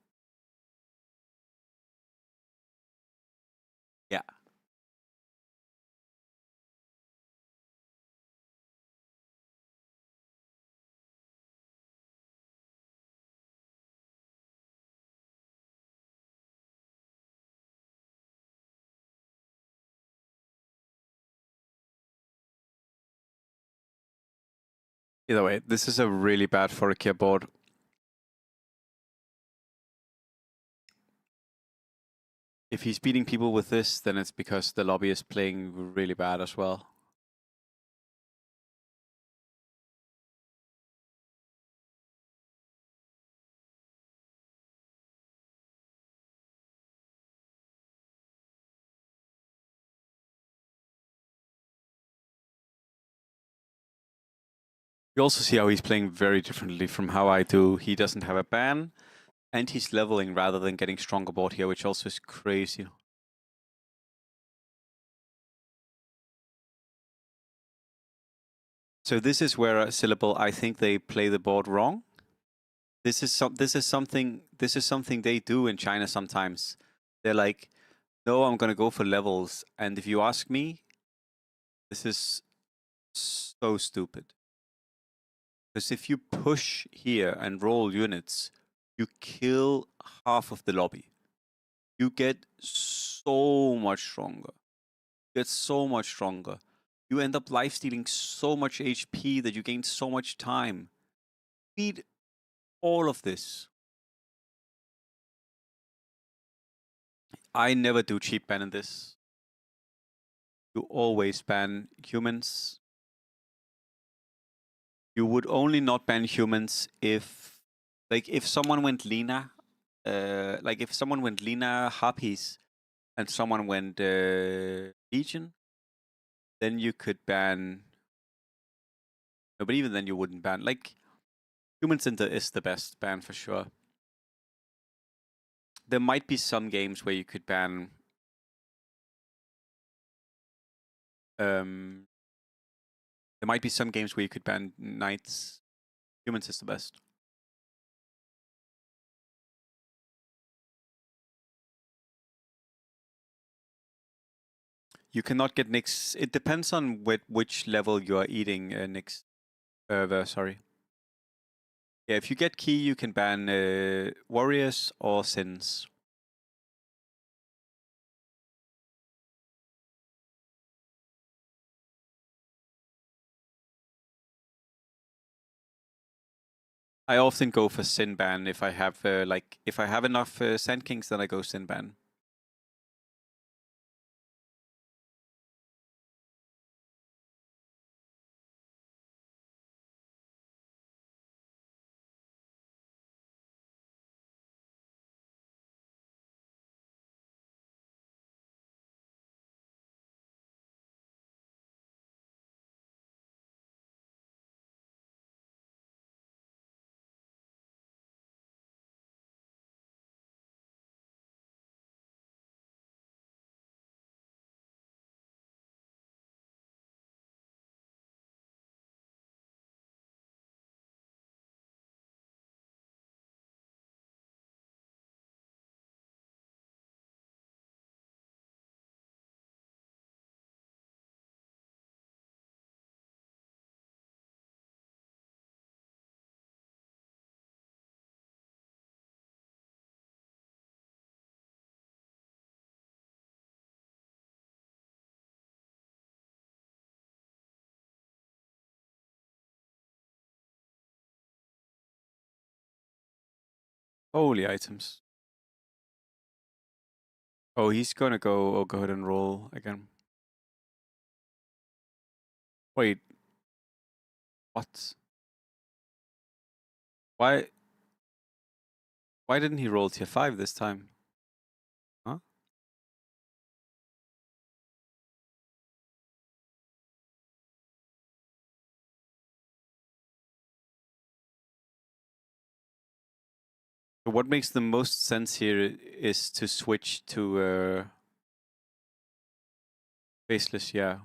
A: Yeah. Either way, this is a really bad for a keyboard. If he's beating people with this, then it's because the lobby is playing really bad as well. You also see how he's playing very differently from how I do. He doesn't have a ban, and he's leveling rather than getting stronger board here, which also is crazy. So this is where Syllable, I think they play the board wrong. This is something they do in China sometimes. They're like, no, I'm gonna go for levels. And if you ask me, this is so stupid. Because if you push here and roll units, you kill half of the lobby. You get so much stronger. You end up lifestealing so much HP that you gain so much time. Beat all of this. I never do cheap ban in this. You always ban humans. You would only not ban humans if, like, if someone went Lina, if someone went Lina Harpies and someone went Legion, then you could ban. No, but even then you wouldn't ban. Like, Human Center is the best ban for sure. There might be some games where you could ban there might be some games where you could ban Knights. Humans is the best. You cannot get Nyx. It depends on which level you are eating Nyx. Sorry. Yeah, if you get key, you can ban warriors or sins. I often go for sin ban if I have if I have enough Sand Kings, then I go sin ban. Holy items. Oh, he's gonna go ahead and roll again. Wait. What? Why didn't he roll tier 5 this time? Huh? So what makes the most sense here is to switch to faceless, yeah.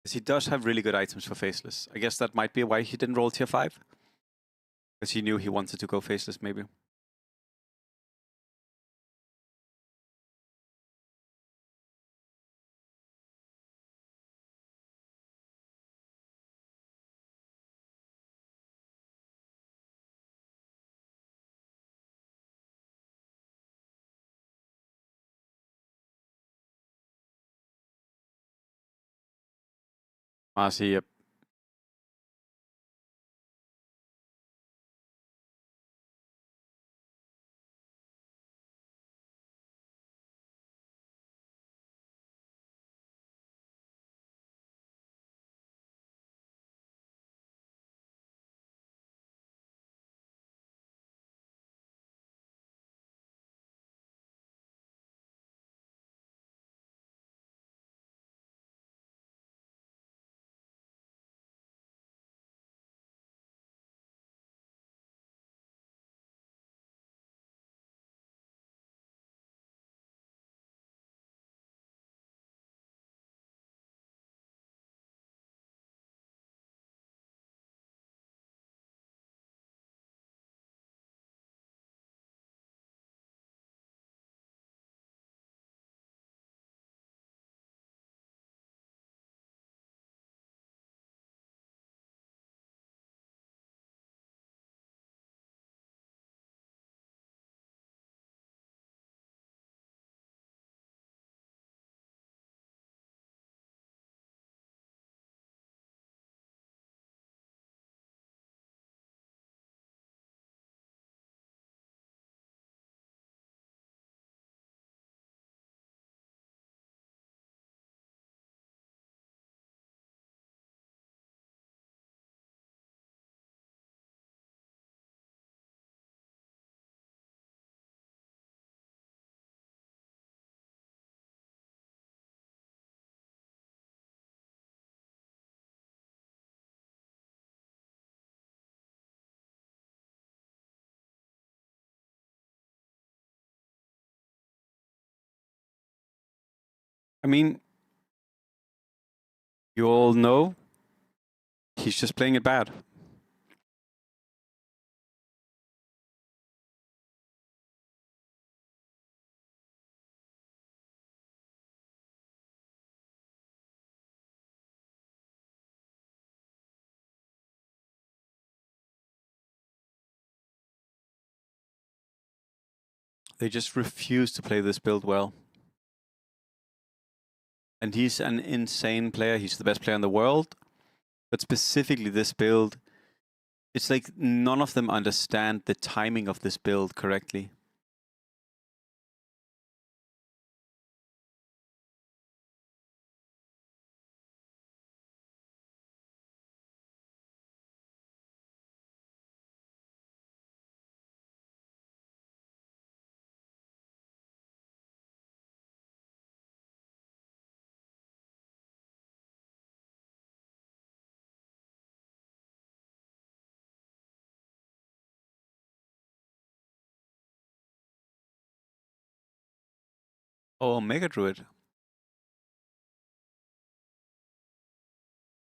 A: Because he does have really good items for faceless. I guess that might be why he didn't roll tier 5. Because he knew he wanted to go faceless, maybe. Marci, yep. I mean, you all know he's just playing it bad. They just refuse to play this build well. And he's an insane player. He's the best player in the world. But specifically this build, it's like none of them understand the timing of this build correctly. Oh, Mega Druid.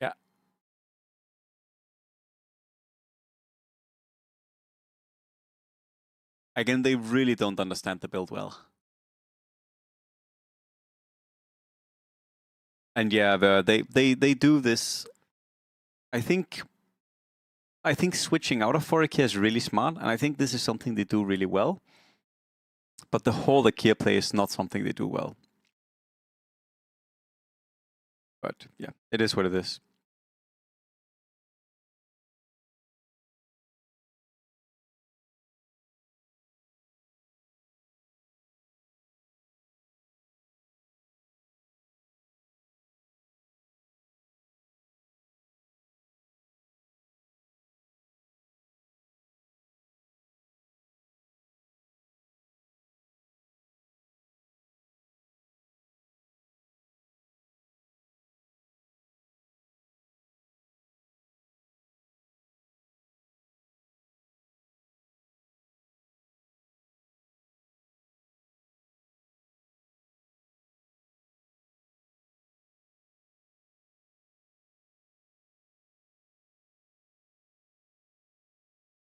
A: Yeah. Again, they really don't understand the build well. And yeah, they do this. I think switching out of Forakia is really smart, and I think this is something they do really well. But the whole Akia play is not something they do well. But yeah, it is what it is.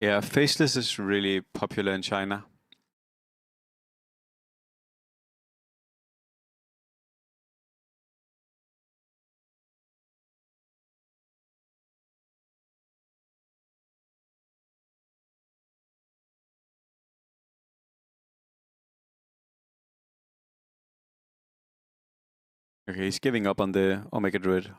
A: Yeah, Faceless is really popular in China. Okay, he's giving up on the Omega Druid.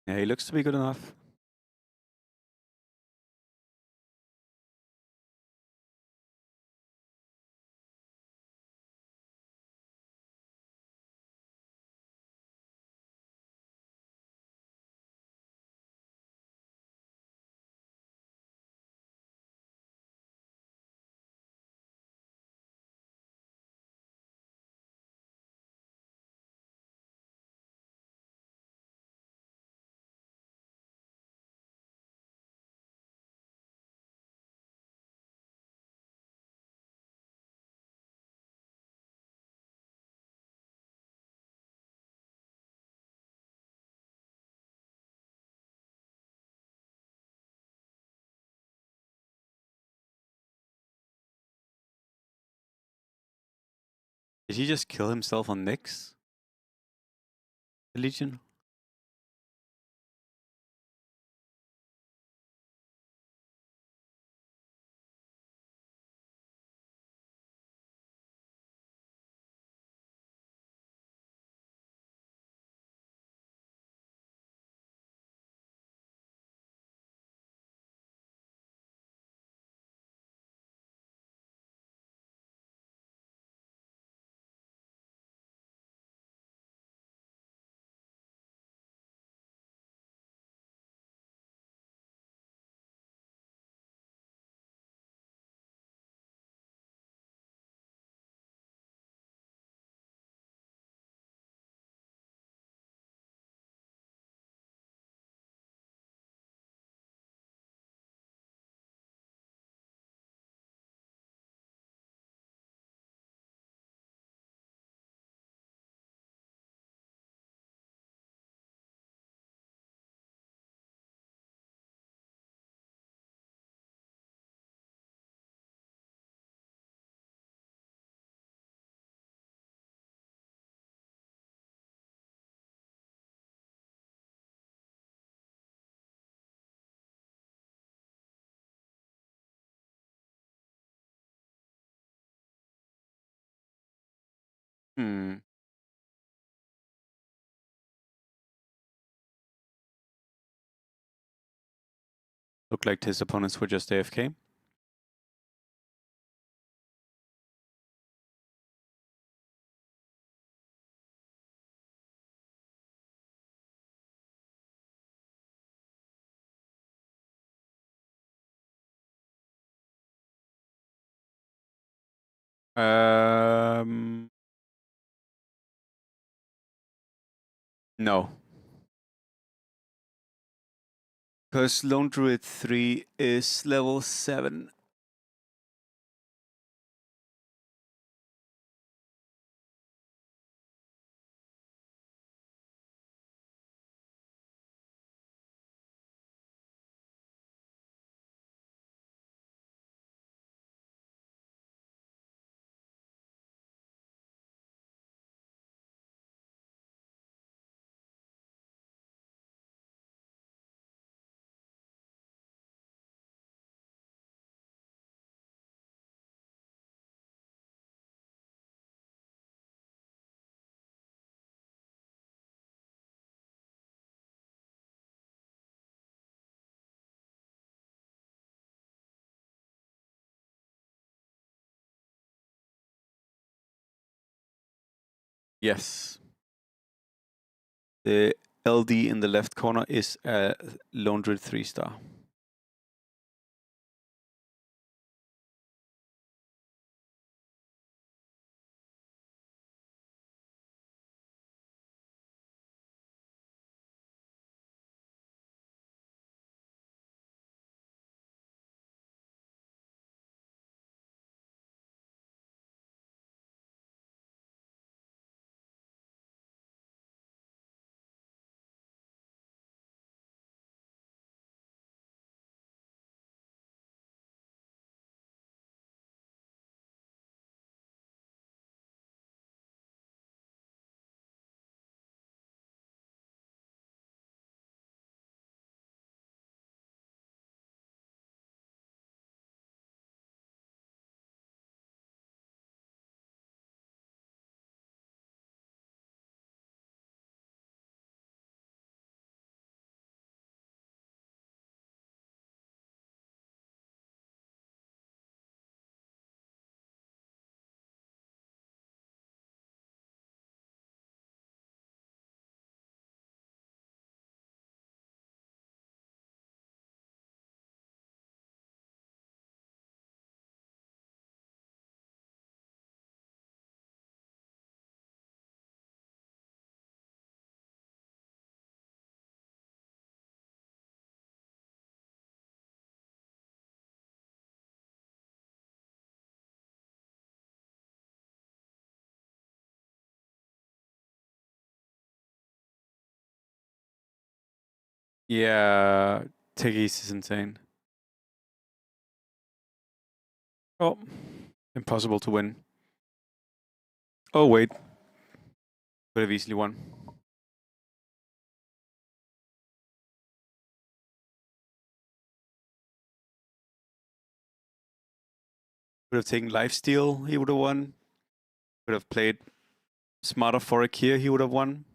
A: Yeah, he looks to be good enough. Did he just kill himself on Nyx? The Legion? Hmm. Looked like his opponents were just AFK. No. Because Lone Druid 3 is level 7. Yes. The LD in the left corner is a Lone Druid 3-star. Yeah, Tiggy's is insane. Oh, impossible to win. Oh, wait. Could have easily won. Could have taken lifesteal, he would have won. Could have played smarter fork here, he would have won.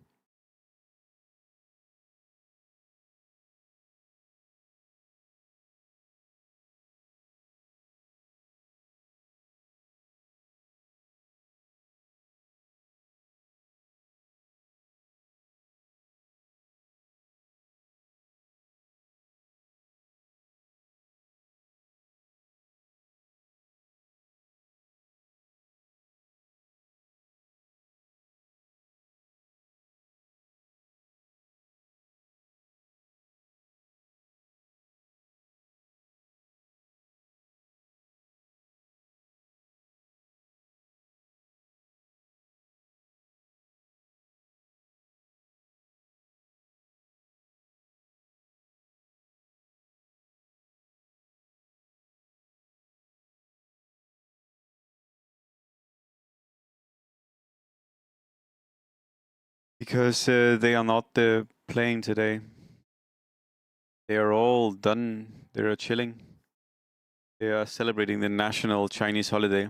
A: Because they are not playing today. They are all done. They are chilling. They are celebrating the national Chinese holiday.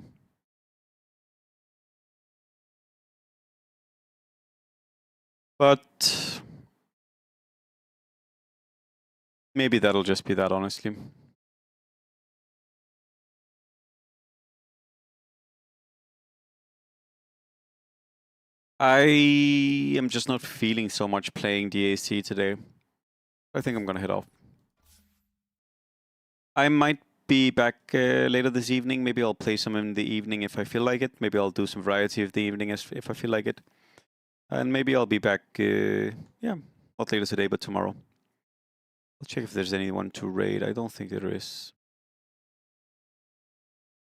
A: But maybe that'll just be that, honestly. I am just not feeling so much playing DAC today. I think I'm gonna head off. I might be back later this evening. Maybe I'll play some in the evening if I feel like it. Maybe I'll do some variety of the evening if I feel like it. And maybe I'll be back, yeah, not later today, but tomorrow. I'll check if there's anyone to raid. I don't think there is.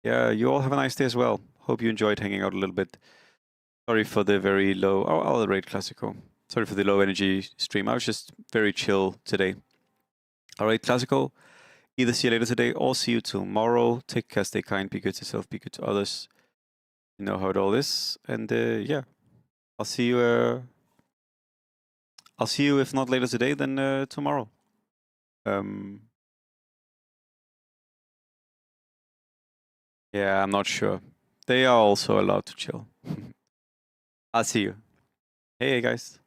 A: Yeah, you all have a nice day as well. Hope you enjoyed hanging out a little bit. Sorry for the very low... Oh, I'll raid Classico. Sorry for the low energy stream. I was just very chill today. All right, Classico. Either see you later today or see you tomorrow. Take care, stay kind, be good to yourself, be good to others. You know how it all is. And yeah, I'll see you... I'll see you, if not later today, then tomorrow. Yeah, I'm not sure. They are also allowed to chill. I'll see you. Hey guys.